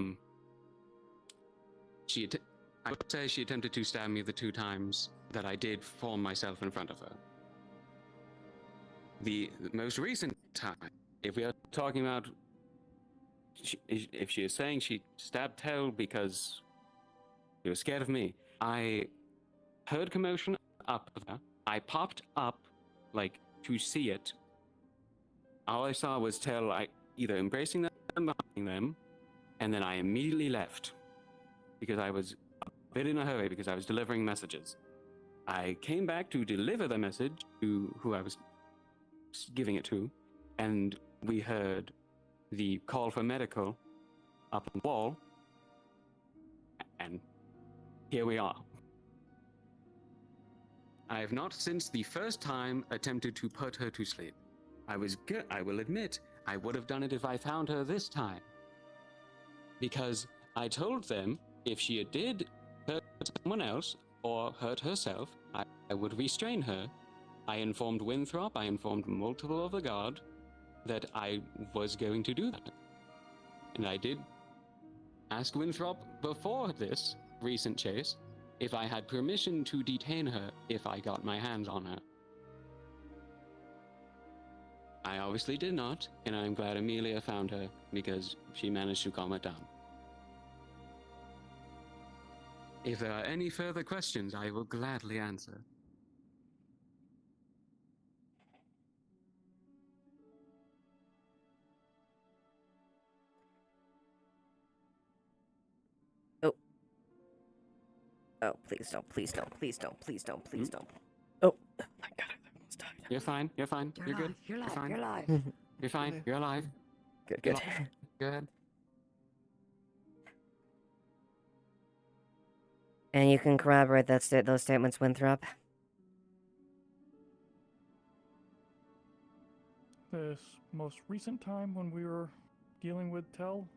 Speaker 7: would say she attempted to stab me the 2 times that I did form myself in front of her. The most recent time, if we are talking about, if she is saying she stabbed Tell because she was scared of me, I heard commotion up there. I popped up, to see it. All I saw was Tell either embracing them or behind them, and then I immediately left because I was a bit in a hurry because I was delivering messages. I came back to deliver the message to who I was giving it to, and we heard the call for medical up on the wall, and here we are. I have not since the first time attempted to put her to sleep. I will admit, I would have done it if I found her this time. Because I told them if she did hurt someone else or hurt herself, I would restrain her. I informed Winthrop, I informed multiple of the guard that I was going to do that. And I did ask Winthrop before this recent chase if I had permission to detain her if I got my hands on her. I obviously did not, and I'm glad Amelia found her because she managed to calm it down. If there are any further questions, I will gladly answer.
Speaker 1: Oh, please don't, please don't, please don't, please don't, please don't.
Speaker 7: Oh, my God, I almost died. You're fine. You're fine. You're good.
Speaker 21: You're alive.
Speaker 7: fine.
Speaker 21: You're alive.
Speaker 7: You're fine. You're alive.
Speaker 1: Good,
Speaker 7: You're
Speaker 1: good.
Speaker 7: alive. Good.
Speaker 1: And you can corroborate those statements, Winthrop?
Speaker 3: This most recent time when we were dealing with Tell,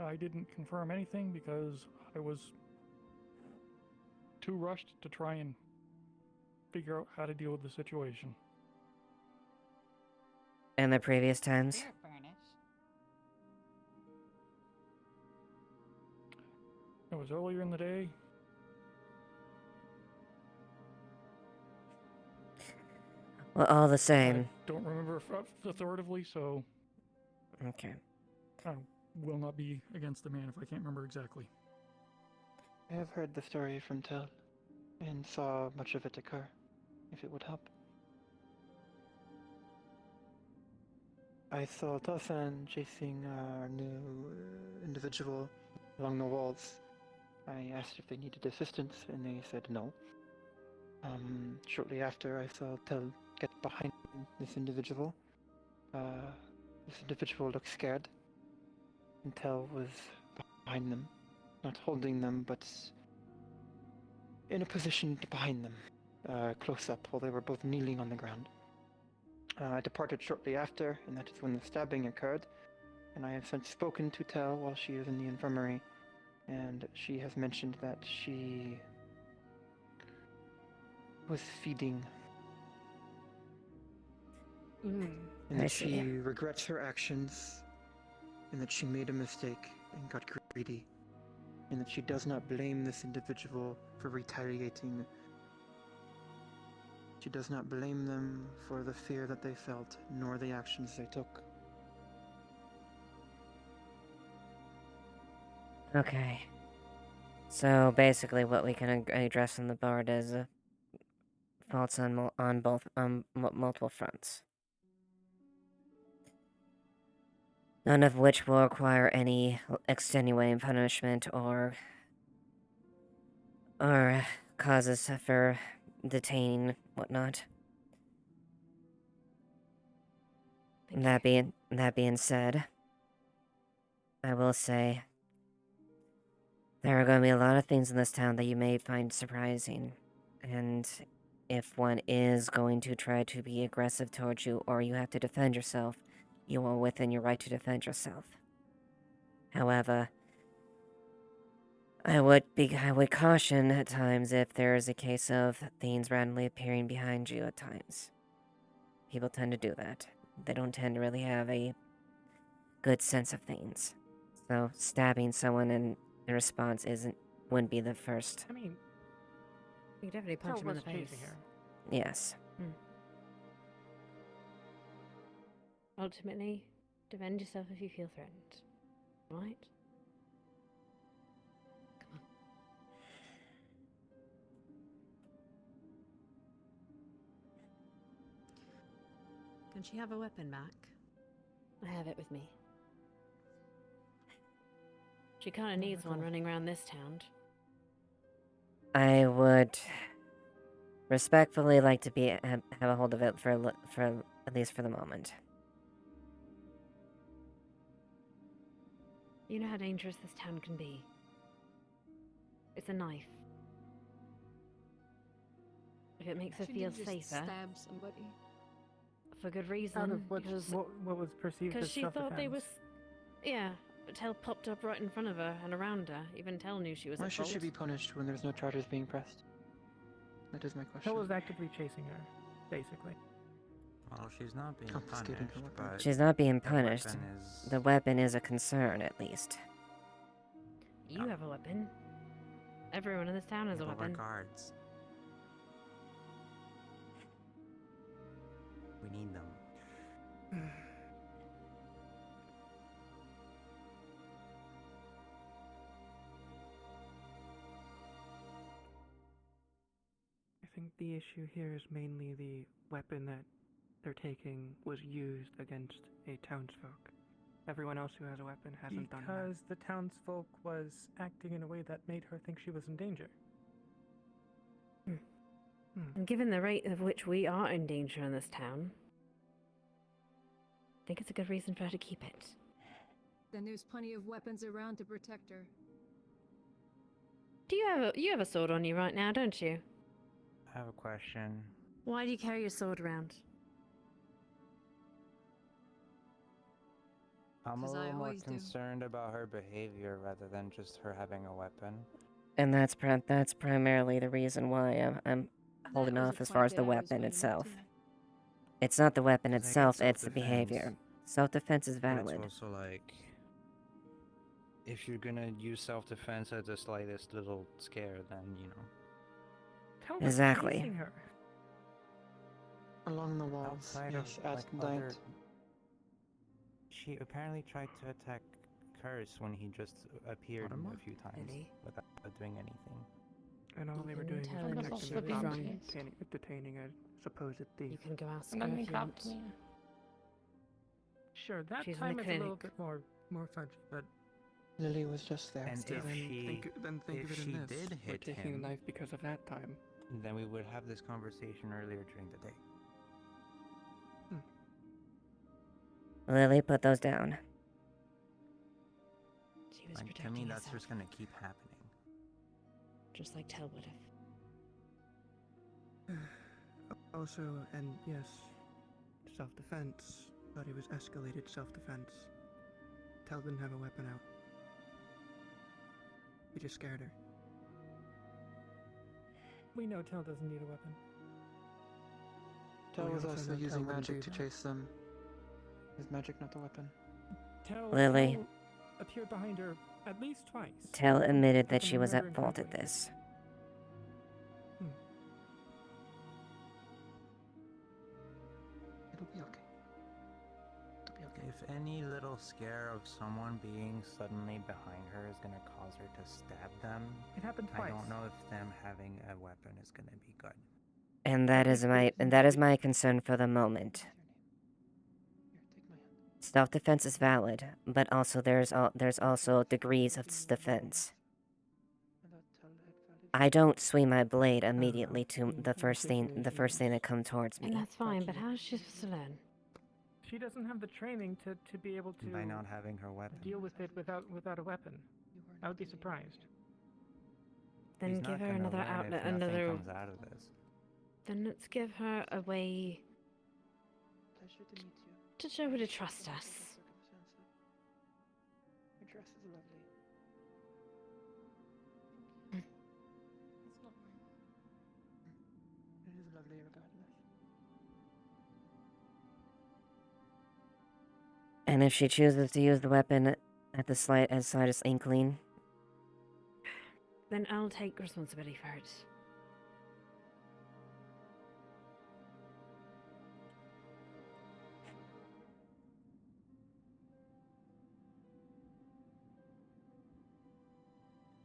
Speaker 3: I didn't confirm anything because I was too rushed to try and figure out how to deal with the situation.
Speaker 1: And the previous times?
Speaker 3: It was earlier in the day.
Speaker 1: Well, all the same.
Speaker 3: I don't remember authoritatively, so
Speaker 1: Okay.
Speaker 3: I will not be against the man if I can't remember exactly.
Speaker 18: I have heard the story from Tell, and saw much of it occur, if it would help. I saw Tosan chasing our new individual along the walls. I asked if they needed assistance, and they said no. Shortly after, I saw Tell get behind this individual. This individual looked scared, and Tell was behind them. Not holding them, but in a position behind them, close up, while they were both kneeling on the ground. I departed shortly after, and that is when the stabbing occurred. And I have since spoken to Tell while she is in the infirmary, and she has mentioned that she was feeding, and
Speaker 1: I
Speaker 18: that
Speaker 1: see.
Speaker 18: she regrets her actions, and that she made a mistake and got greedy, and that she does not blame this individual for retaliating. She does not blame them for the fear that they felt, nor the actions they took.
Speaker 1: Okay. So basically, what we can address in the board is faults on both multiple fronts. None of which will require any extenuating punishment or causes for detaining whatnot. That being said, I will say there are going to be a lot of things in this town that you may find surprising, and if one is going to try to be aggressive towards you or you have to defend yourself, you are within your right to defend yourself. However, I would caution at times if there is a case of things randomly appearing behind you at times. People tend to do that. They don't tend to really have a good sense of things. So stabbing someone in response wouldn't be the first.
Speaker 2: I mean, you could definitely punch him in the face.
Speaker 1: Yes.
Speaker 2: Ultimately, defend yourself if you feel threatened. Right? Come on.
Speaker 14: Can she have a weapon back?
Speaker 2: I have it with me. She kind of needs one running around this town.
Speaker 1: I would respectfully like to have a hold of it for at least for the moment.
Speaker 2: You know how dangerous this town can be. It's a knife. If it makes her
Speaker 14: She
Speaker 2: feel
Speaker 14: did just
Speaker 2: safer,
Speaker 14: stab somebody.
Speaker 2: for good reason.
Speaker 11: Out of what was perceived
Speaker 2: Because
Speaker 11: as
Speaker 2: she thought they was,
Speaker 11: self-defense.
Speaker 2: yeah. But Tell popped up right in front of her and around her. Even Tell knew she was
Speaker 18: Why
Speaker 2: at
Speaker 18: should
Speaker 2: fault.
Speaker 18: she be punished when there's no charges being pressed? That is my question.
Speaker 11: Tell was actively chasing her, basically.
Speaker 23: Well, she's not being
Speaker 18: Confiscating
Speaker 23: punished,
Speaker 18: her weapon.
Speaker 23: but
Speaker 1: She's not being
Speaker 23: the
Speaker 1: punished.
Speaker 23: weapon is-
Speaker 1: The weapon is a concern, at least.
Speaker 2: You have a weapon. Everyone in this town has a
Speaker 23: Well, we're
Speaker 2: weapon.
Speaker 23: guards. We need them.
Speaker 11: I think the issue here is mainly the weapon that they're taking was used against a townsfolk. Everyone else who has a weapon hasn't done that. Because the townsfolk was acting in a way that made her think she was in danger.
Speaker 2: And given the rate of which we are in danger in this town, I think it's a good reason for her to keep it.
Speaker 5: Then there's plenty of weapons around to protect her.
Speaker 2: Do you have a sword on you right now, don't you?
Speaker 4: I have a question.
Speaker 2: Why do you carry your sword around?
Speaker 4: I'm a
Speaker 5: 'Cause I
Speaker 4: little more
Speaker 5: always do.
Speaker 4: concerned about her behavior rather than just her having a weapon.
Speaker 1: And that's primarily the reason why I'm holding
Speaker 5: was a
Speaker 1: off as
Speaker 5: point
Speaker 1: far as
Speaker 5: that
Speaker 1: the
Speaker 5: I was
Speaker 1: weapon
Speaker 5: making
Speaker 1: itself.
Speaker 5: too.
Speaker 1: It's not the weapon
Speaker 23: 'Cause I get
Speaker 1: itself, it's the
Speaker 23: self-defense,
Speaker 1: behavior. Self-defense is
Speaker 23: But it's
Speaker 1: valid.
Speaker 23: also like, if you're gonna use self-defense at the slightest little scare, then, you know.
Speaker 3: Tell
Speaker 1: Exactly.
Speaker 3: facing her.
Speaker 18: Along the walls.
Speaker 4: Outside
Speaker 18: Yes,
Speaker 4: of
Speaker 18: ask
Speaker 4: like
Speaker 18: Giant.
Speaker 4: other... She apparently tried to attack Curse when he just appeared
Speaker 18: Autumn?
Speaker 4: a few times
Speaker 2: Really?
Speaker 4: without doing anything.
Speaker 11: And all they were
Speaker 2: You
Speaker 11: doing
Speaker 2: can
Speaker 11: was
Speaker 2: tell him
Speaker 11: protecting
Speaker 2: she's
Speaker 11: the
Speaker 2: wrong.
Speaker 11: cops, detaining a supposed thief.
Speaker 2: You can go ask
Speaker 9: And
Speaker 2: her
Speaker 9: then he
Speaker 2: if you
Speaker 9: dropped
Speaker 2: want.
Speaker 9: me.
Speaker 11: Sure, that
Speaker 2: She's in
Speaker 11: time
Speaker 2: the
Speaker 11: is a little
Speaker 2: clinic.
Speaker 11: bit more fudgy, but
Speaker 18: Lily was just there.
Speaker 4: And
Speaker 11: still,
Speaker 4: if
Speaker 11: then
Speaker 4: she,
Speaker 11: think
Speaker 4: if
Speaker 11: of it
Speaker 4: she
Speaker 11: in this.
Speaker 4: did
Speaker 11: We're
Speaker 4: hit
Speaker 11: taking
Speaker 4: him,
Speaker 11: the knife because of that time.
Speaker 4: then we would have this conversation earlier during the day.
Speaker 1: Lily, put those down.
Speaker 2: She was
Speaker 4: Like, to
Speaker 2: protecting
Speaker 4: me, that's
Speaker 2: herself,
Speaker 4: just gonna keep happening.
Speaker 2: just like Tell would have.
Speaker 11: Also, and yes, self-defense, but it was escalated self-defense. Tell didn't have a weapon out. We just scared her. We know Tell doesn't need a weapon.
Speaker 18: Tell
Speaker 11: We
Speaker 18: was
Speaker 11: also
Speaker 18: also
Speaker 11: know Tell
Speaker 18: using
Speaker 11: wouldn't
Speaker 18: magic
Speaker 11: do
Speaker 18: to
Speaker 11: that.
Speaker 18: chase them. Is magic not a weapon?
Speaker 1: Lily.
Speaker 11: Tell appeared behind her at least twice.
Speaker 1: Tell admitted that
Speaker 11: I
Speaker 1: she was
Speaker 11: remember
Speaker 1: at fault at
Speaker 11: incorrectly.
Speaker 1: this.
Speaker 18: It'll be okay. It'll be okay.
Speaker 4: If any little scare of someone being suddenly behind her is gonna cause her to stab them,
Speaker 11: It happened
Speaker 4: I
Speaker 11: twice.
Speaker 4: don't know if them having a weapon is gonna be good.
Speaker 1: And that is my concern for the moment. Self-defense is valid, but also there's also degrees of defense. I don't swing my blade immediately to the first thing that comes towards
Speaker 2: And
Speaker 1: me.
Speaker 2: that's fine, but how is she supposed to learn?
Speaker 11: She doesn't have the training to be able to
Speaker 4: By not having her weapon.
Speaker 11: deal with it without a weapon. I would be surprised.
Speaker 2: Then
Speaker 4: She's
Speaker 2: give
Speaker 4: not
Speaker 2: her
Speaker 4: gonna
Speaker 2: another
Speaker 4: learn
Speaker 2: outlet,
Speaker 4: if nothing
Speaker 2: another.
Speaker 4: comes out of this.
Speaker 2: Then let's give her a way
Speaker 18: Pleasure to meet you.
Speaker 2: to show her to trust us.
Speaker 18: Your dress is lovely.
Speaker 9: It's not mine.
Speaker 18: It is lovely regardless.
Speaker 1: And if she chooses to use the weapon at the slightest inkling,
Speaker 2: Then I'll take responsibility for it.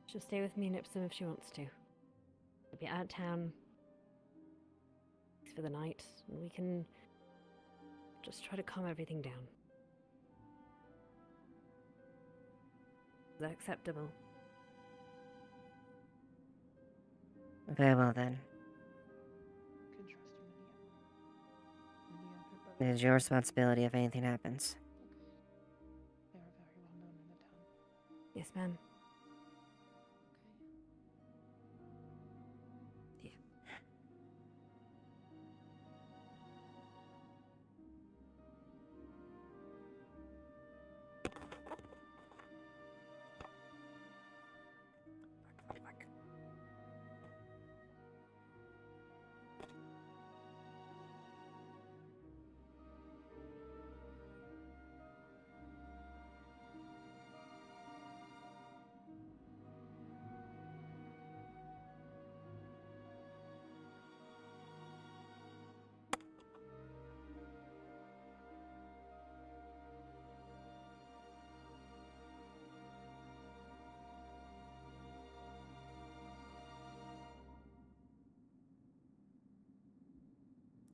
Speaker 2: She'll stay with me in Ipsum if she wants to. We'll be out of town for the night, and we can just try to calm everything down. Is that acceptable?
Speaker 1: very well then.
Speaker 18: You can trust Amelia.
Speaker 1: It is your responsibility if anything happens.
Speaker 18: They are very well known in the town.
Speaker 2: Yes, ma'am.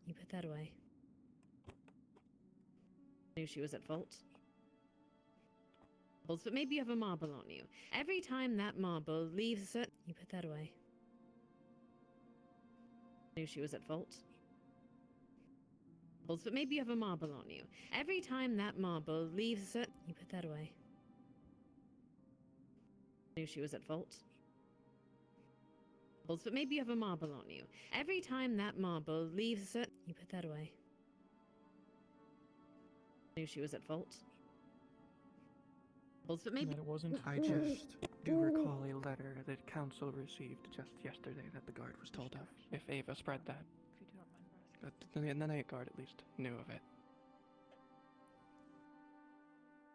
Speaker 2: You put that away. Knew she was at fault. But maybe you have a marble on you. Every time that marble leaves a certain... You put that away. Knew she was at fault. But maybe you have a marble on you. Every time that marble leaves a certain... You put that away. Knew she was at fault. But maybe you have a marble on you. Every time that marble leaves a certain... You put that away. Knew she was at fault. But maybe...
Speaker 3: That it wasn't.
Speaker 11: I just do recall a letter that council received just yesterday that the guard was told of. If Ava spread that. But the night guard at least knew of it.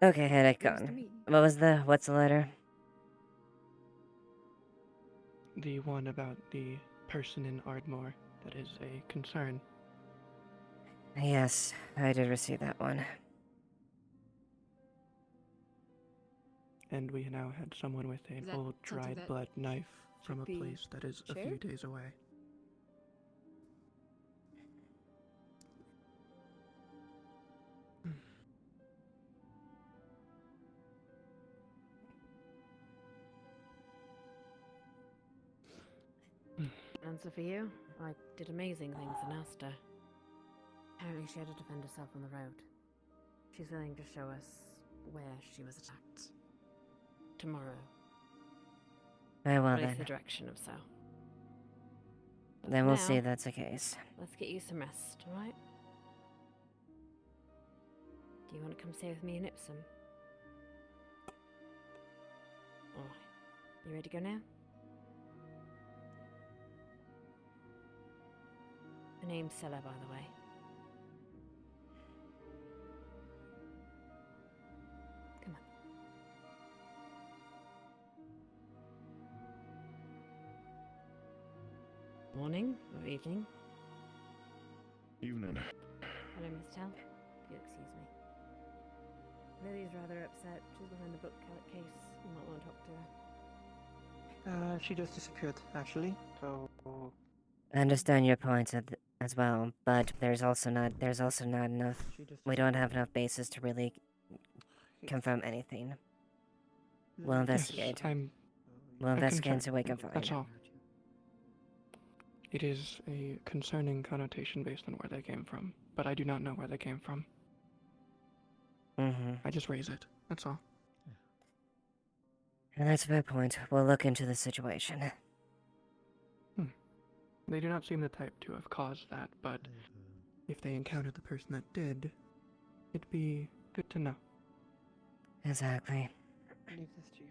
Speaker 1: Okay, headache gone. What's the letter?
Speaker 11: The one about the person in Ardmore that is a concern.
Speaker 1: Yes, I did receive that one.
Speaker 11: And we now had someone with an old dried blood knife from a place that is a few days away.
Speaker 2: Answer for you? I did amazing things in Asta. Apparently she had to defend herself on the road. She's willing to show us where she was attacked. Tomorrow.
Speaker 1: Very well
Speaker 2: What is
Speaker 1: then.
Speaker 2: the direction of so?
Speaker 1: Then we'll
Speaker 2: Now,
Speaker 1: see if that's the case.
Speaker 2: Let's get you some rest, alright? Do you want to come stay with me in Ipsum? Alright. You ready to go now? The name's Sella, by the way. Come on. Morning or evening?
Speaker 19: Evening.
Speaker 2: Hello, Miss Tell. If you'll excuse me. Lily's rather upset. She's behind the book case. You might want to talk to her.
Speaker 18: She just disappeared, actually. So
Speaker 1: I understand your point as well, but there's also not enough. We don't have enough basis to really confirm anything. We'll investigate.
Speaker 11: Yes,
Speaker 1: We'll investigate until we can find.
Speaker 11: That's all. It is a concerning connotation based on where they came from, but I do not know where they came from.
Speaker 1: Mm-hmm.
Speaker 11: I just raise it. That's all.
Speaker 1: And that's a fair point. We'll look into the situation.
Speaker 11: They do not seem the type to have caused that, but if they encountered the person that did, it'd be good to know.
Speaker 1: Exactly.
Speaker 18: I leave this to you.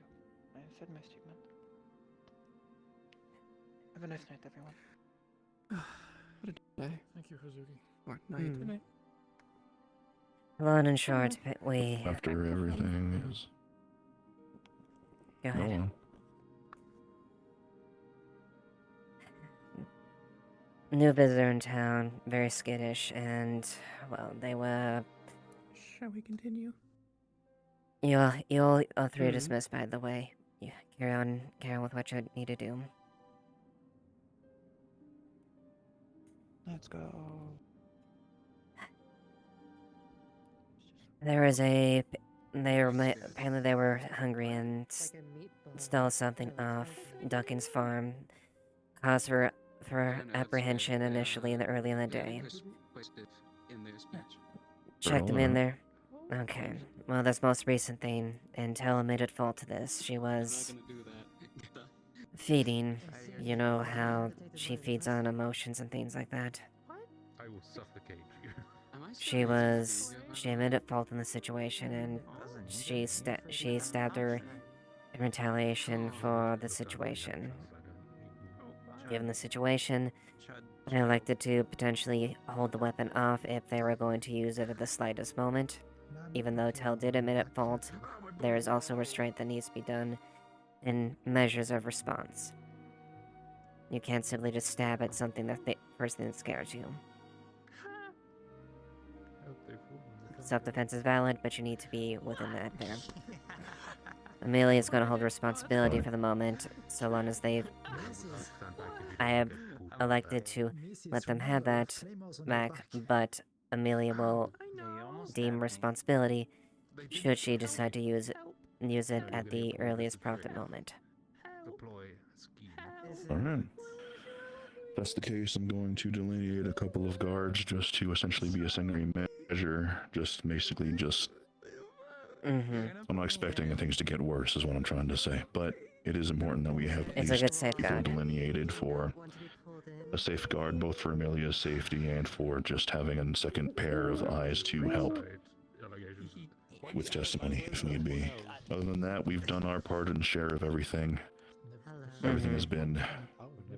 Speaker 18: I have said my statement. Have a nice night, everyone.
Speaker 11: What a day.
Speaker 3: Thank you, Hazuki.
Speaker 11: Or night. Good night.
Speaker 1: Long and short, we...
Speaker 19: After everything is...
Speaker 1: Go ahead.
Speaker 19: on.
Speaker 1: New visitor in town, very skittish, and, well, they were...
Speaker 11: Shall we continue?
Speaker 1: You all three are dismissed, by the way. Yeah, carry on with what you need to do.
Speaker 18: Let's go.
Speaker 1: There was a... apparently they were hungry and stole something off Duncan's farm. Cause for apprehension initially early in the day. Checked them in there. Okay. Well, this most recent thing, and Tell admitted fault to this. She was feeding. You know how she feeds on emotions and things like that.
Speaker 8: I will suffocate you.
Speaker 1: She admitted fault in the situation, and she stabbed her in retaliation for the situation. Given the situation, I elected to potentially hold the weapon off if they were going to use it at the slightest moment. Even though Tell did admit at fault, there is also restraint that needs to be done in measures of response. You can't simply just stab at something that first thing that scares you. Self-defense is valid, but you need to be within that there. Amelia is going to hold responsibility for the moment, so long as I have elected to let them have that back, but Amelia will deem responsibility should she decide to use it at the earliest profit moment.
Speaker 19: Alright. If that's the case, I'm going to delineate a couple of guards just to essentially be a secondary measure. Just basically just. I'm not expecting things to get worse, is what I'm trying to say. But it is important that we have at
Speaker 1: It's a
Speaker 19: least
Speaker 1: good
Speaker 19: people
Speaker 1: safeguard.
Speaker 19: delineated for a safeguard, both for Amelia's safety and for just having a second pair of eyes to help with testimony if need be. Other than that, we've done our part and share of everything. Everything has been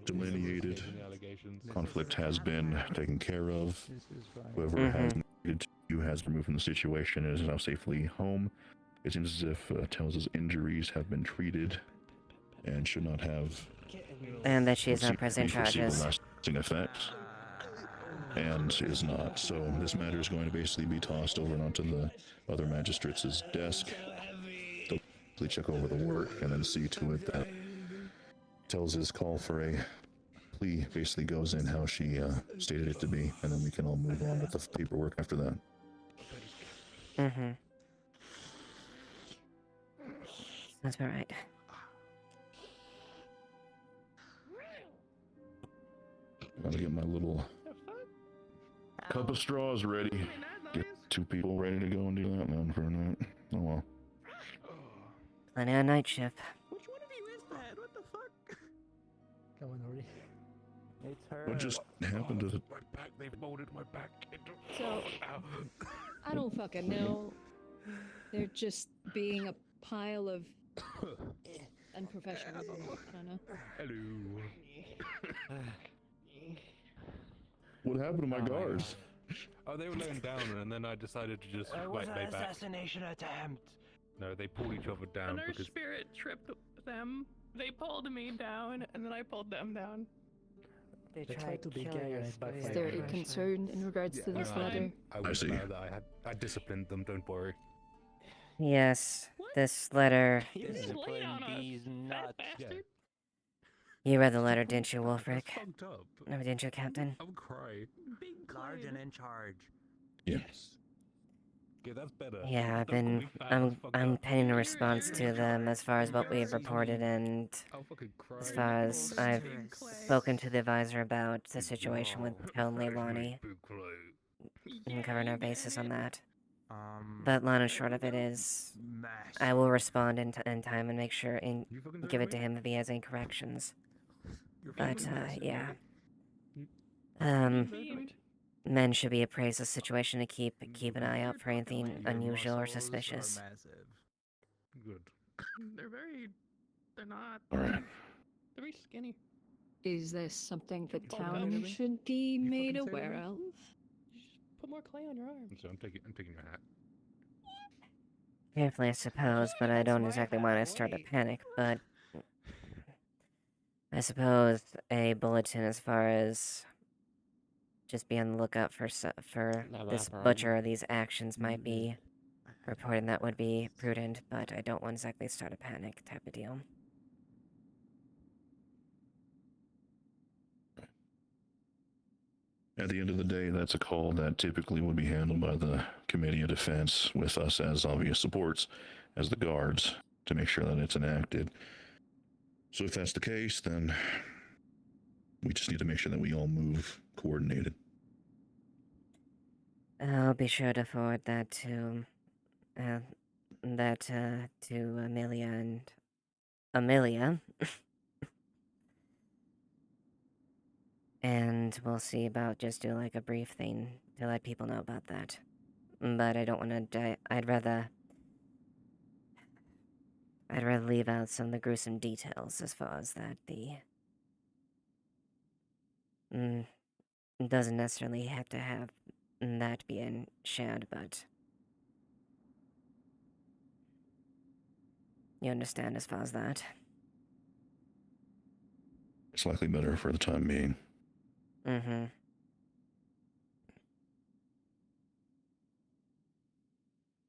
Speaker 19: delineated. Conflict has been taken care of. Whoever has needed to has been removed from the situation and is now safely home. It seems as if Tell's injuries have been treated and should not have.
Speaker 1: And that she is not pressing
Speaker 19: foreseeable
Speaker 1: charges.
Speaker 19: lasting effects. And is not. So this matter is going to basically be tossed over onto the other magistrate's desk. They'll basically check over the work and then see to it that Tells his call for a plea basically goes in how she stated it to be, and then we can all move on with the paperwork after that.
Speaker 1: That's all right.
Speaker 19: Gotta get my little cup of straws ready. Get 2 people ready to go and do that man for a night. Oh well.
Speaker 1: Plenty of night shift.
Speaker 11: Which one of you is that? What the fuck?
Speaker 17: Come on, already.
Speaker 4: It's her.
Speaker 19: What just happened to the...
Speaker 8: My back, they've molded my back into...
Speaker 5: So, I don't fucking know. They're just being a pile of unprofessionalism. I don't know.
Speaker 8: Hello.
Speaker 19: What happened to my guards?
Speaker 8: Oh, they were laying down, and then I decided to just
Speaker 4: It was
Speaker 8: lay
Speaker 4: an
Speaker 8: back.
Speaker 4: assassination attempt.
Speaker 8: No, they pulled each other down
Speaker 11: Another
Speaker 8: because
Speaker 11: spirit tripped them. They pulled me down, and then I pulled them down.
Speaker 17: They tried to be gay and it
Speaker 5: Is
Speaker 17: backfired.
Speaker 5: there a concern in regards to this letter?
Speaker 8: I was aware that I disciplined them. Don't worry.
Speaker 1: Yes, this letter.
Speaker 4: Discipline these nuts.
Speaker 1: You read the letter, didn't you, Wolfric?
Speaker 8: Fucked up.
Speaker 1: No, didn't you, Captain?
Speaker 8: I would cry.
Speaker 4: Large and in charge.
Speaker 19: Yes.
Speaker 8: Okay, that's better.
Speaker 1: Yeah, I've
Speaker 8: Don't call
Speaker 1: been.
Speaker 8: me fat,
Speaker 1: I'm.
Speaker 8: that's fucked
Speaker 1: I'm
Speaker 8: up.
Speaker 1: penning a response to them as far as what we've reported and
Speaker 8: I'll fucking cry.
Speaker 1: as far as I've spoken to the advisor about the situation with Tel and Leilani and covering our bases on that. But long and short of it is, I will respond in time and make sure and give it to him if he has any corrections. But yeah, men should be appraised of the situation to keep an eye out for anything unusual or suspicious.
Speaker 8: Good.
Speaker 11: They're not.
Speaker 19: Alright.
Speaker 11: They're very skinny.
Speaker 5: Is this something the
Speaker 11: Oh,
Speaker 5: town
Speaker 11: really?
Speaker 5: should be
Speaker 8: You
Speaker 5: made
Speaker 8: fucking say
Speaker 5: aware
Speaker 8: that?
Speaker 5: of?
Speaker 11: Put more clay on your arm.
Speaker 8: So I'm taking your hat.
Speaker 1: Carefully, I suppose, but I don't exactly want to start a panic, but I suppose a bulletin as far as just be on the lookout for this butcher or these actions might be reported, that would be prudent, but I don't want to exactly start a panic type of deal.
Speaker 19: At the end of the day, that's a call that typically would be handled by the Committee of Defense with us as obvious supports, as the guards, to make sure that it's enacted. So if that's the case, then we just need to make sure that we all move coordinated.
Speaker 1: I'll be sure to forward that to Amelia and Amelia. And we'll see about just do like a brief thing to let people know about that. But I don't want to I'd rather leave out some of the gruesome details as far as that doesn't necessarily have to have that being shared, but you understand as far as that.
Speaker 19: It's likely better for the time being.
Speaker 5: I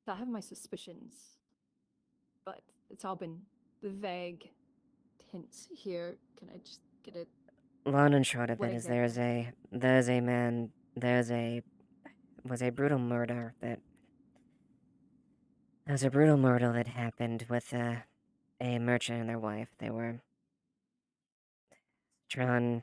Speaker 5: have my suspicions, but it's all been vague hints here. Can I just get it?
Speaker 1: Long and short of
Speaker 5: What
Speaker 1: it is
Speaker 5: exactly?
Speaker 1: was a brutal murder that happened with a merchant and their wife. They were drawn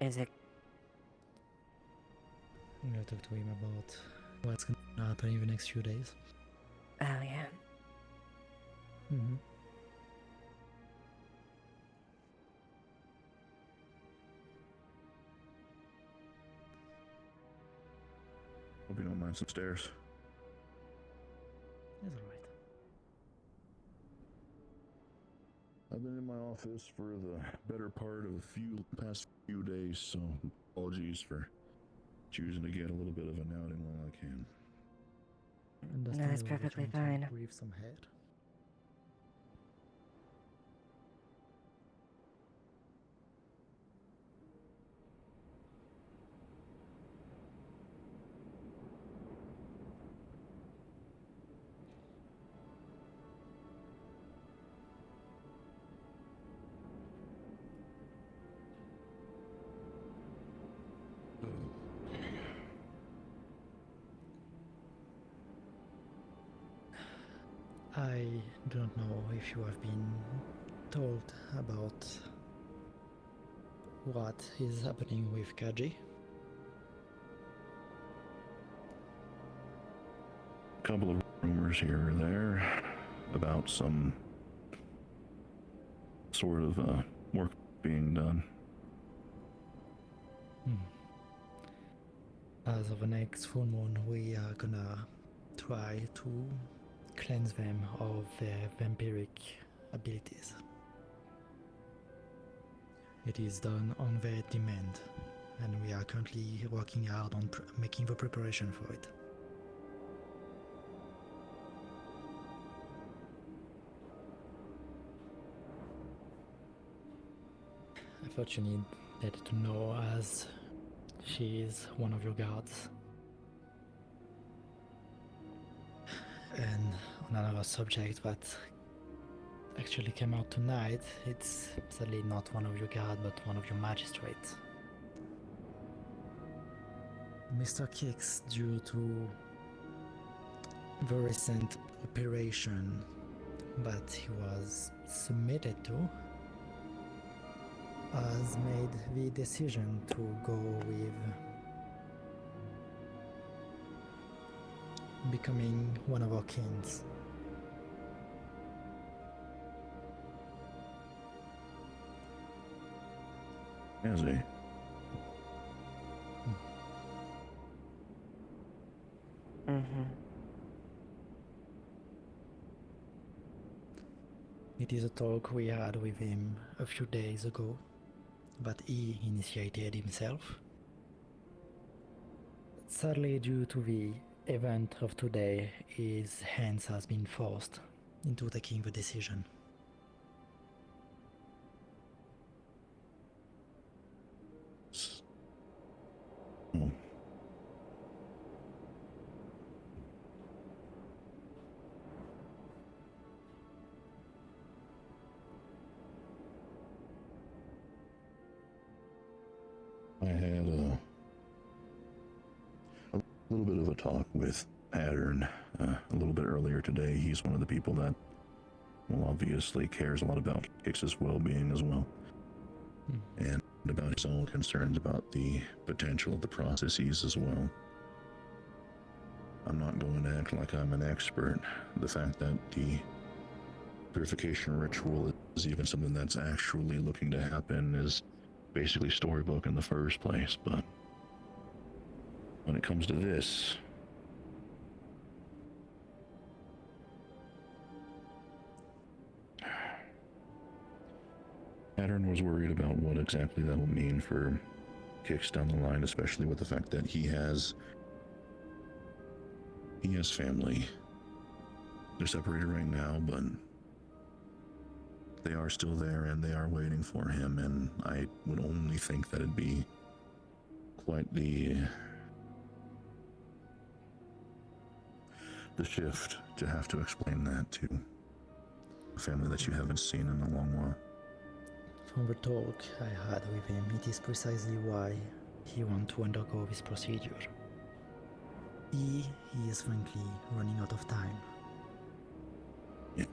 Speaker 1: Is it?
Speaker 10: I'm gonna talk to him about what's gonna happen in the next few days.
Speaker 1: Oh, yeah.
Speaker 10: Mm-hmm.
Speaker 19: Hope you don't mind some stairs.
Speaker 10: It's alright.
Speaker 19: I've been in my office for the better part of past few days, so apologies for choosing to get a little bit of an outing while I can.
Speaker 10: Understand
Speaker 1: No, it's
Speaker 10: you were
Speaker 1: perfectly
Speaker 10: trying to
Speaker 1: fine.
Speaker 10: breathe some head. I don't know if you have been told about what is happening with Kaji.
Speaker 19: A couple of rumors here or there about some sort of work being done.
Speaker 10: As of the next full moon, we are gonna try to cleanse them of their vampiric abilities. It is done on their demand, and we are currently working hard on making the preparation for it. I thought you needed to know, as she is one of your guards. And on another subject that actually came out tonight, it's sadly not one of your guard, but one of your magistrates. Mr. Kix, due to the recent operation that he was submitted to, has made the decision to go with becoming one of our kings.
Speaker 19: Is he?
Speaker 1: Mm-hmm.
Speaker 10: It is a talk we had with him a few days ago, but he initiated himself. Sadly, due to the event of today, his hands has been forced into taking the decision.
Speaker 19: Oh. I had a little bit of a talk with Pattern a little bit earlier today. He's one of the people that, well, obviously cares a lot about Kix's well-being as well. And about his own concerns about the potential of the processes as well. I'm not going to act like I'm an expert. The fact that the purification ritual is even something that's actually looking to happen is basically storybook in the first place, but when it comes to this, Pattern was worried about what exactly that will mean for Kix down the line, especially with the fact that he has family. They're separated right now, but they are still there and they are waiting for him, and I would only think that it'd be quite the shift to have to explain that to a family that you haven't seen in a long while.
Speaker 10: From the talk I had with him, it is precisely why he wants to undergo this procedure. He is frankly running out of time.
Speaker 19: Yeah.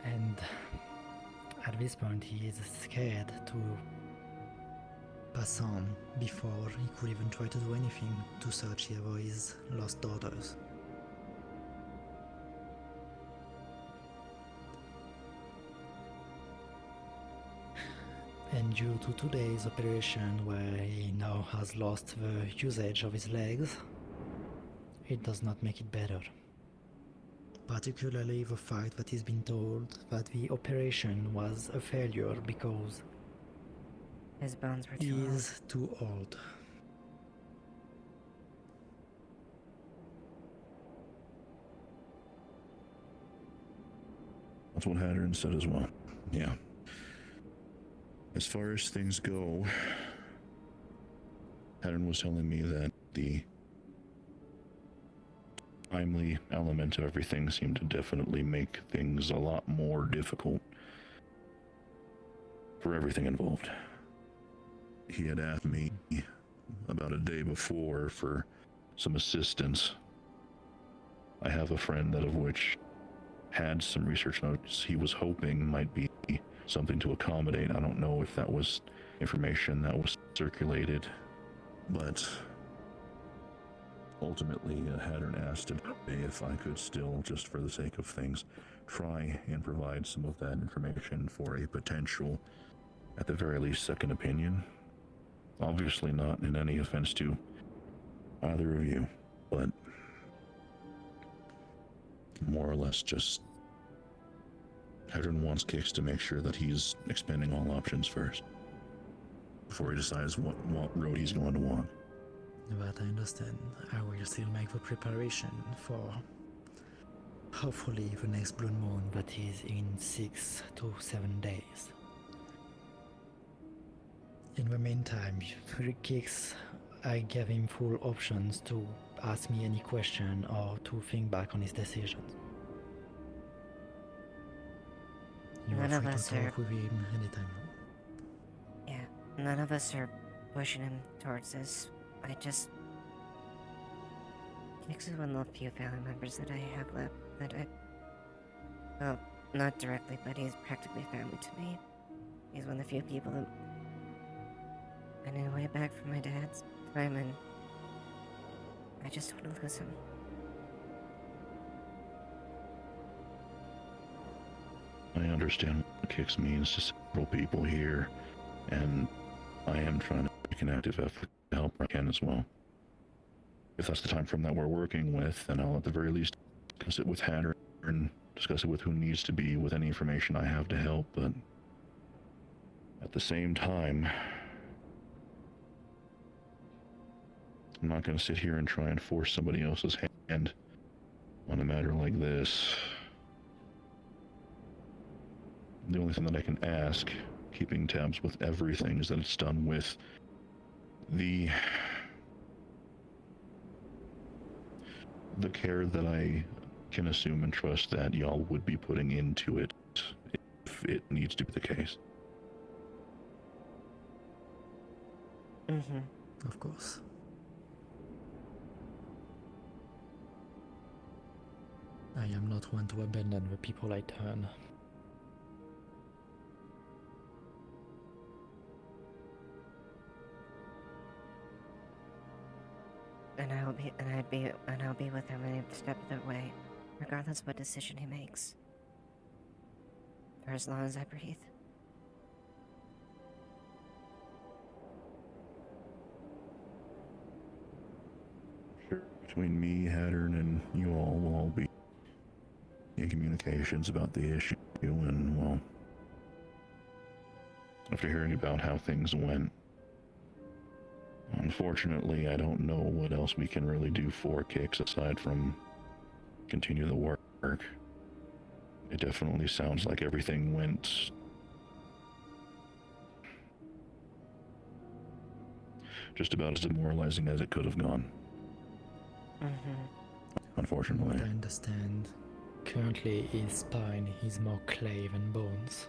Speaker 10: And I At this point, he is scared to pass on before he could even try to do anything to search for his lost daughters. And due to today's operation, where he now has lost the usage of his legs, it does not make it better. Particularly the fact that he's been told that the operation was a failure because
Speaker 1: his bones were
Speaker 10: he
Speaker 1: too old.
Speaker 10: is too old.
Speaker 19: That's what Hattern said as well. Yeah. As far as things go, Hattern was telling me that the timely element of everything seemed to definitely make things a lot more difficult for everything involved. He had asked me about a day before for some assistance. I have a friend that of which had some research notes he was hoping might be something to accommodate. I don't know if that was information that was circulated, but ultimately Hattern asked today if I could still, just for the sake of things, try and provide some of that information for a potential, at the very least, second opinion. Obviously not in any offense to either of you, but more or less just Hattern wants Kix to make sure that he's expanding all options first before he decides what road he's going to walk.
Speaker 10: But I understand. I will still make the preparation for hopefully the next blood moon that is in 6 to 7 days. In the meantime, for Kix, I gave him full options to ask me any question or to think back on his decisions. You are
Speaker 1: None of
Speaker 10: free to
Speaker 1: us
Speaker 10: talk with him anytime.
Speaker 1: Yeah, none of us are pushing him towards this. Kix is one of the few family members that I have left that well, not directly, but he's practically family to me. He's one of the few people that I knew way back from my dad's time, and I just don't want to lose him.
Speaker 19: I understand what Kix means to several people here, and I am trying to make an active effort to help where I can as well. If that's the time frame that we're working with, then I'll at the very least discuss it with Hatter and discuss it with who needs to be with any information I have to help, but at the same time, I'm not going to sit here and try and force somebody else's hand on a matter like this. The only thing that I can ask, keeping tabs with everything, is that it's done with the care that I can assume and trust that y'all would be putting into it if it needs to be the case.
Speaker 1: Mm-hmm.
Speaker 10: Of course. I am not one to abandon the people I turn.
Speaker 1: And I'll be with him every step of the way, regardless of what decision he makes. For as long as I breathe.
Speaker 19: Between me, Hattern, and you all will all be in communications about the issue, and, well, after hearing about how things went, unfortunately, I don't know what else we can really do for Kix aside from continue the work. It definitely sounds like everything went just about as demoralizing as it could have gone. Unfortunately.
Speaker 10: I understand. Currently, his spine is more clay than bones.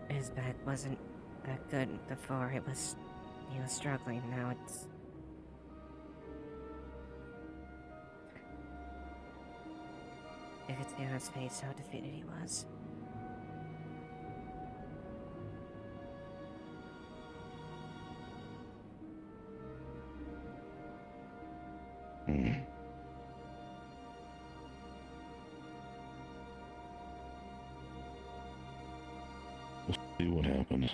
Speaker 1: His back wasn't that good before. He was struggling. Now it's... You could see on his face how defeated he was.
Speaker 19: We'll see what happens.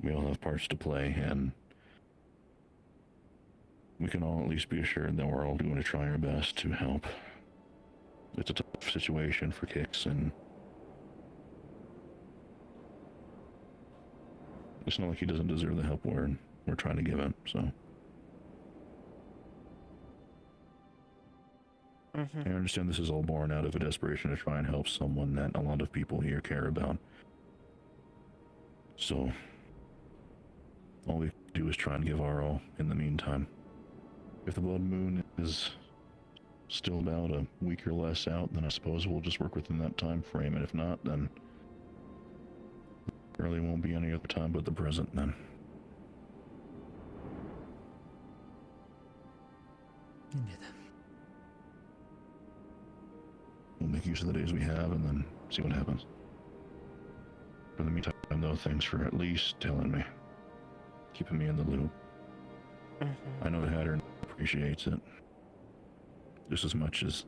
Speaker 19: We all have parts to play, and we can all at least be assured that we're all going to try our best to help. It's a tough situation for Kix, and it's not like he doesn't deserve the help we're trying to give him, so. I understand this is all born out of a desperation to try and help someone that a lot of people here care about. So, all we do is try and give our all in the meantime. If the Blood Moon is still about a week or less out, then I suppose we'll just work within that time frame, and if not, then there really won't be any other time but the present then.
Speaker 10: Indeed.
Speaker 19: We'll make use of the days we have and then see what happens. For the meantime, though, thanks for at least telling me. Keeping me in the loop. I know the Hatter appreciates it. Just as much as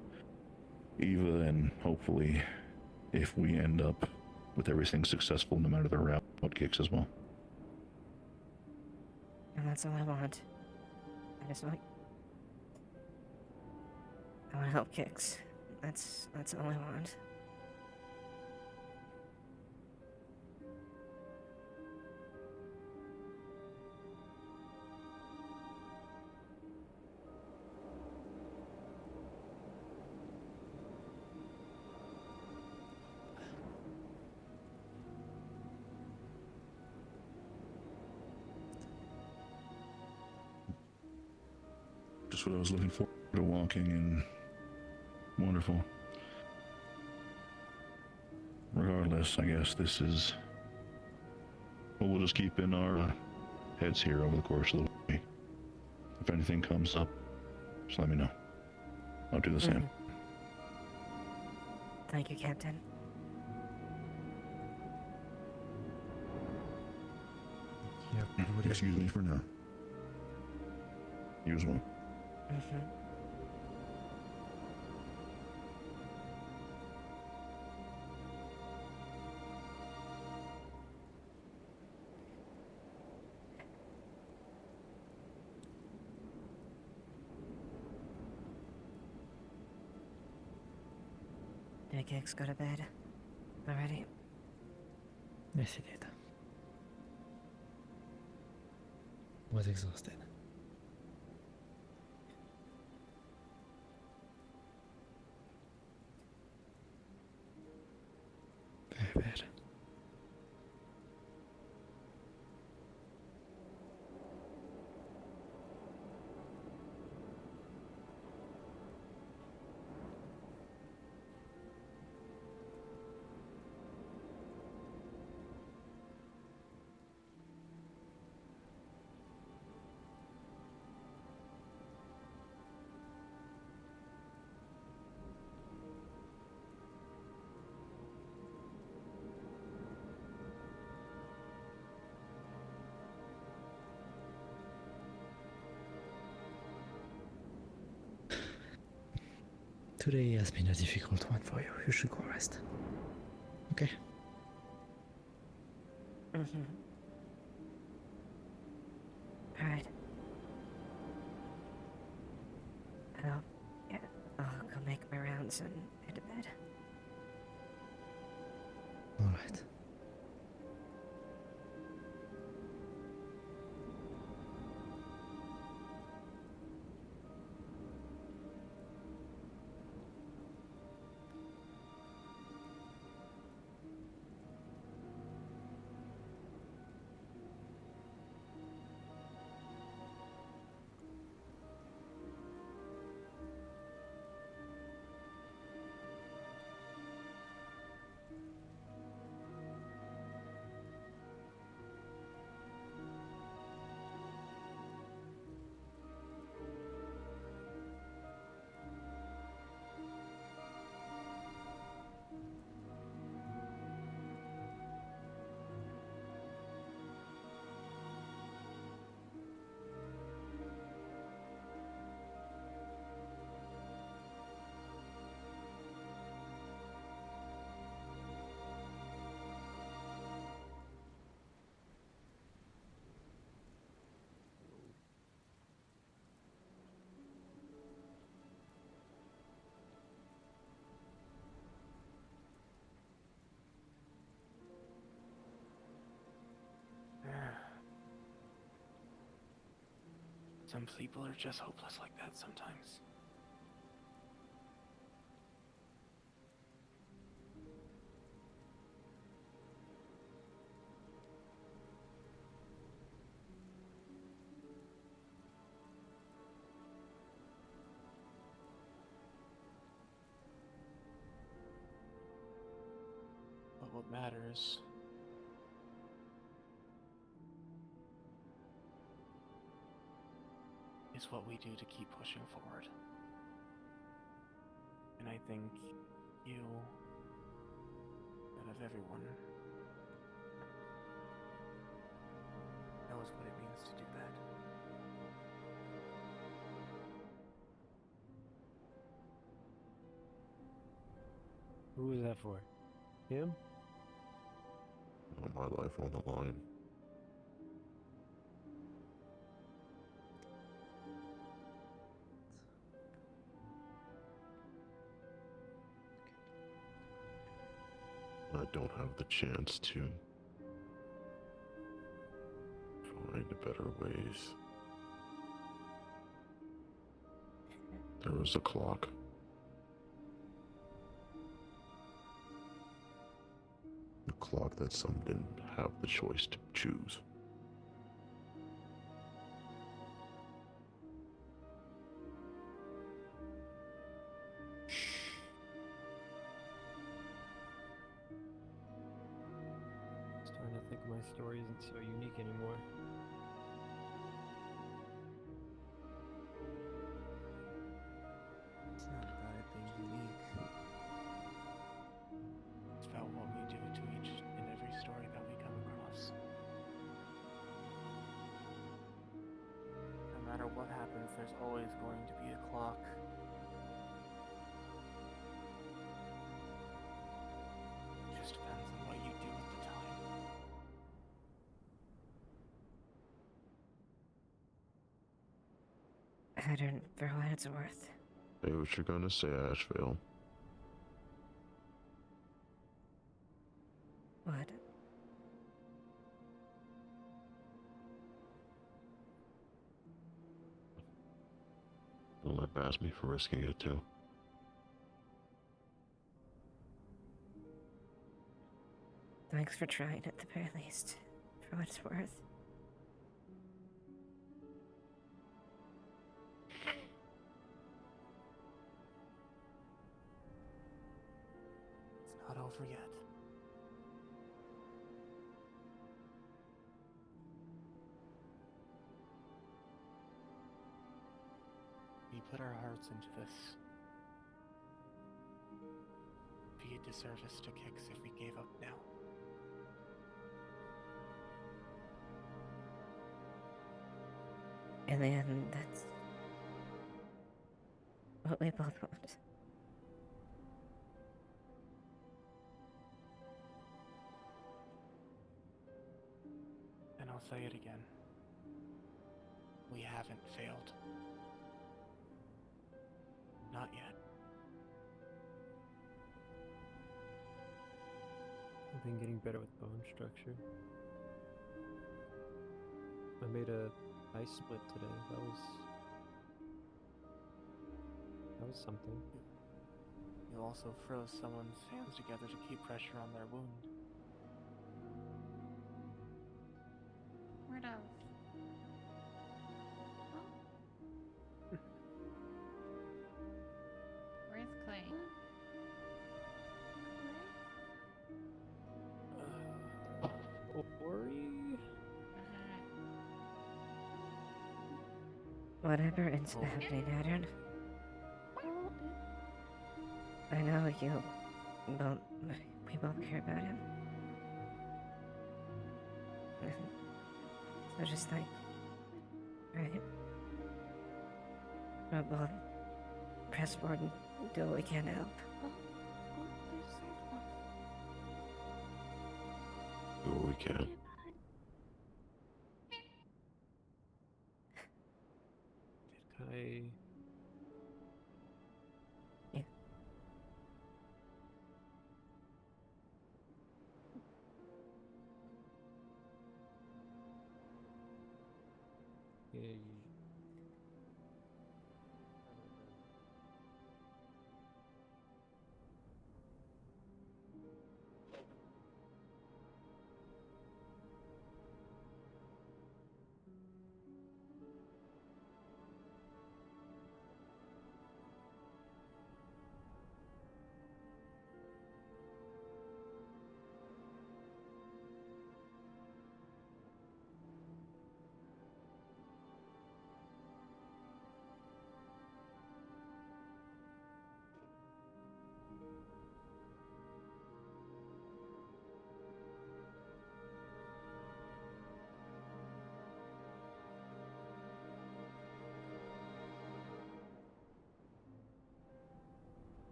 Speaker 19: Eva, and hopefully, if we end up with everything successful, no matter the route, Kicks as well.
Speaker 1: And that's all I want. I just want... I want to help Kix. That's all I want.
Speaker 19: Just what I was looking forward to walking, and wonderful. Regardless, I guess this is what we'll just keep in our heads here over the course of the week. If anything comes up, just let me know. I'll do the same.
Speaker 1: Thank you, Captain.
Speaker 19: Excuse me for now. You as well.
Speaker 1: Did Kix go to bed already?
Speaker 10: Yes, he did. Was exhausted. Very bad. Today has been a difficult one for you. You should go rest. Okay?
Speaker 1: Alright. I'll go make my rounds and head to bed.
Speaker 10: Alright.
Speaker 12: Some people are just hopeless like that sometimes. But what matters is what we do to keep pushing forward. And I think you, out of everyone, knows what it means to do that.
Speaker 15: Who was that for? Him?
Speaker 19: My life on the line. I don't have the chance to find better ways. There was a clock. A clock that some didn't have the choice to choose.
Speaker 15: Starting to think my story isn't so unique anymore.
Speaker 12: It's not about it being unique. It's about what we do to each and every story that we come across. No matter what happens, there's always going to be a clock. It just depends on what you do with the time.
Speaker 1: I don't, for what it's worth.
Speaker 19: Say what you're gonna say, Asheville.
Speaker 1: What?
Speaker 19: Don't let past me for risking it too.
Speaker 1: Thanks for trying at the very least, for what it's worth.
Speaker 12: It's not over yet. We put our hearts into this. Be a disservice to Kix if we gave up now.
Speaker 1: In the end, that's what we both want.
Speaker 12: And I'll say it again. We haven't failed. Not yet.
Speaker 15: I've been getting better with bone structure. I made a ice split today. That was something.
Speaker 12: You also froze someone's hands together to keep pressure on their wound.
Speaker 20: Where does? Where's Clay?
Speaker 15: Ori?
Speaker 1: Whatever ends up happening, Adrian. I know we both care about him. So just like, right? We'll both press forward and do what we can to help.
Speaker 19: Do what we can.
Speaker 15: I...
Speaker 1: Yeah.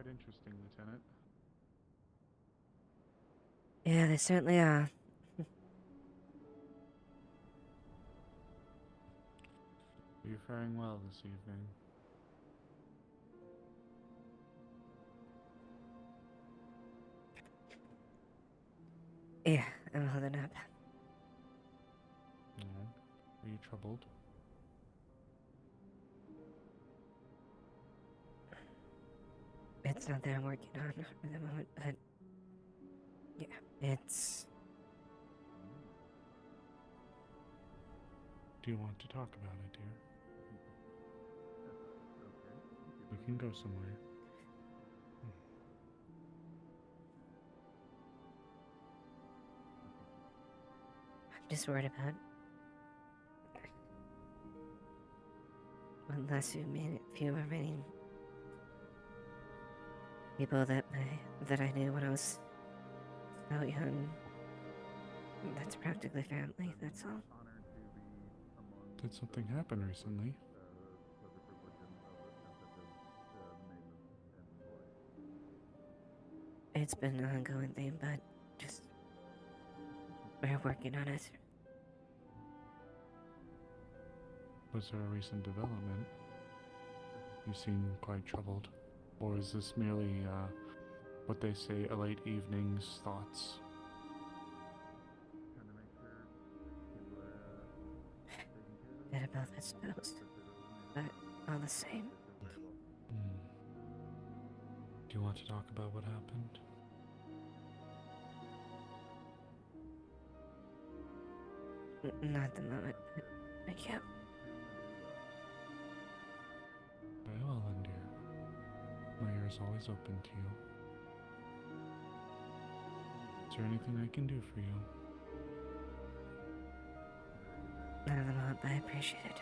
Speaker 3: quite interesting, Lieutenant.
Speaker 1: Yeah, they certainly are.
Speaker 3: Are you faring well this evening?
Speaker 1: Yeah, I'm holding up.
Speaker 3: Yeah. Are you troubled?
Speaker 1: It's not that I'm working on at the moment, but yeah, it's.
Speaker 3: Do you want to talk about it, dear? We can go somewhere.
Speaker 1: I'm just worried about one less few remaining people that I knew when I was so young. That's practically family. That's all.
Speaker 3: Did something happen recently?
Speaker 1: It's been an ongoing thing, but just we're working on it.
Speaker 3: Was there a recent development? You seem quite troubled. Or is this merely, what they say, a late evening's thoughts?
Speaker 1: Bit about I suppose, but all the same.
Speaker 3: Do you want to talk about what happened?
Speaker 1: Not at the moment, but I can't.
Speaker 3: Very well then, dear. My ear is always open to you. Is there anything I can do for you?
Speaker 1: Not at the moment, but I appreciate it.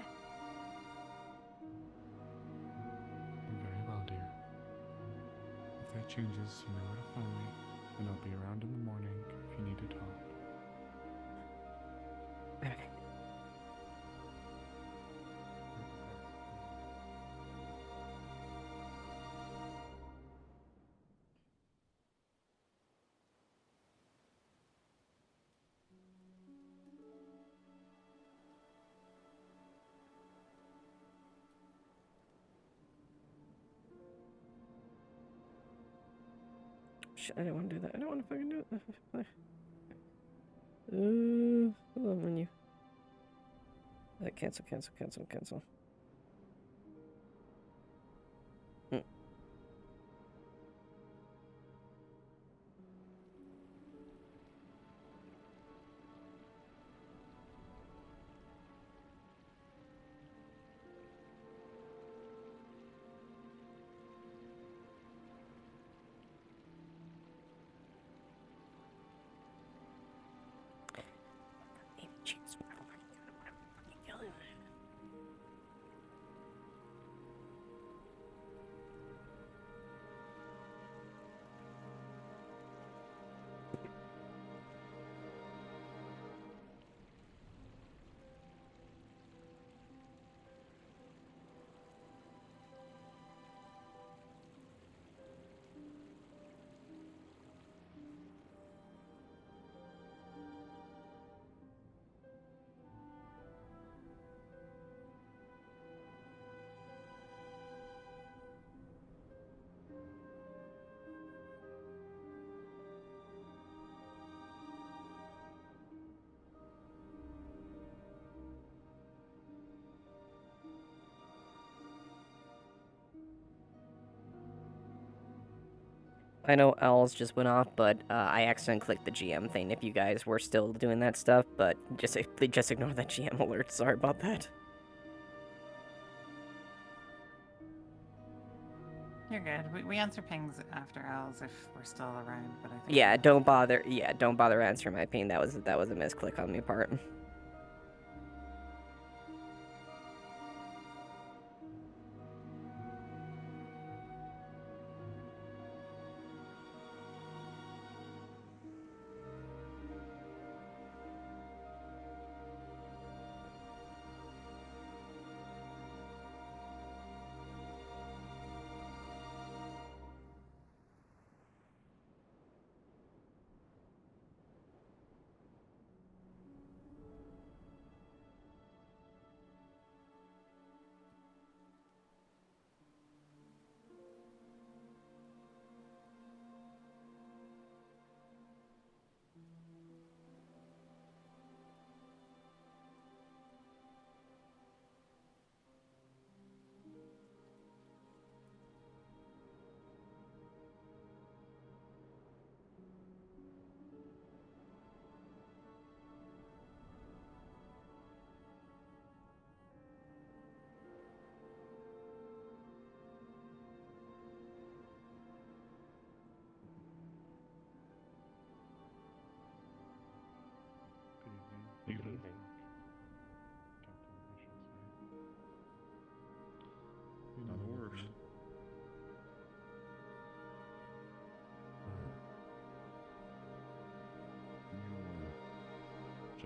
Speaker 3: Very well, dear. If that changes, you know where to find me, and I'll be around in the morning if you need to talk.
Speaker 1: Alright. Shit, I don't want to do that. I don't want to fucking do it. Hold on, menu. Cancel. I know owls just went off, but I accidentally clicked the GM thing if you guys were still doing that stuff, but just ignore the GM alert. Sorry about that.
Speaker 13: You're good. We answer pings after owls if we're still around, but I think
Speaker 1: Yeah, don't bother answering my ping. That was a misclick on my part.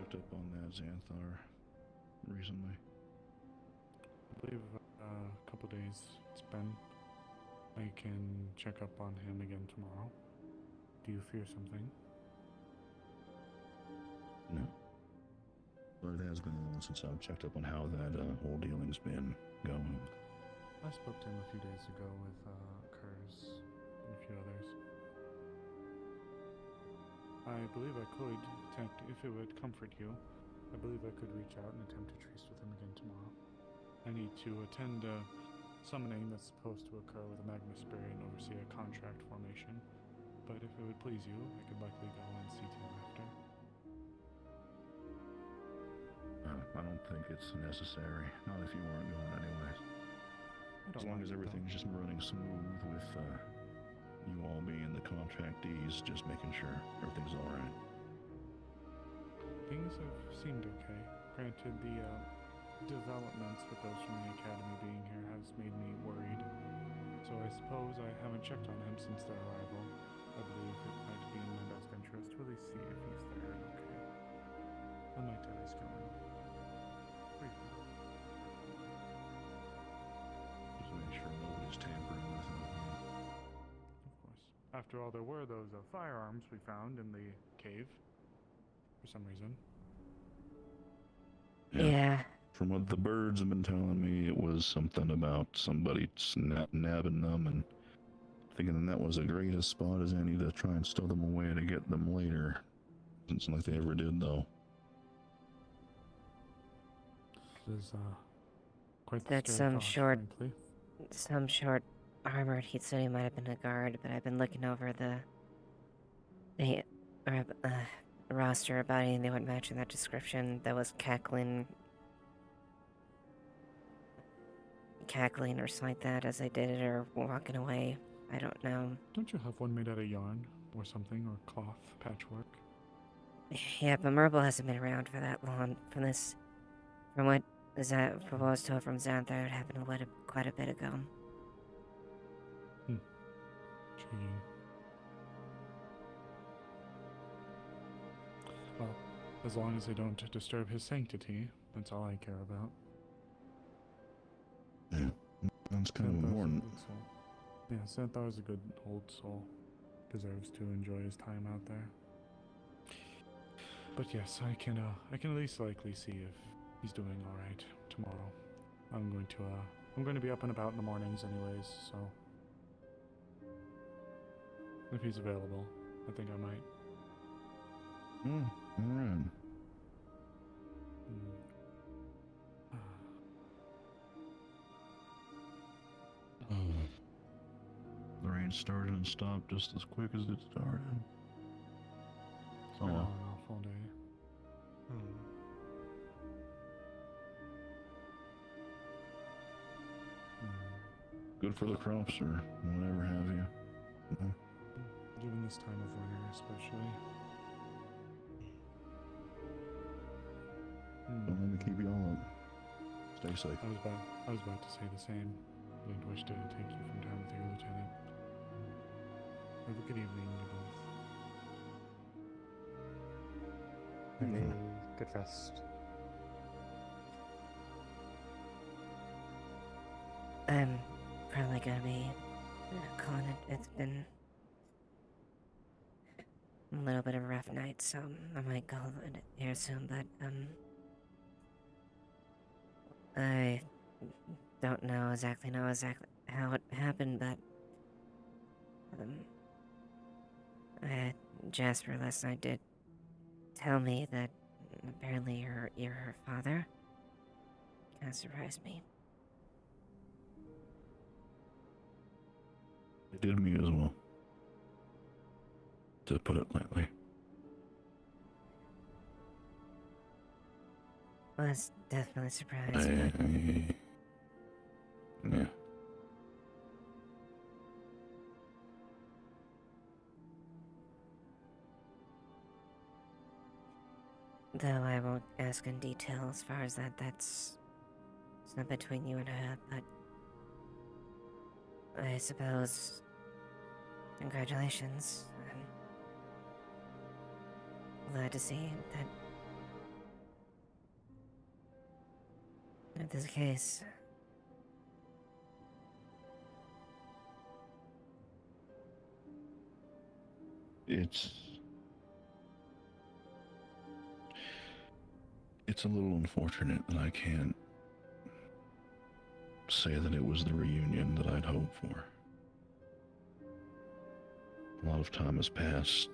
Speaker 19: checked up on that Xanthar recently?
Speaker 3: I believe a couple days it's been. I can check up on him again tomorrow. Do you fear something?
Speaker 19: No. But it has been a while since I've checked up on how that whole dealing's been going.
Speaker 3: I spoke to him a few days ago with Kurz and a few others. I believe I could attempt, if it would comfort you, I believe I could reach out and attempt to tryst with him again tomorrow. I need to attend a summoning that's supposed to occur with a Magma Spirit and oversee a contract formation. But if it would please you, I could likely go and see to him after.
Speaker 19: I don't think it's necessary. Not if you weren't going anyways. As long as everything's just running smooth with you all being the contractees, just making sure everything's alright.
Speaker 3: Things have seemed okay. Granted, the developments with those from the academy being here has made me worried. So I suppose I haven't checked on him since their arrival. I believe it might be in my best interest to at least see if he's there and okay. I might ask him. Briefly.
Speaker 19: Just make sure nobody's tampering with him.
Speaker 3: Of course. After all, there were those firearms we found in the cave. For some reason.
Speaker 1: Yeah.
Speaker 19: From what the birds have been telling me, it was something about somebody nabbing them and thinking that was the greatest spot as any to try and stow them away to get them later. Doesn't seem like they ever did, though.
Speaker 3: This is quite the
Speaker 1: That's
Speaker 3: scary
Speaker 1: some
Speaker 3: thought,
Speaker 1: short,
Speaker 3: frankly.
Speaker 1: armored. He said he might have been a guard, but I've been looking over the roster about any they would match in that description. That was cackling or something like that as they did it, or walking away. I don't know.
Speaker 3: Don't you have one made out of yarn or something, or cloth patchwork?
Speaker 1: Yeah, but Merble hasn't been around for that long. From what was told from Xanthar, it happened quite a bit ago.
Speaker 3: Intriguing. Well, as long as they don't disturb his sanctity, that's all I care about.
Speaker 19: Yeah, that's kind of important.
Speaker 3: Yeah, Xanthar's a good old soul. Deserves to enjoy his time out there. But yes, I can at least likely see if he's doing all right tomorrow. I'm going to be up and about in the mornings anyways, so if he's available, I think I might.
Speaker 19: Alright. The rain started and stopped just as quick as it started.
Speaker 3: It's been on and off all day.
Speaker 19: Good for the crops or whatever have you.
Speaker 3: Given this time of winter, especially.
Speaker 19: Don't let me keep you all up. Stay safe.
Speaker 3: I was about to say the same. I didn't wish to take you from time with your lieutenant. Have a good evening, you both.
Speaker 4: Have a good rest.
Speaker 1: I'm probably gonna be calling it. It's been a little bit of a rough night, so I might call it here soon, but I don't know exactly how it happened, but Jasper last night did tell me that apparently you're her father. Kind of surprised me.
Speaker 19: It did me as well. To put it lightly.
Speaker 1: Well, that's definitely surprised.
Speaker 19: Yeah.
Speaker 1: Though I won't ask in detail as far as that. It's not between you and her, but I suppose congratulations. I'm glad to see that In this case,
Speaker 19: it's a little unfortunate that I can't say that it was the reunion that I'd hoped for. A lot of time has passed,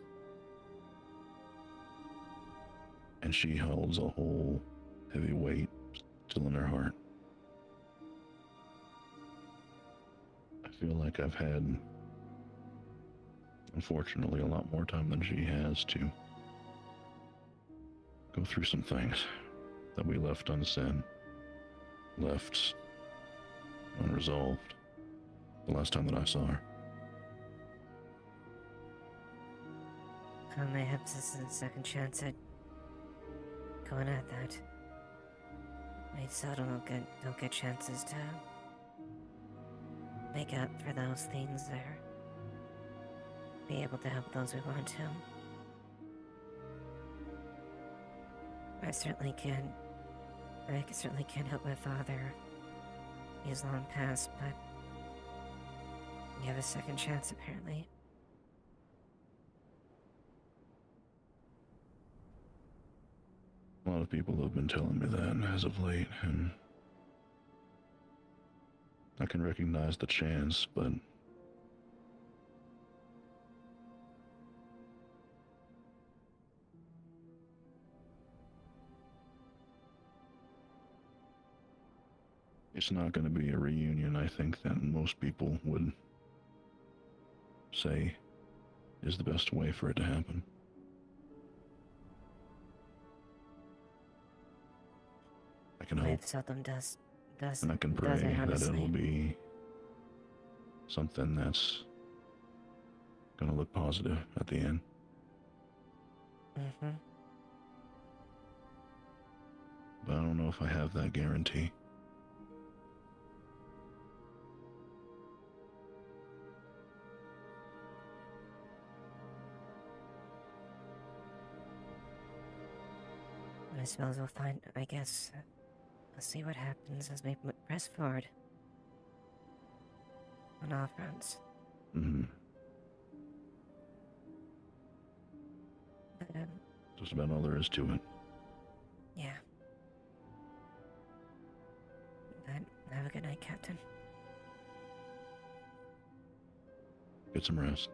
Speaker 19: and she holds a whole heavy weight still in her heart. I feel like I've had, unfortunately, a lot more time than she has to go through some things that we left unsaid, left unresolved the last time that I saw her.
Speaker 1: mayhaps this is a second chance at going at that. We seldom don't get chances to make up for those things or be able to help those we want to. I certainly can't help my father. He's long past, but you have a second chance apparently.
Speaker 19: A lot of people have been telling me that as of late, and I can recognize the chance, but it's not going to be a reunion, I think, that most people would say is the best way for it to happen. I can hope,
Speaker 1: Life seldom does,
Speaker 19: and I can pray
Speaker 1: does it,
Speaker 19: that
Speaker 1: honestly.
Speaker 19: it'll be something that's going to look positive at the end.
Speaker 1: Mm-hmm.
Speaker 19: But I don't know if I have that guarantee.
Speaker 1: I suppose we'll find, I guess, we'll see what happens as we press forward. On all fronts.
Speaker 19: Mm-hmm.
Speaker 1: But,
Speaker 19: Just about all there is to it.
Speaker 1: yeah. But have a good night, Captain.
Speaker 19: Get some rest.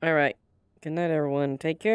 Speaker 1: Alright. Good night, everyone. Take care.